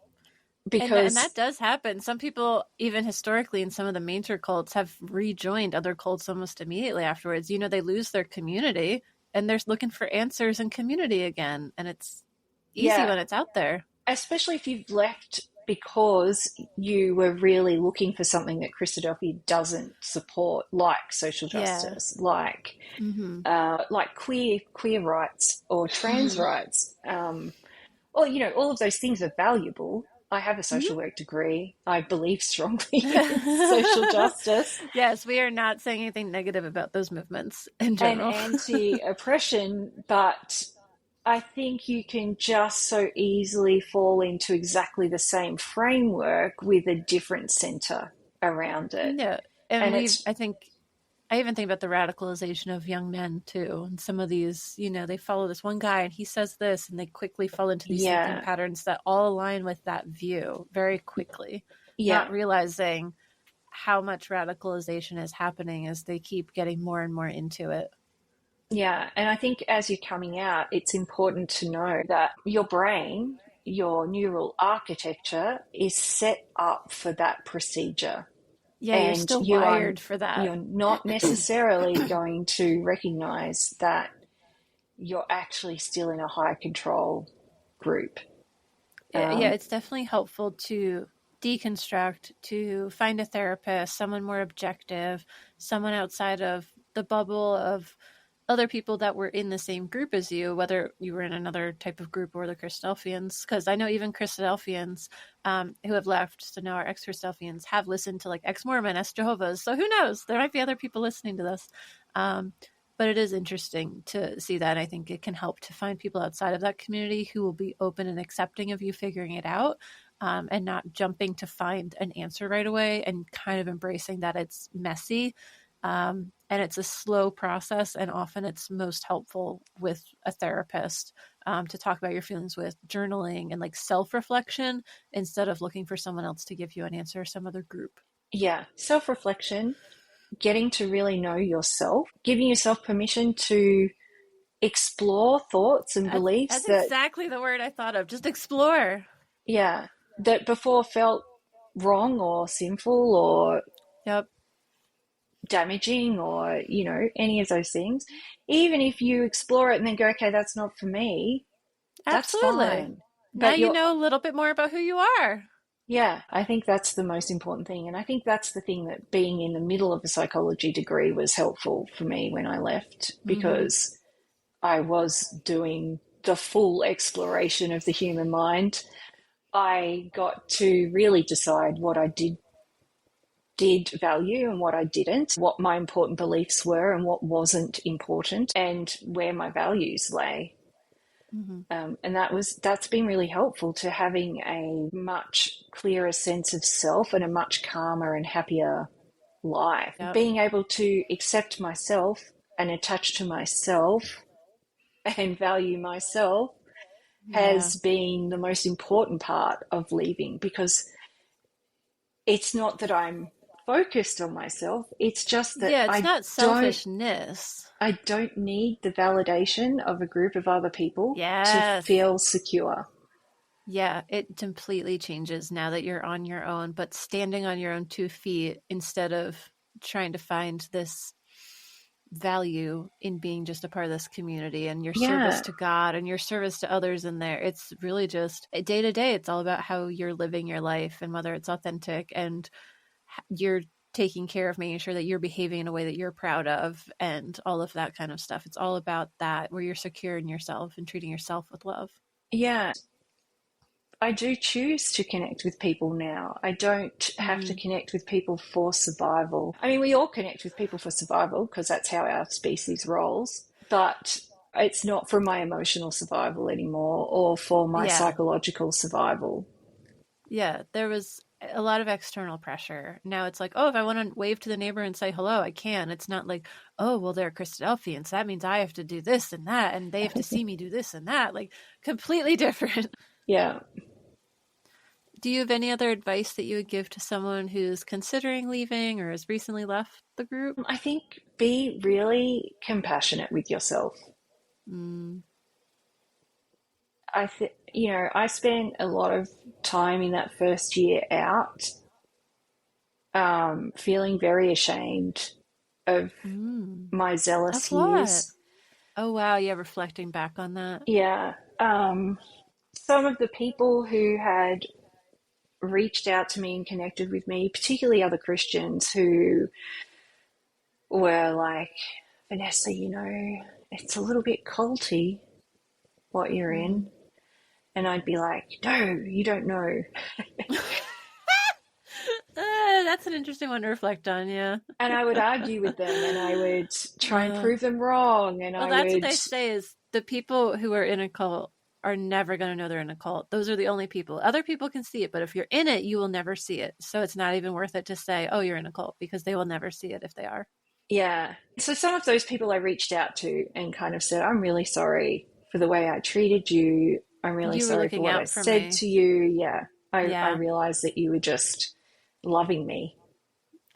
And Because that does happen. Some people, even historically, in some of the major cults, have rejoined other cults almost immediately afterwards. They lose their community and they're looking for answers in community again. And it's easy yeah, when it's out there. especially if you've left because you were really looking for something that Christadelphia doesn't support, like social Yeah. justice, like Mm-hmm. queer rights or trans Mm-hmm. rights, or all of those things are valuable. I have a social work degree. I believe strongly in social justice Yes, we are not saying anything negative about those movements in and general. anti-oppression, but I think you can just so easily fall into exactly the same framework with a different center around it. Yeah. And And it's, I even think about the radicalization of young men too. And some of these, they follow this one guy and he says this, and they quickly fall into these thinking yeah, patterns that all align with that view very quickly, yeah, not realizing how much radicalization is happening as they keep getting more and more into it. yeah. And I think as you're coming out, it's important to know that your brain, your neural architecture is set up for that procedure. Yeah, you're And still wired for you're that. not necessarily going to recognize that you're actually still in a high control group. Yeah, Um, it's definitely helpful to deconstruct, to find a therapist, someone more objective, someone outside of the bubble of other people that were in the same group as you, whether you were in another type of group or the Christadelphians. Because I know even Christadelphians who have left, so now our ex-Christadelphians, have listened to like ex-Mormon, ex-Jehovah's. So who knows? There might be other people listening to this. But it is interesting to see that. I think it can help to find people outside of that community who will be open and accepting of you figuring it out, and not jumping to find an answer right away, and kind of embracing that it's messy. And it's a slow process, and often it's most helpful with a therapist, to talk about your feelings with journaling and like self-reflection instead of looking for someone else to give you an answer or some other group. yeah, self reflection, getting to really know yourself, giving yourself permission to explore thoughts and beliefs That's that, exactly the word I thought of. Just explore. yeah, that before felt wrong or sinful or Yep. damaging or, any of those things. Even if you explore it and then go, okay, that's not for me, that's Absolutely. fine. Now But you know a little bit more about who you are. yeah, I think that's the most important thing. And I think that's the thing that being in the middle of a psychology degree was helpful for me when I left, Mm-hmm. because I was doing the full exploration of the human mind. I got to really decide what I did value and what I didn't, what my important beliefs were and what wasn't important, and where my values lay. Mm-hmm. And that's been really helpful to having a much clearer sense of self and a much calmer and happier life. Yep. Being able to accept myself and attach to myself and value myself Yeah. has been the most important part of leaving, because it's not that I'm focused on myself, it's just that Yeah, it's not selfishness. I don't need the validation of a group of other people to Yes. feel secure. Yeah, it completely changes now that you're on your own, but standing on your own 2 feet instead of trying to find this value in being just a part of this community and your service Yeah. to God and your service to others in there. It's really just day to day. It's all about how you're living your life and whether it's authentic and you're taking care of making sure that you're behaving in a way that you're proud of and all of that kind of stuff. It's all about that, where you're secure in yourself and treating yourself with love. Yeah. I do choose to connect with people now. I don't have to connect with people for survival. I mean, we all connect with people for survival because that's how our species rolls, but it's not for my emotional survival anymore or for my Yeah. psychological survival. Yeah. There was a lot of external pressure. Now it's like, oh, if I want to wave to the neighbor and say hello, I can. It's not like, oh, well, they're Christadelphians. That means I have to do this and that, and they have to see me do this and that. Like, completely different. Yeah. Do you have any other advice that you would give to someone who's considering leaving or has recently left the group? I think be really compassionate with yourself. Mm. I spent a lot of time in that first year out, feeling very ashamed of Mm. my zealous Of what? years. Oh, wow. Yeah, reflecting back on that. Yeah. Some of the people who had reached out to me and connected with me, particularly other Christians who were like, Vanessa, it's a little bit culty what you're Mm. in. And I'd be like, no, you don't know. That's an interesting one to reflect on, yeah. And I would argue with them and I would try and Uh, prove them wrong. And well, I that's what would, they say is the people who are in a cult are never going to know they're in a cult. Those are the only people. Other people can see it, but if you're in it, you will never see it. So it's not even worth it to say, oh, you're in a cult, because they will never see it if they are. yeah. So some of those people I reached out to and kind of said, I'm really sorry for the way I treated you. I'm really You were sorry for looking what I out for said me. to you. Yeah. I Yeah. realized that you were just loving me.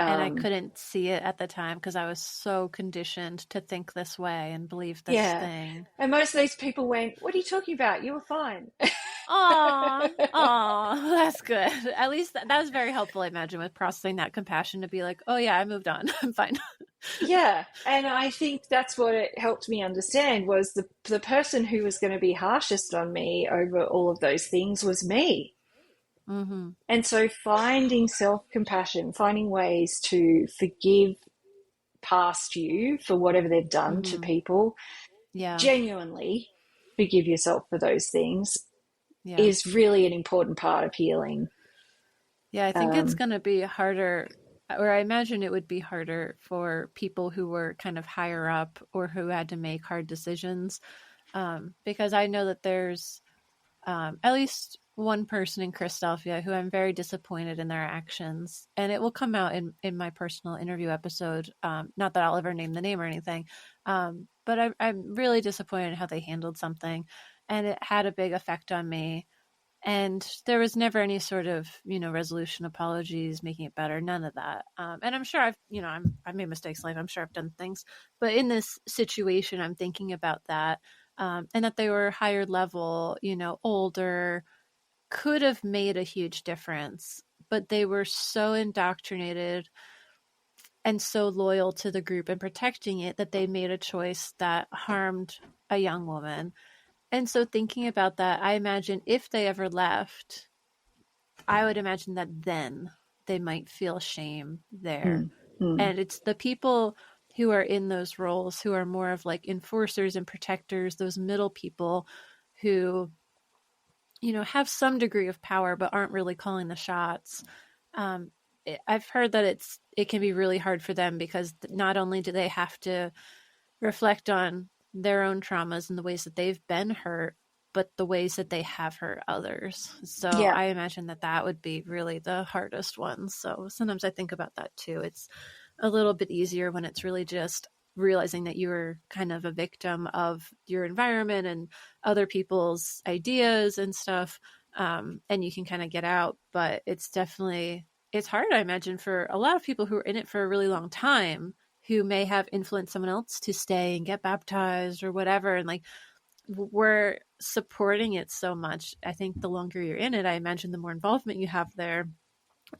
And I Um, couldn't see it at the time because I was so conditioned to think this way and believe this yeah. thing. And most of these people went, what are you talking about? You were fine. Aw, aw, that's good. At least that was very helpful, I imagine, with processing that compassion to be like, oh yeah, I moved on. I'm fine. Yeah, and I think that's what it helped me understand was the person who was going to be harshest on me over all of those things was me. Mm-hmm. And so finding self-compassion, finding ways to forgive past you for whatever they've done to Mm-hmm. people, Yeah. genuinely forgive yourself for those things Yeah. is really an important part of healing. Yeah, I think it's Um, going to be harder, or I imagine it would be harder for people who were kind of higher up or who had to make hard decisions. Because I know that there's at least one person in Christadelphia who I'm very disappointed in their actions. And it will come out in my personal interview episode. Not that I'll ever name the name or anything. But I'm really disappointed in how they handled something. And it had a big effect on me. And there was never any sort of, resolution, apologies, making it better, none of that. And I'm sure I've made mistakes in life. I'm sure I've done things, but in this situation, I'm thinking about that, and that they were higher level, older, could have made a huge difference, but they were so indoctrinated and so loyal to the group and protecting it that they made a choice that harmed a young woman. And so thinking about that, I imagine if they ever left, I would imagine that then they might feel shame there. And it's the people who are in those roles who are more of like enforcers and protectors, those middle people who, you know, have some degree of power but aren't really calling the shots. I've heard that it can be really hard for them because not only do they have to reflect on their own traumas and the ways that they've been hurt, but the ways that they have hurt others. So Yeah. I imagine that would be really the hardest one. So sometimes I think about that too. It's a little bit easier when it's really just realizing that you're kind of a victim of your environment and other people's ideas and stuff. And you can kind of get out, but it's hard, I imagine, for a lot of people who are in it for a really long time, who may have influenced someone else to stay and get baptized or whatever. And like, we're supporting it so much. I think the longer you're in it, I imagine the more involvement you have there,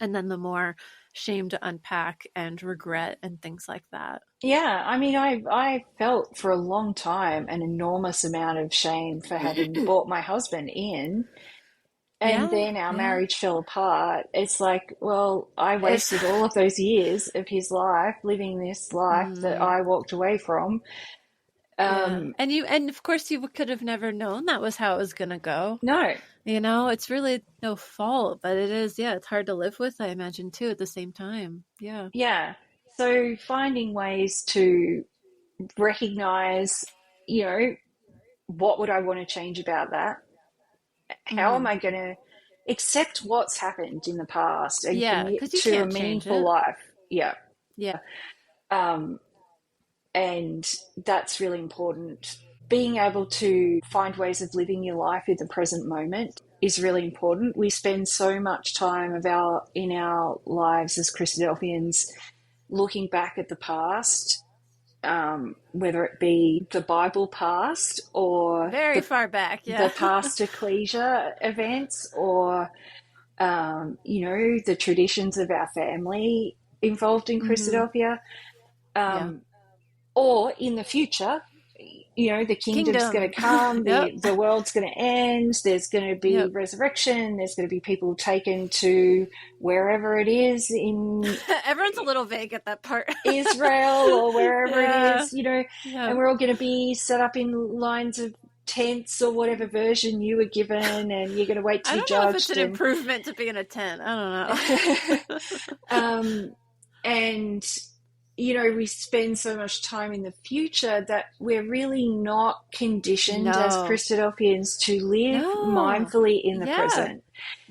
and then the more shame to unpack and regret and things like that. Yeah, I mean, I felt for a long time an enormous amount of shame for having brought my husband in, and then our marriage fell apart. It's like, well, I wasted all of those years of his life living this life that I walked away from. And of course you could have never known that was how it was going to go. No. You know, it's really no fault, but it is, it's hard to live with, I imagine, too, at the same time. Yeah. Yeah. So finding ways to recognize, you know, what would I want to change about that? How am I going to accept what's happened in the past and commit to a meaningful life? Yeah. Yeah. And that's really important. Being able to find ways of living your life in the present moment is really important. We spend so much time in our lives as Christadelphians looking back at the past, whether it be the Bible past or very far back, the past ecclesia events, or you know, the traditions of our family involved in Christadelphia. Or in the future, you know, the kingdom's going to come, the world's going to end, there's going to be resurrection, there's going to be people taken to wherever it is in... Everyone's a little vague at that part. Israel or wherever it is, you know, and we're all going to be set up in lines of tents or whatever version you were given, and you're going to wait to be judged. I don't know if it's an improvement to be in a tent. I don't know. And... you know, we spend so much time in the future that we're really not conditioned as Christadelphians to live mindfully in the present.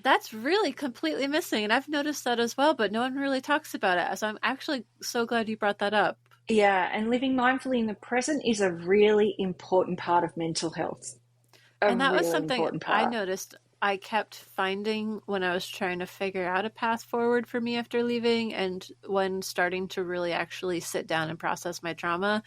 That's really completely missing. And I've noticed that as well, but no one really talks about it. So I'm actually so glad you brought that up. Yeah, and living mindfully in the present is a really important part of mental health. And that was something I noticed I kept finding when I was trying to figure out a path forward for me after leaving, and when starting to really actually sit down and process my trauma.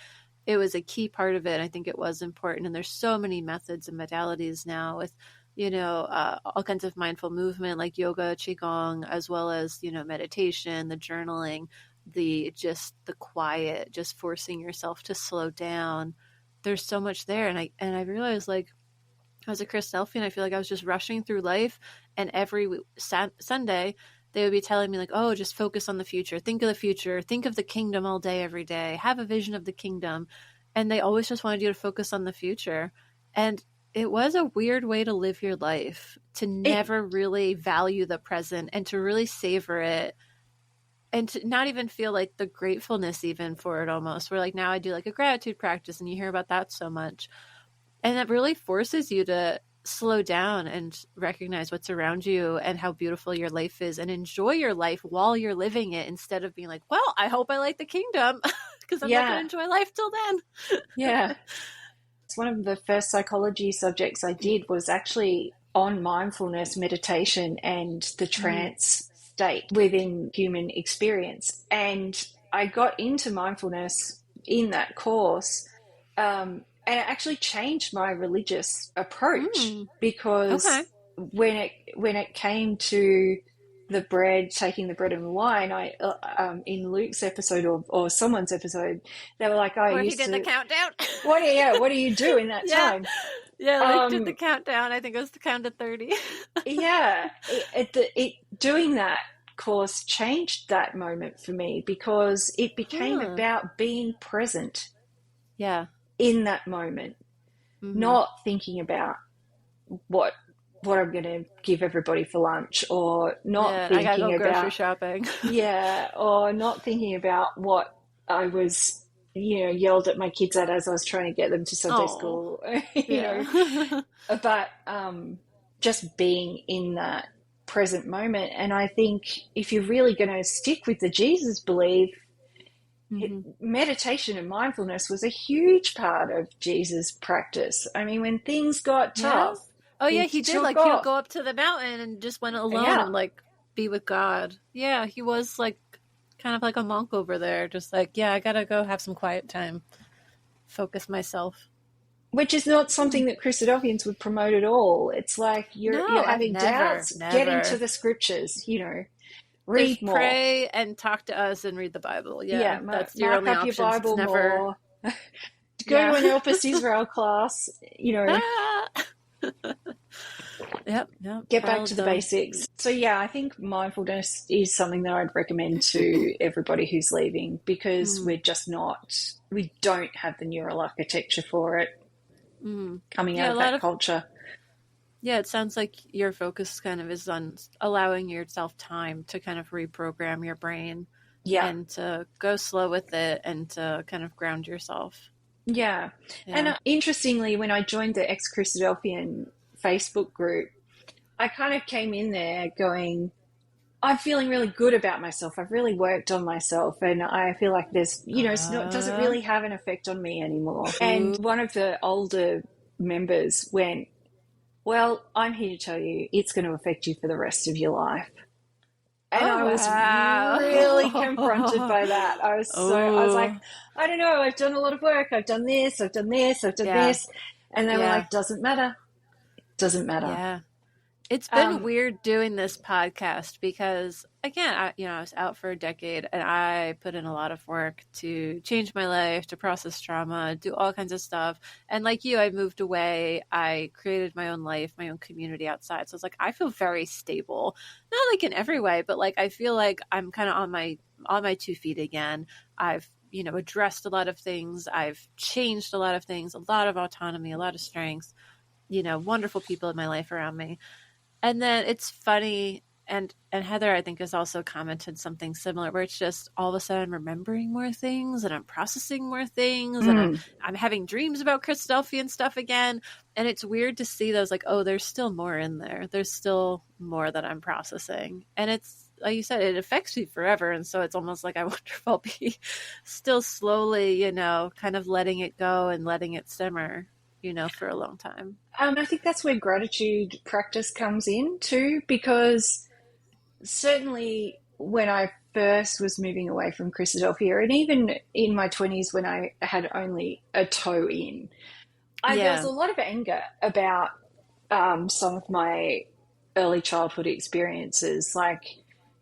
It was a key part of it. I think it was important. And there's so many methods and modalities now with, you know, all kinds of mindful movement like yoga, qigong, as well as, you know, meditation, the journaling, the quiet, just forcing yourself to slow down. There's so much there. And I realized, like, as a Christadelphian, I feel like I was just rushing through life, and every Sunday they would be telling me, like, oh, just focus on the future. Think of the future. Think of the kingdom all day, every day. Have a vision of the kingdom. And they always just wanted you to focus on the future. And it was a weird way to live your life, to never really value the present and to really savor it, and to not even feel like the gratefulness even for it almost. Where like now I do like a gratitude practice, and you hear about that so much. And it really forces you to slow down and recognize what's around you and how beautiful your life is, and enjoy your life while you're living it, instead of being like, well, I hope I like the kingdom because I'm not going to enjoy life till then. Yeah. It's one of the first psychology subjects I did was actually on mindfulness, meditation, and the trance state within human experience. And I got into mindfulness in that course, and it actually changed my religious approach, because when it came to the bread, taking the bread and the wine, in Luke's episode or someone's episode, they were like, I Where he used did to. the countdown. What do you do in that time? Yeah, Luke did the countdown. I think it was the count to 30. Yeah, doing that course changed that moment for me because it became about being present. Yeah. In that moment, not thinking about what I'm going to give everybody for lunch, or not thinking I gotta go about grocery shopping. or not thinking about what I was, yelled at my kids at as I was trying to get them to Sunday school, but just being in that present moment. And I think if you're really going to stick with the Jesus belief, meditation and mindfulness was a huge part of Jesus' practice. I mean, when things got tough. Oh, yeah, he did. Like, he'll go up to the mountain and just went alone and, like, be with God. Yeah, he was, like, kind of like a monk over there. Just like, I gotta go have some quiet time. Focus myself. Which is not something that Christadelphians would promote at all. It's like you're having doubts. Get into the scriptures, read just more. Pray and talk to us and read the Bible. Yeah, that's your mark only up options. your Bible more. Go to an Help Us Israel class, Yep. Get back to the basics. So I think mindfulness is something that I'd recommend to everybody who's leaving, because we don't have the neural architecture for it coming out of that culture. Yeah, it sounds like your focus kind of is on allowing yourself time to kind of reprogram your brain and to go slow with it and to kind of ground yourself. Yeah. And interestingly, when I joined the ex-Christadelphian Facebook group, I kind of came in there going, I'm feeling really good about myself. I've really worked on myself, and I feel like there's, it doesn't really have an effect on me anymore. And one of the older members went, well, I'm here to tell you it's going to affect you for the rest of your life. And I was really confronted by that. I was like, I don't know. I've done a lot of work. I've done this. I've done this. I've done this. And they were like, doesn't matter. Doesn't matter. Yeah. It's been weird doing this podcast because, again, I was out for a decade and I put in a lot of work to change my life, to process trauma, do all kinds of stuff. And like you, I moved away. I created my own life, my own community outside. So it's like I feel very stable, not like in every way, but like I feel like I'm kind of on my 2 feet again. I've addressed a lot of things. I've changed a lot of things, a lot of autonomy, a lot of strengths. Wonderful people in my life around me. And then it's funny, and Heather, I think, has also commented something similar, where it's just all of a sudden I'm remembering more things and I'm processing more things and I'm having dreams about Christadelphian stuff again. And it's weird to see those, like, oh, there's still more in there. There's still more that I'm processing. And it's, like you said, it affects me forever. And so it's almost like I wonder if I'll be still slowly, kind of letting it go and letting it simmer, for a long time. I think that's where gratitude practice comes in too, because certainly when I first was moving away from Christadelphia, and even in my 20s when I had only a toe in, there was a lot of anger about some of my early childhood experiences. Like,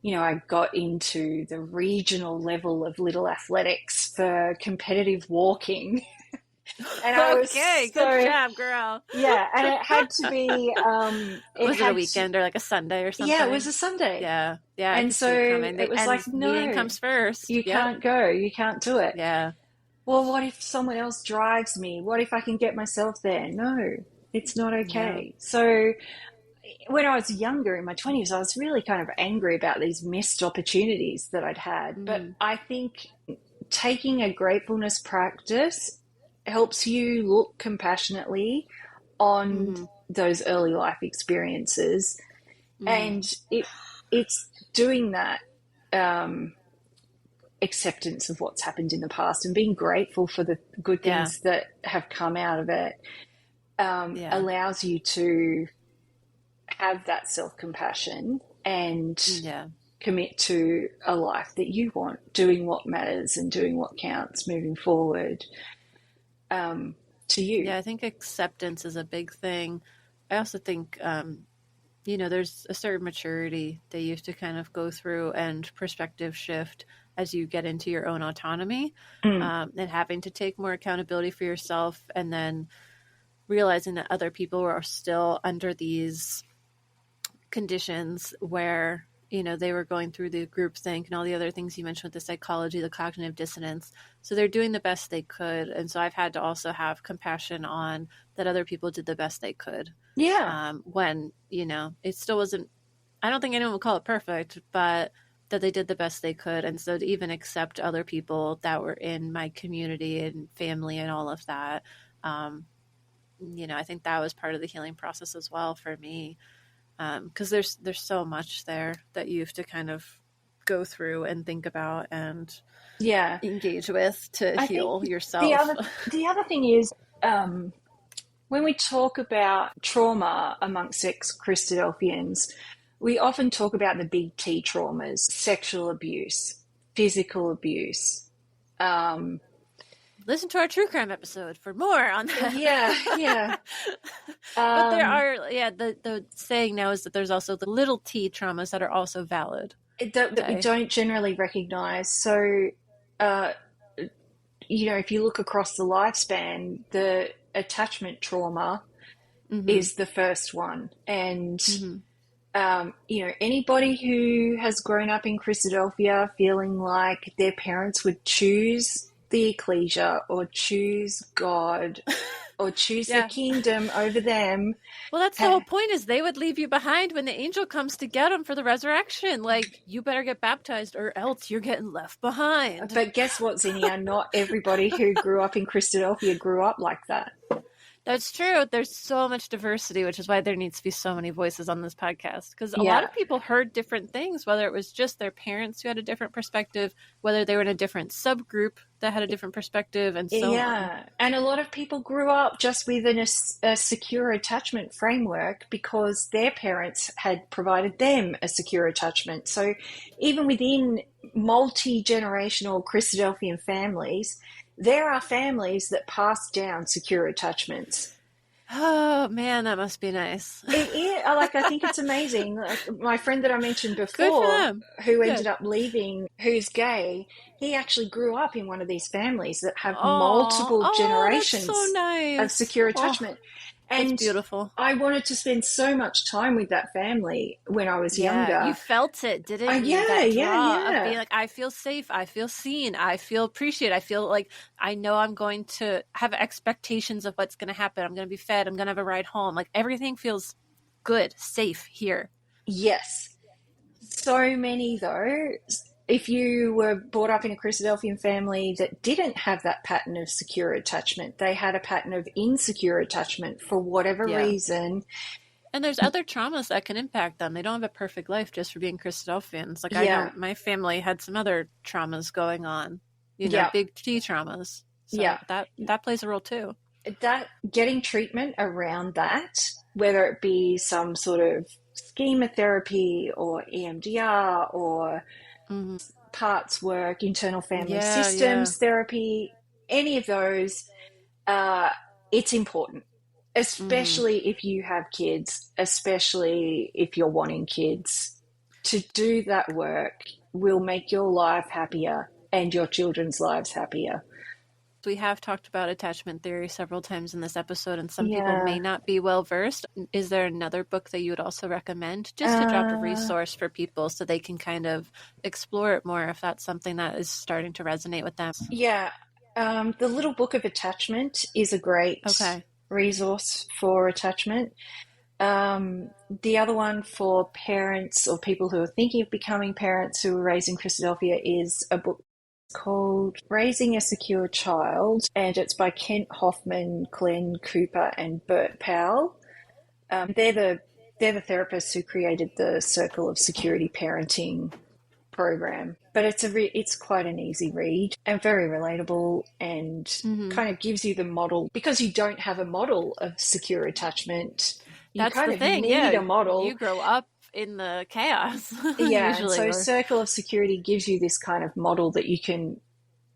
I got into the regional level of little athletics for competitive walking. And I was good job, girl. Yeah, and it had to be. Was it a weekend or like a Sunday or something? Yeah, it was a Sunday. Yeah. And so it was like, no, meeting comes first. You can't go. You can't do it. Yeah. Well, what if someone else drives me? What if I can get myself there? No, it's not okay. Yeah. So when I was younger, in my 20s, I was really kind of angry about these missed opportunities that I'd had. But I think taking a gratefulness practice helps you look compassionately on those early life experiences, and it's doing that acceptance of what's happened in the past and being grateful for the good things that have come out of it allows you to have that self-compassion and commit to a life that you want, doing what matters and doing what counts moving forward. To you. Yeah, I think acceptance is a big thing. I also think there's a certain maturity that you have to kind of go through and perspective shift as you get into your own autonomy, and having to take more accountability for yourself, and then realizing that other people are still under these conditions where, they were going through the groupthink and all the other things you mentioned with the psychology, the cognitive dissonance. So they're doing the best they could. And so I've had to also have compassion on that other people did the best they could. Yeah. When, it still wasn't, I don't think anyone would call it perfect, but that they did the best they could. And so to even accept other people that were in my community and family and all of that, I think that was part of the healing process as well for me. Because there's so much there that you have to kind of go through and think about and engage with to heal yourself. The other thing is, when we talk about trauma amongst ex-Christadelphians, we often talk about the big T traumas: sexual abuse, physical abuse. Listen to our true crime episode for more on that. Yeah. But there are, the saying now is that there's also the little T traumas that are also valid. That we don't generally recognize. So, if you look across the lifespan, the attachment trauma is the first one. And, anybody who has grown up in Christadelphia feeling like their parents would choose the ecclesia or choose God or choose the kingdom over them. Well, that's the whole point, is they would leave you behind when the angel comes to get them for the resurrection. Like, you better get baptized or else you're getting left behind. But guess what, Zinnia? Not everybody who grew up in Christadelphia grew up like that. That's true. There's so much diversity, which is why there needs to be so many voices on this podcast. Because a lot of people heard different things, whether it was just their parents who had a different perspective, whether they were in a different subgroup that had a different perspective, and so on. And a lot of people grew up just within a secure attachment framework because their parents had provided them a secure attachment. So even within multi-generational Christadelphian families, there are families that pass down secure attachments. Oh, man, that must be nice. I think it's amazing. Like my friend that I mentioned before, who ended up leaving, who's gay, he actually grew up in one of these families that have multiple generations of secure attachment. And it's beautiful. I wanted to spend so much time with that family when I was younger. You felt it, didn't you? Yeah. Of being like, I feel safe, I feel seen, I feel appreciated, I feel like I know I'm going to have expectations of what's going to happen. I'm going to be fed, I'm going to have a ride home. Like, everything feels good, safe here. Yes. So many, though. If you were brought up in a Christadelphian family that didn't have that pattern of secure attachment, they had a pattern of insecure attachment for whatever reason. And there's other traumas that can impact them. They don't have a perfect life just for being Christadelphians. Like, I know my family had some other traumas going on, big T traumas. So that plays a role too. That getting treatment around that, whether it be some sort of schema therapy or EMDR or parts work, internal family systems therapy, any of those, it's important, especially if you have kids, especially if you're wanting kids. To do that work will make your life happier and your children's lives happier. We have talked about attachment theory several times in this episode, and some people may not be well versed. Is there another book that you would also recommend, just to drop a resource for people so they can kind of explore it more if that's something that is starting to resonate with them? Yeah. The Little Book of Attachment is a great resource for attachment. The other one for parents or people who are thinking of becoming parents who are raised in Christadelphia is a book called Raising a Secure Child, and it's by Kent Hoffman, Glenn Cooper, and Bert Powell. They're the therapists who created the Circle of Security Parenting program. But it's quite an easy read and very relatable, and kind of gives you the model, because you don't have a model of secure attachment. That's kind the of thing. need a model. You grow up in the chaos. Usually, Circle of Security gives you this kind of model that you can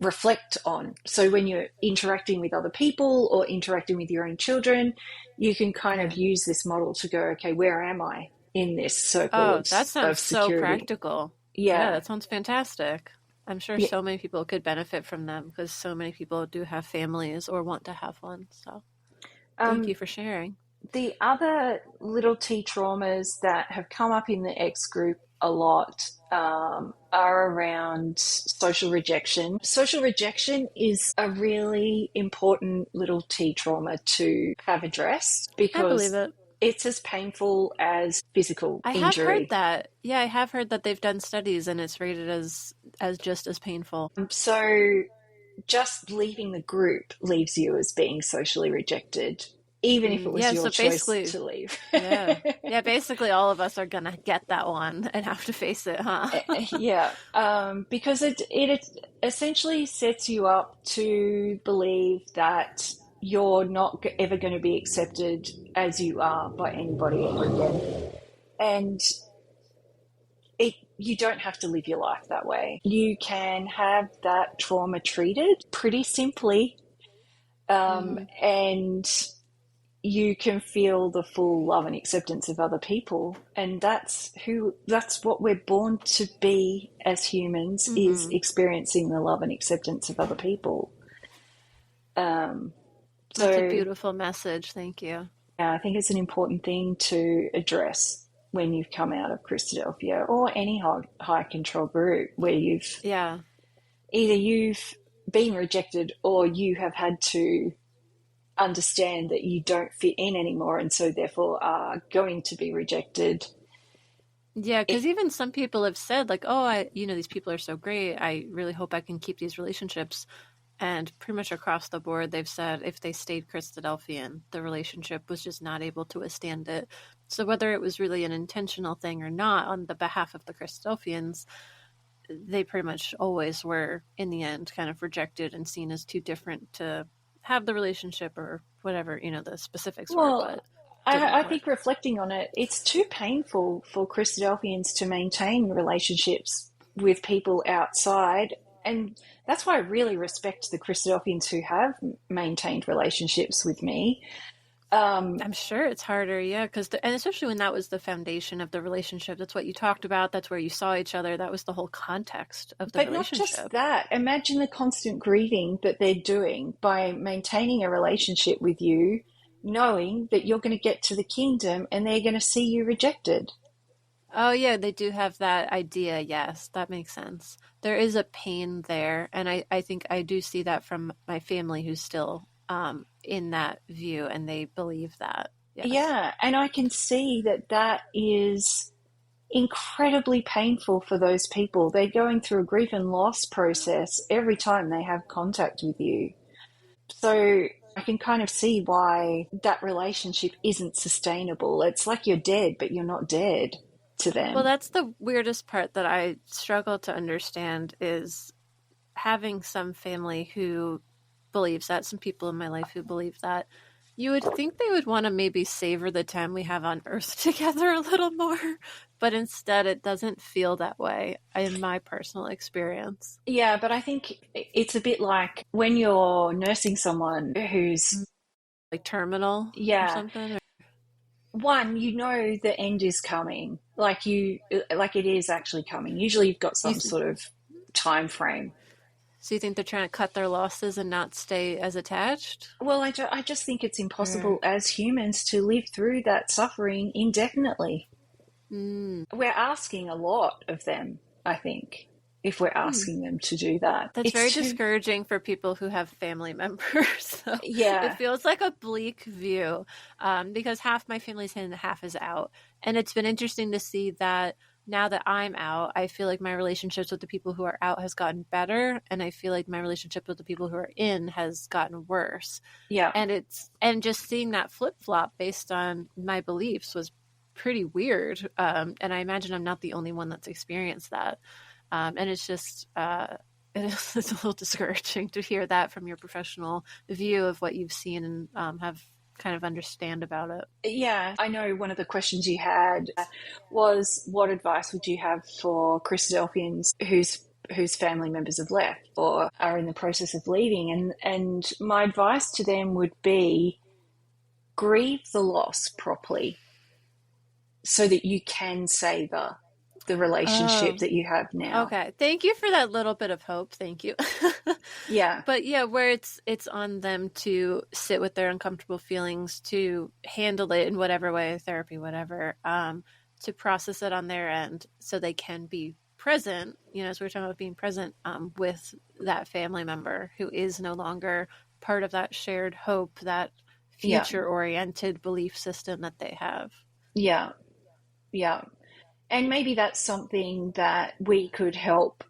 reflect on. So when you're interacting with other people or interacting with your own children, you can kind of use this model to go, okay, where am I? in this circle Oh, that sounds of so security. practical. Yeah, Yeah. that sounds fantastic. I'm sure Yeah. so many people could benefit from them because so many people do have families or want to have one. So thank Um, you for sharing. the other little T traumas that have come up in the X group a lot are around social rejection. Social rejection is a really important little T trauma to have addressed I believe because it. it's as painful as physical I have heard injury. that. Yeah, I have heard that they've done studies and it's rated as just as painful. So just leaving the group leaves you as being socially rejected, even if it was Yeah, your so choice basically, to leave. yeah. Yeah, basically all of us are gonna get that one and have to face it, huh? Yeah, because it essentially sets you up to believe that you're not ever going to be accepted as you are by anybody ever again, and you don't have to live your life that way. You can have that trauma treated pretty simply, hmm and you can feel the full love and acceptance of other people, and that's what we're born to be as humans, is hmm experiencing the love and acceptance of other people. um, That's a so beautiful message. Thank you. yeah, I think it's an important thing to address when you've come out of Christadelphia or any high control group where Yeah. you've been rejected or you have had to understand that you don't fit in anymore and so therefore are going to be rejected. Yeah, It, because even some people have said, like, oh, these people are so great. I really hope I can keep these relationships. And pretty much across the board, they've said if they stayed Christadelphian, the relationship was just not able to withstand it. So whether it was really an intentional thing or not on the behalf of the Christadelphians, they pretty much always were, in the end, kind of rejected and seen as too different to have the relationship or whatever, the specifics were, well, but didn't I work. think reflecting on it, it's too painful for Christadelphians to maintain relationships with people outside. And that's why I really respect the Christadelphians who have maintained relationships with me. I'm sure it's harder, yeah, and especially when that was the foundation of the relationship. That's what you talked about. That's where you saw each other. That was the whole context of the But not just relationship. that. Imagine the constant grieving that they're doing by maintaining a relationship with you, knowing that you're going to get to the kingdom and they're going to see you rejected. Oh, yeah, they do have that idea. Yes, that makes sense. There is a pain there, and I think I do see that from my family who's still in that view, and they believe that. Yes. Yeah, and I can see that that is incredibly painful for those people. They're going through a grief and loss process every time they have contact with you. So I can kind of see why that relationship isn't sustainable. It's like you're dead, but you're not dead to Well, them. that's the weirdest part that I struggle to understand is having some family who believes that, some people in my life who believe that. You would think they would want to maybe savor the time we have on Earth together a little more, but instead it doesn't feel that way in my personal experience. Yeah, but I think it's a bit like when you're nursing someone who's, Like terminal or yeah, something. one, you know the end is coming. Like it is actually coming. Usually you've got You, some sort of time frame. so you think they're trying to cut their losses and not stay as attached? Well, I just think it's Or, impossible as humans to live through that suffering indefinitely. mm, We're asking a lot of them, I think, if we're hmm. asking them to do that. That's It's very too, discouraging for people who have family members. So it yeah, feels like a bleak view because half my family's in and half is out. And it's been interesting to see that now that I'm out, I feel like my relationships with the people who are out has gotten better. And I feel like my relationship with the people who are in has gotten worse. yeah. And just seeing that flip flop based on my beliefs was pretty weird. And I imagine I'm not the only one that's experienced that. And it's just, it's a little discouraging to hear that from your professional view of what you've seen and have kind of understand about it. Yeah, I know one of the questions you had was what advice would you have for Christadelphians whose family members have left or are in the process of leaving? And my advice to them would be grieve the loss properly. so that you can savor the relationship Oh, that you have now. okay. Thank you for that little bit of hope. Thank you. Yeah, But yeah, where it's on them to sit with their uncomfortable feelings, to handle it in whatever way, therapy, whatever, to process it on their end so they can be present, as we were talking about being present with that family member who is no longer part of that shared hope, that yeah, future oriented belief system that they have. yeah, yeah. And maybe that's something that we could help,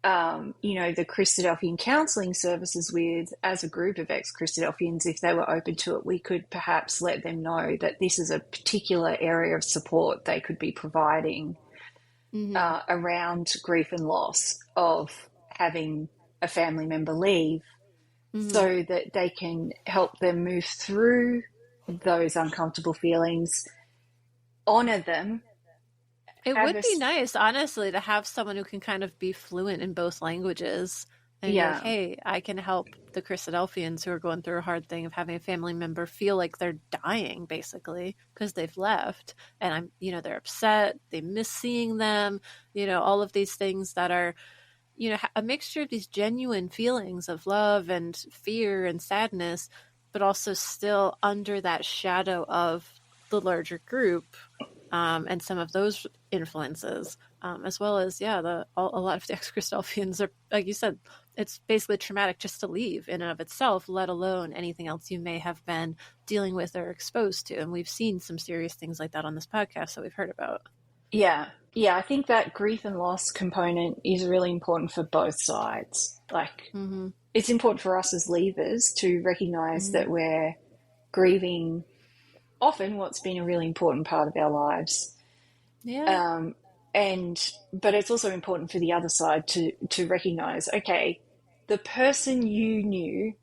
the Christadelphian counselling services with as a group of ex-Christadelphians. If they were open to it, we could perhaps let them know that this is a particular area of support they could be providing Mm-hmm. around grief and loss of having a family member leave, Mm-hmm. so that they can help them move through those uncomfortable feelings, honor them, It have would a, be nice, honestly, to have someone who can kind of be fluent in both languages and be like, yeah, hey, I can help the Christadelphians who are going through a hard thing of having a family member feel like they're dying, basically, because they've left. And they're upset, they miss seeing them, all of these things that are, a mixture of these genuine feelings of love and fear and sadness, but also still under that shadow of the larger group, and some of those influences, as well as a lot of the ex-Christadelphians are, like you said, it's basically traumatic just to leave in and of itself, let alone anything else you may have been dealing with or exposed to. And we've seen some serious things like that on this podcast that we've heard about. yeah, yeah. I think that grief and loss component is really important for both sides. Like, Mm-hmm. it's important for us as leavers to recognize Mm-hmm. that we're grieving often what's been a really important part of our lives. Yeah. Um, but it's also important for the other side to recognize, okay, the person you knew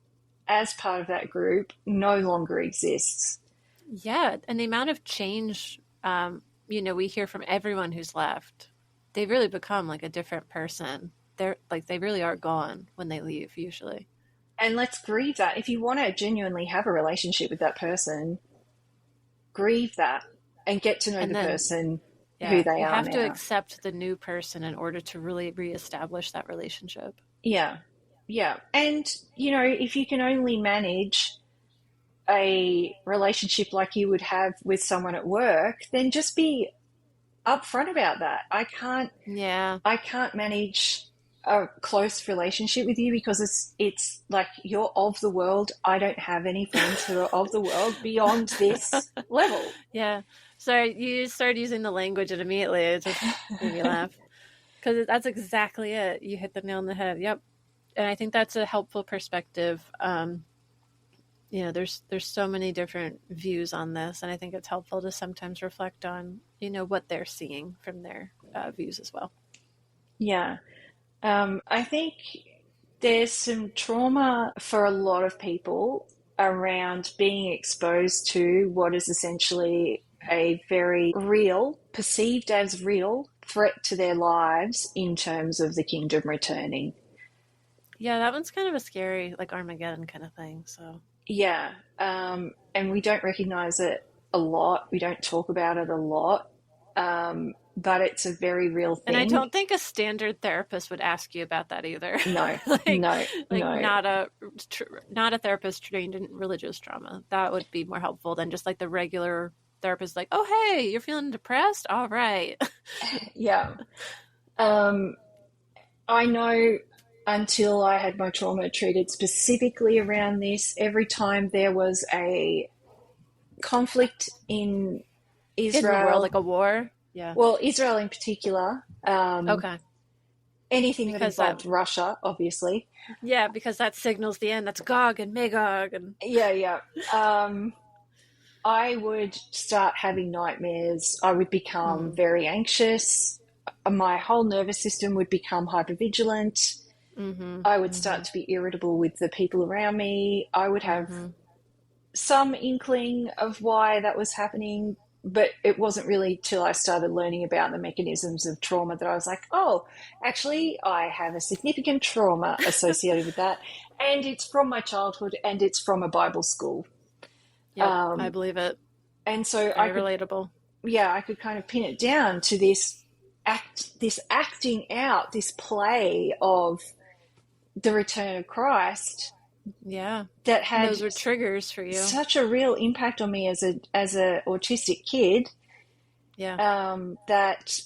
as part of that group no longer exists. Yeah. And the amount of change, we hear from everyone who's left, they really become like a different person. They're like, they really are gone when they leave, usually. And let's grieve that. If you want to genuinely have a relationship with that person, grieve that and get to know And the then, person who yeah, they you are have to now. accept the new person in order to really reestablish that relationship. Yeah. Yeah. And, if you can only manage a relationship like you would have with someone at work, then just be upfront about that. Yeah. I can't manage a close relationship with you because it's like you're of the world. I don't have any friends who are of the world beyond this level. Yeah. Sorry, you started using the language and immediately it just made me laugh. Because that's exactly it. You hit the nail on the head. Yep. And I think that's a helpful perspective. There's so many different views on this, and I think it's helpful to sometimes reflect on, what they're seeing from their views as well. Yeah. I think there's some trauma for a lot of people around being exposed to what is essentially a very real, perceived as real threat to their lives in terms of the kingdom returning. Yeah, that one's kind of a scary, like Armageddon kind of thing. So Yeah. And we don't recognize it a lot. We don't talk about it a lot. But it's a very real and I thing. don't think a standard therapist would ask you about that either. No, like, no, like no. not a therapist trained in religious trauma. That would be more helpful than just like the regular therapist, like, oh, hey, you're feeling depressed? All right. Yeah. I know until I had my trauma treated specifically around this, every time there was a conflict in In the world, Israel, like a war. Yeah. well, Israel in particular, Okay. anything that Because that, involved Russia, obviously. yeah, because that signals the end. That's Gog and Magog. And Yeah, yeah. I would start having nightmares. I would become very anxious. My whole nervous system would become hypervigilant. I would start to be irritable with the people around me. I would have some inkling of why that was happening, but it wasn't really till I started learning about the mechanisms of trauma that I was like, oh, actually, I have a significant trauma associated with that. And it's from my childhood and it's from a Bible school. Yep, I believe it. And so Very relatable. yeah, I could kind of pin it down to this acting out, this play of the return of Christ Yeah. that And had those were triggers for you. such a real impact on me as a autistic kid, Yeah. that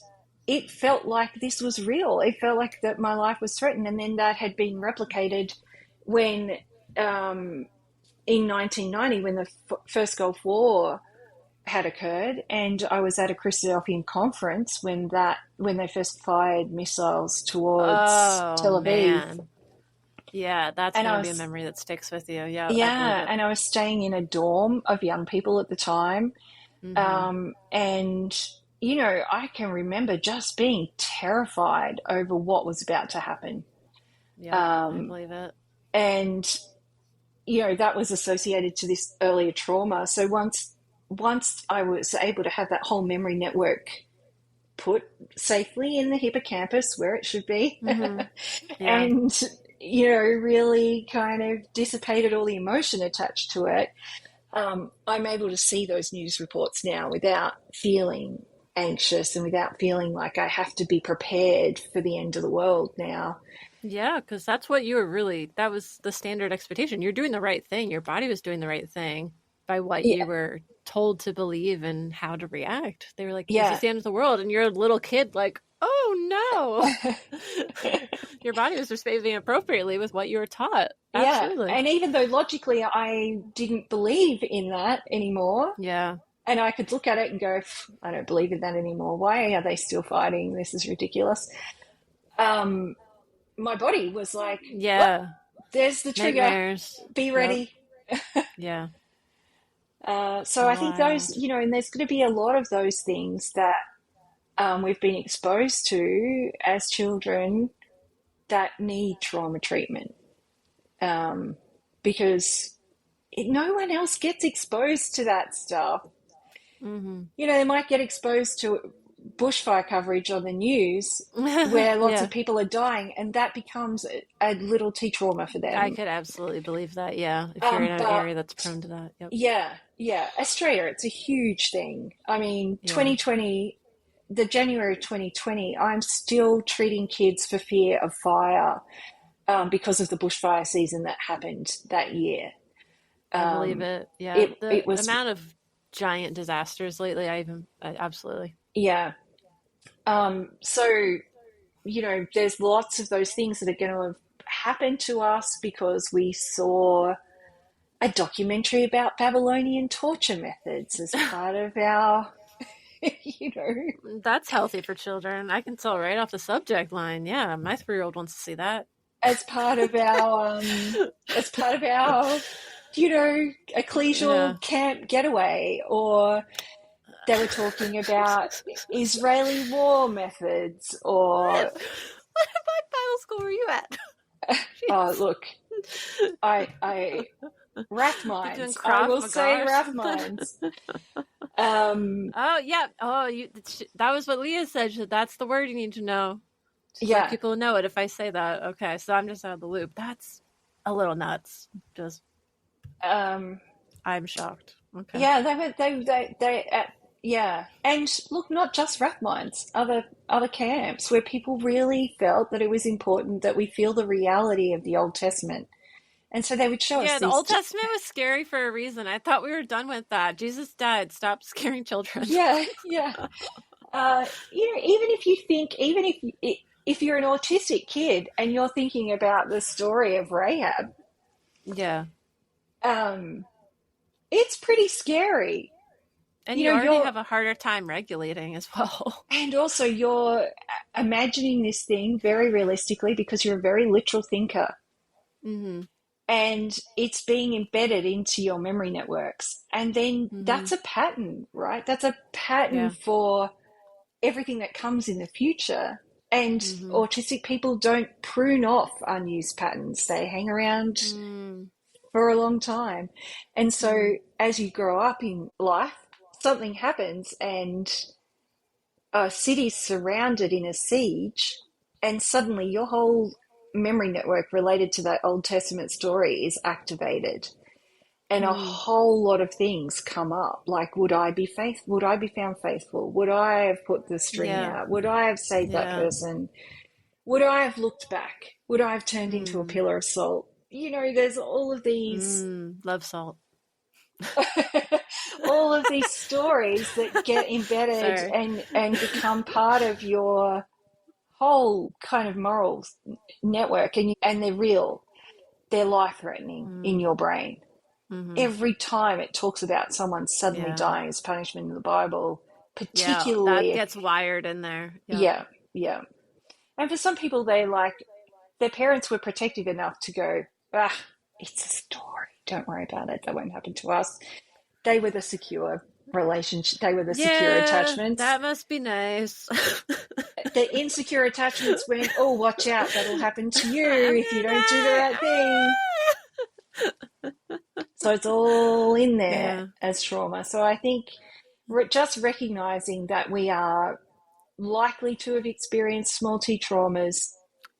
it felt like this was real. It felt like that my life was threatened, and then that had been replicated when in 1990, when the first Gulf War had occurred, and I was at a Christadelphian conference when they first fired missiles towards Oh, Tel Aviv. man. Yeah, that's And going I to be a was, memory that sticks with you. Yeah, I believe yeah, it. and I was staying in a dorm of young people at the time. Mm-hmm. And, I can remember just being terrified over what was about to happen. Yep, I Um, believe it. and, that was associated to this earlier trauma. So once I was able to have that whole memory network put safely in the hippocampus where it should be, Mm-hmm. Yeah. and, really kind of dissipated all the emotion attached to it, I'm able to see those news reports now without feeling anxious and without feeling like I have to be prepared for the end of the world now. Yeah, because that was the standard expectation. You're doing the right thing. Your body was doing the right thing by what you Yeah, were told to believe and how to react. They were like, this is yeah. the end of the world. And you're a little kid, like, oh no. Your body was responding appropriately with what you were taught. Yeah. Absolutely. And even though logically I didn't believe in that anymore, Yeah. and I could look at it and go, I don't believe in that anymore. Why are they still fighting? This is ridiculous. My body was like, well, Yeah. there's the trigger. Nightmares. Be Yep. ready. Yeah. So I think Wild. those, and there's going to be a lot of those things that we've been exposed to as children that need trauma treatment, because no one else gets exposed to that stuff. Mm-hmm. They might get exposed to bushfire coverage on the news where lots Yeah. of people are dying, and that becomes a little T trauma for I them. could absolutely believe that. Yeah. If you're in an But area that's prone to that. Yep. yeah, Australia, it's a huge thing. I mean, Yeah. 2020, the January 2020, I'm still treating kids for fear of fire, because of the bushfire season that happened that year. I believe Um, it. Yeah. it The was, amount of giant disasters lately, absolutely. yeah. So, there's lots of those things that are going to have happened to us because we saw a documentary about Babylonian torture methods as part of our, you know, That's healthy for children. I can tell right off the subject line. Yeah, my 3-year-old wants to see that. as part of our, ecclesial Yeah. camp getaway, or they were talking about Israeli war methods, or, What Bible school were you at? oh, look, I Doing Rathmines. I Krav will say Maga. Rathmines. Um, Oh yeah. Oh, that was what Leah said. She said, that's the word you need to know. Just let yeah, people know it if I say that. Okay, so I'm just out of the loop. That's a little nuts. Just um, I'm shocked. Okay. yeah. Yeah. And look, not just Rathmines, other camps where people really felt that it was important that we feel the reality of the Old Testament, and so they would show us Yeah, the these. Old Testament was scary for a reason. I thought we were done with that. Jesus died. Stop scaring children. Yeah, yeah. Even if you think, even if you're an autistic kid and you're thinking about the story of Rahab, Yeah. um, it's pretty scary. And You you know, already you're have a harder time regulating as well. and also you're imagining this thing very realistically because you're a very literal thinker, Mm-hmm. and it's being embedded into your memory networks. And then Mm-hmm. that's a pattern, right? That's a pattern Yeah. for everything that comes in the future. And Mm-hmm. autistic people don't prune off unused patterns. They hang around Mm-hmm. for a long time. And so as you grow up in life, something happens and a city's surrounded in a siege, and suddenly your whole memory network related to that Old Testament story is activated. and a Mm. whole lot of things come up, like would I be found faithful? Would I have put the string Yeah. out? Would I have saved that Yeah. person? Would I have looked back? Would I have turned into a Mm. pillar of salt? There's all of these Love salt. all of these stories that get embedded Sorry. and become part of your whole kind of moral network, and they're real. They're life threatening in your brain. Mm-hmm. Every time it talks about someone suddenly Yeah. dying as punishment in the Bible, Yeah. That particularly, gets wired in there. Yep. yeah, yeah. And for some people, their parents were protective enough to go, it's a story. Don't worry about it. That won't happen to us. They were the secure relationship. They were the secure Yeah. attachments. That must be nice. The insecure attachments went, oh, watch out. That'll happen to you if you don't do the right thing. So it's all in there as trauma. So I think just recognizing that we are likely to have experienced small t traumas,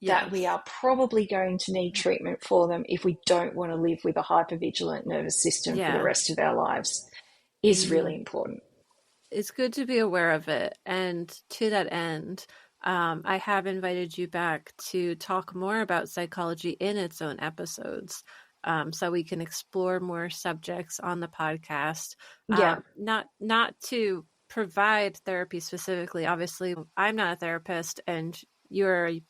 that we are probably going to need treatment for them if we don't want to live with a hypervigilant nervous system for the rest of our lives, is really important. It's good to be aware of it. And to that end, I have invited you back to talk more about psychology in its own episodes. So we can explore more subjects on the podcast. Not to provide therapy specifically. Obviously, I'm not a therapist, and you're a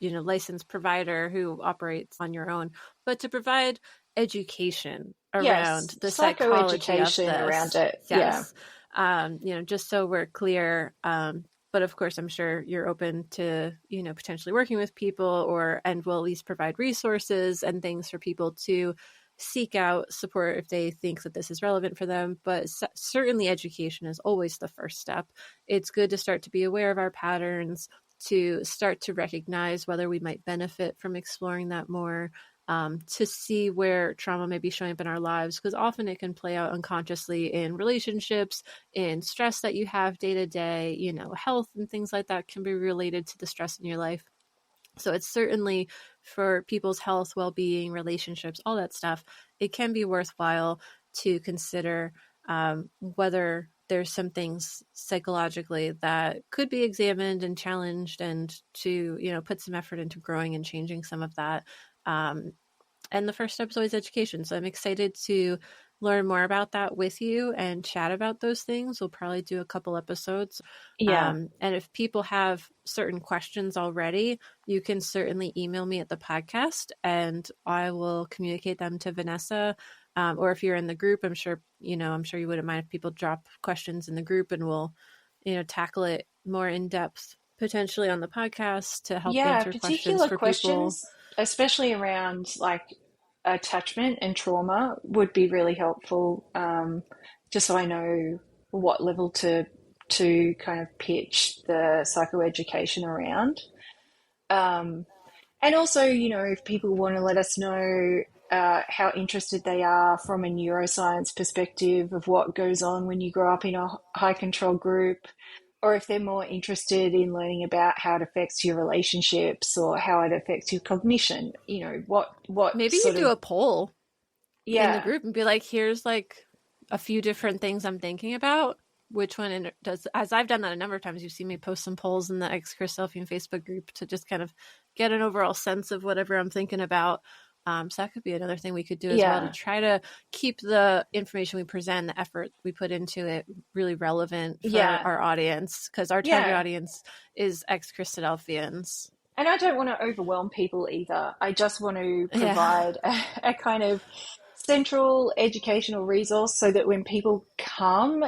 licensed provider who operates on your own, but to provide education around the psychology of this. Around it. Yes. Just so we're clear. But of course, I'm sure you're open to, potentially working with people and will at least provide resources and things for people to seek out support if they think that this is relevant for them. But certainly education is always the first step. It's good to start to be aware of our patterns, to start to recognize whether we might benefit from exploring that more, to see where trauma may be showing up in our lives, because often it can play out unconsciously in relationships, in stress that you have day to day, health and things like that can be related to the stress in your life. So it's certainly for people's health, well-being, relationships, all that stuff, it can be worthwhile to consider whether there's some things psychologically that could be examined and challenged, and to, put some effort into growing and changing some of that. And the first step is always education. So I'm excited to learn more about that with you and chat about those things. We'll probably do a couple episodes. And if people have certain questions already, you can certainly email me at the podcast and I will communicate them to Vanessa. Or if you're in the group, I'm sure you wouldn't mind if people drop questions in the group, and we'll, tackle it more in depth potentially on the podcast to help answer questions for people. Especially around like attachment and trauma would be really helpful, just so I know what level to kind of pitch the psychoeducation around. And also, if people want to let us know how interested they are from a neuroscience perspective of what goes on when you grow up in a high control group, or if they're more interested in learning about how it affects your relationships or how it affects your cognition, what maybe you do a poll in the Yeah. group and be like, here's like a few different things I'm thinking about. Which one does, as I've done that a number of times, you've seen me post some polls in the Christadelphian Facebook group to just kind of get an overall sense of whatever I'm thinking about. So that could be another thing we could do as well, to try to keep the information we present, the effort we put into it, really relevant for our audience, because our target audience is ex-Christadelphians. And I don't want to overwhelm people either. I just want to provide a kind of central educational resource so that when people come,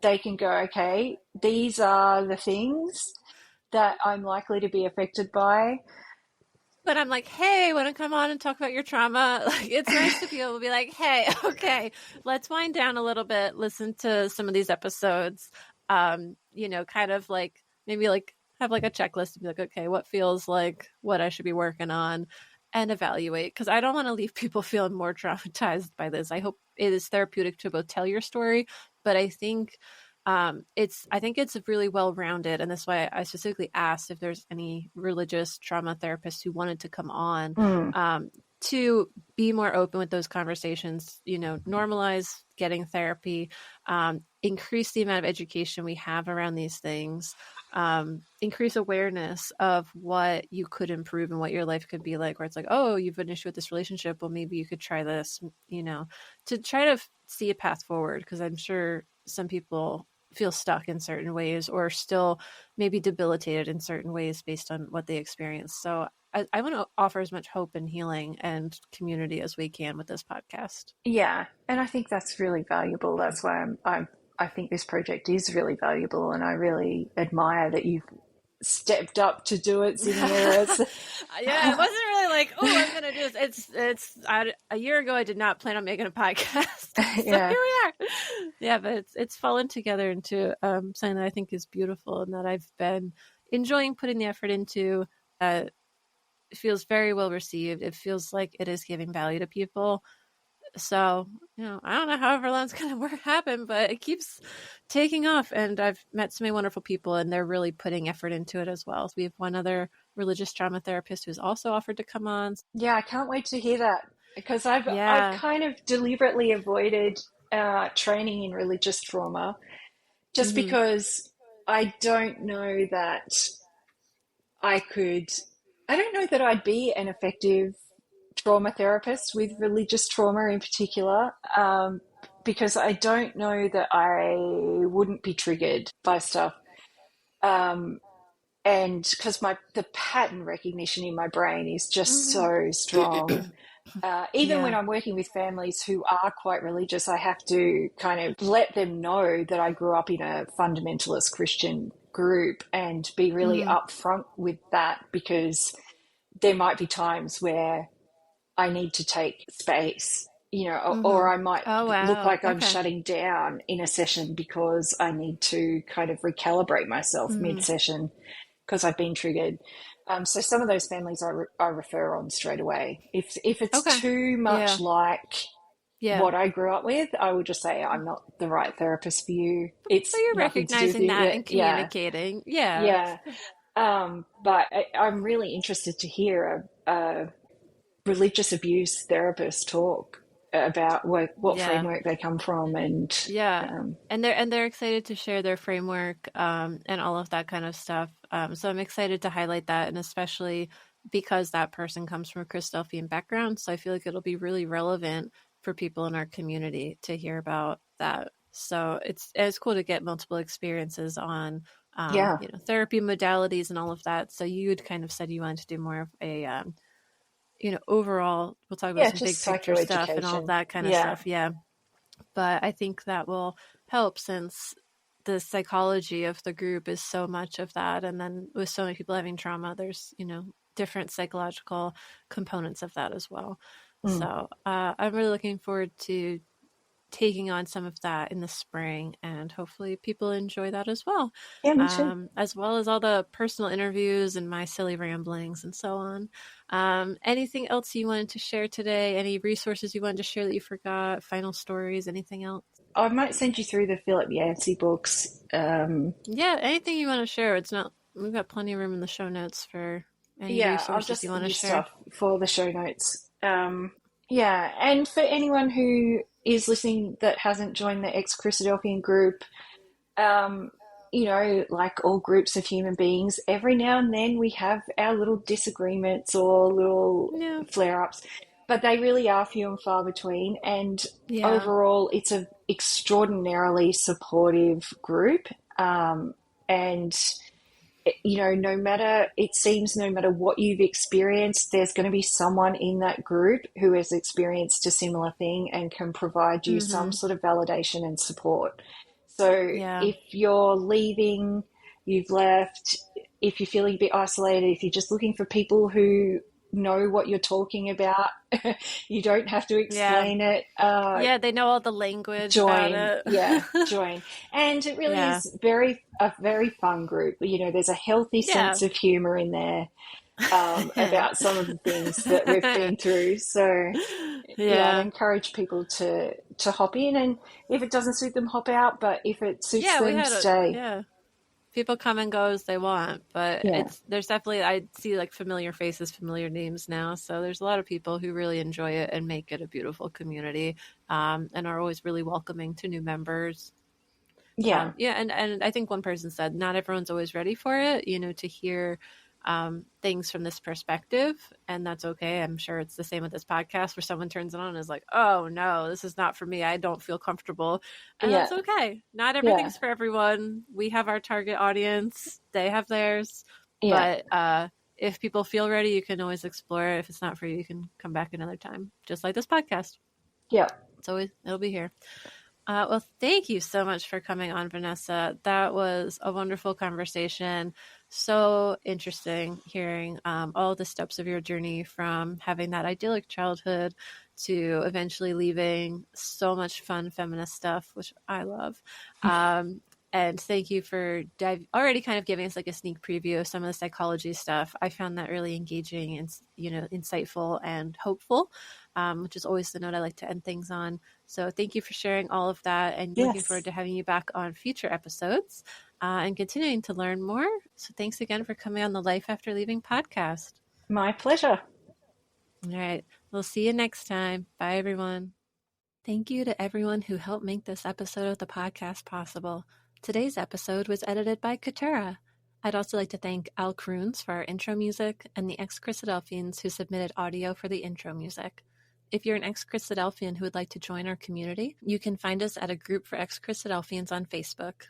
they can go, okay, these are the things that I'm likely to be affected by. But I'm like, hey, want to come on and talk about your trauma? Like, it's nice to be able to be like, hey, okay, let's wind down a little bit, listen to some of these episodes, kind of like maybe like have like a checklist and be like, okay, what feels like what I should be working on, and evaluate. Because I don't want to leave people feeling more traumatized by this. I hope it is therapeutic to both tell your story, but I think it's really well-rounded, and that's why I specifically asked if there's any religious trauma therapists who wanted to come on. to be more open with those conversations, normalize getting therapy, increase the amount of education we have around these things, increase awareness of what you could improve and what your life could be like, where it's like, oh, you've an issue with this relationship. Well, maybe you could try this, to try to see a path forward. Because I'm sure some people feel stuck in certain ways or still maybe debilitated in certain ways based on what they experience. So I want to offer as much hope and healing and community as we can with this podcast. Yeah, and I think that's really valuable. That's why I think this project is really valuable, and I really admire that you've stepped up to do it, Zinnia. Yeah, it wasn't really like, oh, I'm gonna do this. A year ago I did not plan on making a podcast. So Yeah. Here we are. Yeah, but it's fallen together into something that I think is beautiful and that I've been enjoying putting the effort into. It feels very well received. It feels like it is giving value to people. So, I don't know how long it's going to happen, but it keeps taking off. And I've met so many wonderful people, and they're really putting effort into it as well. So we have one other religious trauma therapist who's also offered to come on. Yeah, I can't wait to hear that, because I've kind of deliberately avoided training in religious trauma just because I don't know that I'd be an effective trauma therapist with religious trauma in particular, because I don't know that I wouldn't be triggered by stuff. And because the pattern recognition in my brain is just so strong. Even when I'm working with families who are quite religious, I have to kind of let them know that I grew up in a fundamentalist Christian group and be really upfront with that, because there might be times where I need to take space, or I might look like I'm shutting down in a session because I need to kind of recalibrate myself mid-session because I've been triggered. So some of those families I refer on straight away. If it's too much like what I grew up with, I would just say I'm not the right therapist for you. It's so you're recognizing that and communicating. Yeah. But I'm really interested to hear a religious abuse therapist talk about what framework they come from, and and they're excited to share their framework and all of that kind of stuff. So I'm excited to highlight that, and especially because that person comes from a Christadelphian background, so I feel like it'll be really relevant for people in our community to hear about that. So it's cool to get multiple experiences on therapy modalities and all of that. So you'd kind of said you wanted to do more of a overall, we'll talk about some big picture stuff and all that kind of stuff. Yeah. But I think that will help, since the psychology of the group is so much of that. And then with so many people having trauma, there's, different psychological components of that as well. So I'm really looking forward to taking on some of that in the spring, and hopefully people enjoy that as well. Yeah, me too. As well as all the personal interviews and my silly ramblings and so on. Anything else you wanted to share today? Any resources you wanted to share that you forgot? Final stories? Anything else? I might send you through the Philip Yancey books. Anything you want to share. We've got plenty of room in the show notes for any resources you want to share. Stuff for the show notes. And for anyone who is listening that hasn't joined the ex-Christadelphian group, like all groups of human beings, every now and then we have our little disagreements or little flare-ups, but they really are few and far between. And overall, it's an extraordinarily supportive group. And no matter what you've experienced, there's going to be someone in that group who has experienced a similar thing and can provide you some sort of validation and support. So if you're leaving, you've left, if you're feeling a bit isolated, if you're just looking for people who know what you're talking about, you don't have to explain it. They know all the language join about it. Join. And it really is a very fun group. There's a healthy sense of humor in there about some of the things that we've been through. So I encourage people to hop in, and if it doesn't suit them, hop out, but if it suits them, stay. People come and go as they want, but there's definitely, I see like familiar faces, familiar names now. So there's a lot of people who really enjoy it and make it a beautiful community, and are always really welcoming to new members. Yeah. And I think one person said not everyone's always ready for it, to hear things from this perspective, and that's okay. I'm sure it's the same with this podcast where someone turns it on and is like, oh no, this is not for me. I don't feel comfortable. And that's okay. Not everything's for everyone. We have our target audience. They have theirs. But if people feel ready, you can always explore it. If it's not for you, you can come back another time, just like this podcast. Yeah. It'll be here. Well, thank you so much for coming on, Vanessa. That was a wonderful conversation. So interesting hearing all the steps of your journey from having that idyllic childhood to eventually leaving so much fun feminist stuff, which I love. And thank you for already kind of giving us like a sneak preview of some of the psychology stuff. I found that really engaging and, insightful and hopeful, which is always the note I like to end things on. So thank you for sharing all of that, and looking forward to having you back on future episodes and continuing to learn more. So thanks again for coming on the Life After Leaving podcast. My pleasure. All right. We'll see you next time. Bye, everyone. Thank you to everyone who helped make this episode of the podcast possible. Today's episode was edited by Katura. I'd also like to thank Al Kroons for our intro music and the ex-Christadelphians who submitted audio for the intro music. If you're an ex-Christadelphian who would like to join our community, you can find us at a group for ex-Christadelphians on Facebook.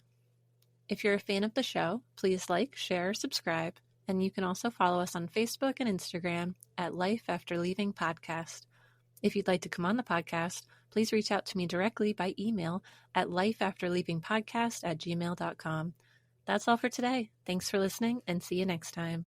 If you're a fan of the show, please like, share, subscribe, and you can also follow us on Facebook and Instagram at Life After Leaving Podcast. If you'd like to come on the podcast, please reach out to me directly by email at lifeafterleavingpodcast@gmail.com. That's all for today. Thanks for listening, and see you next time.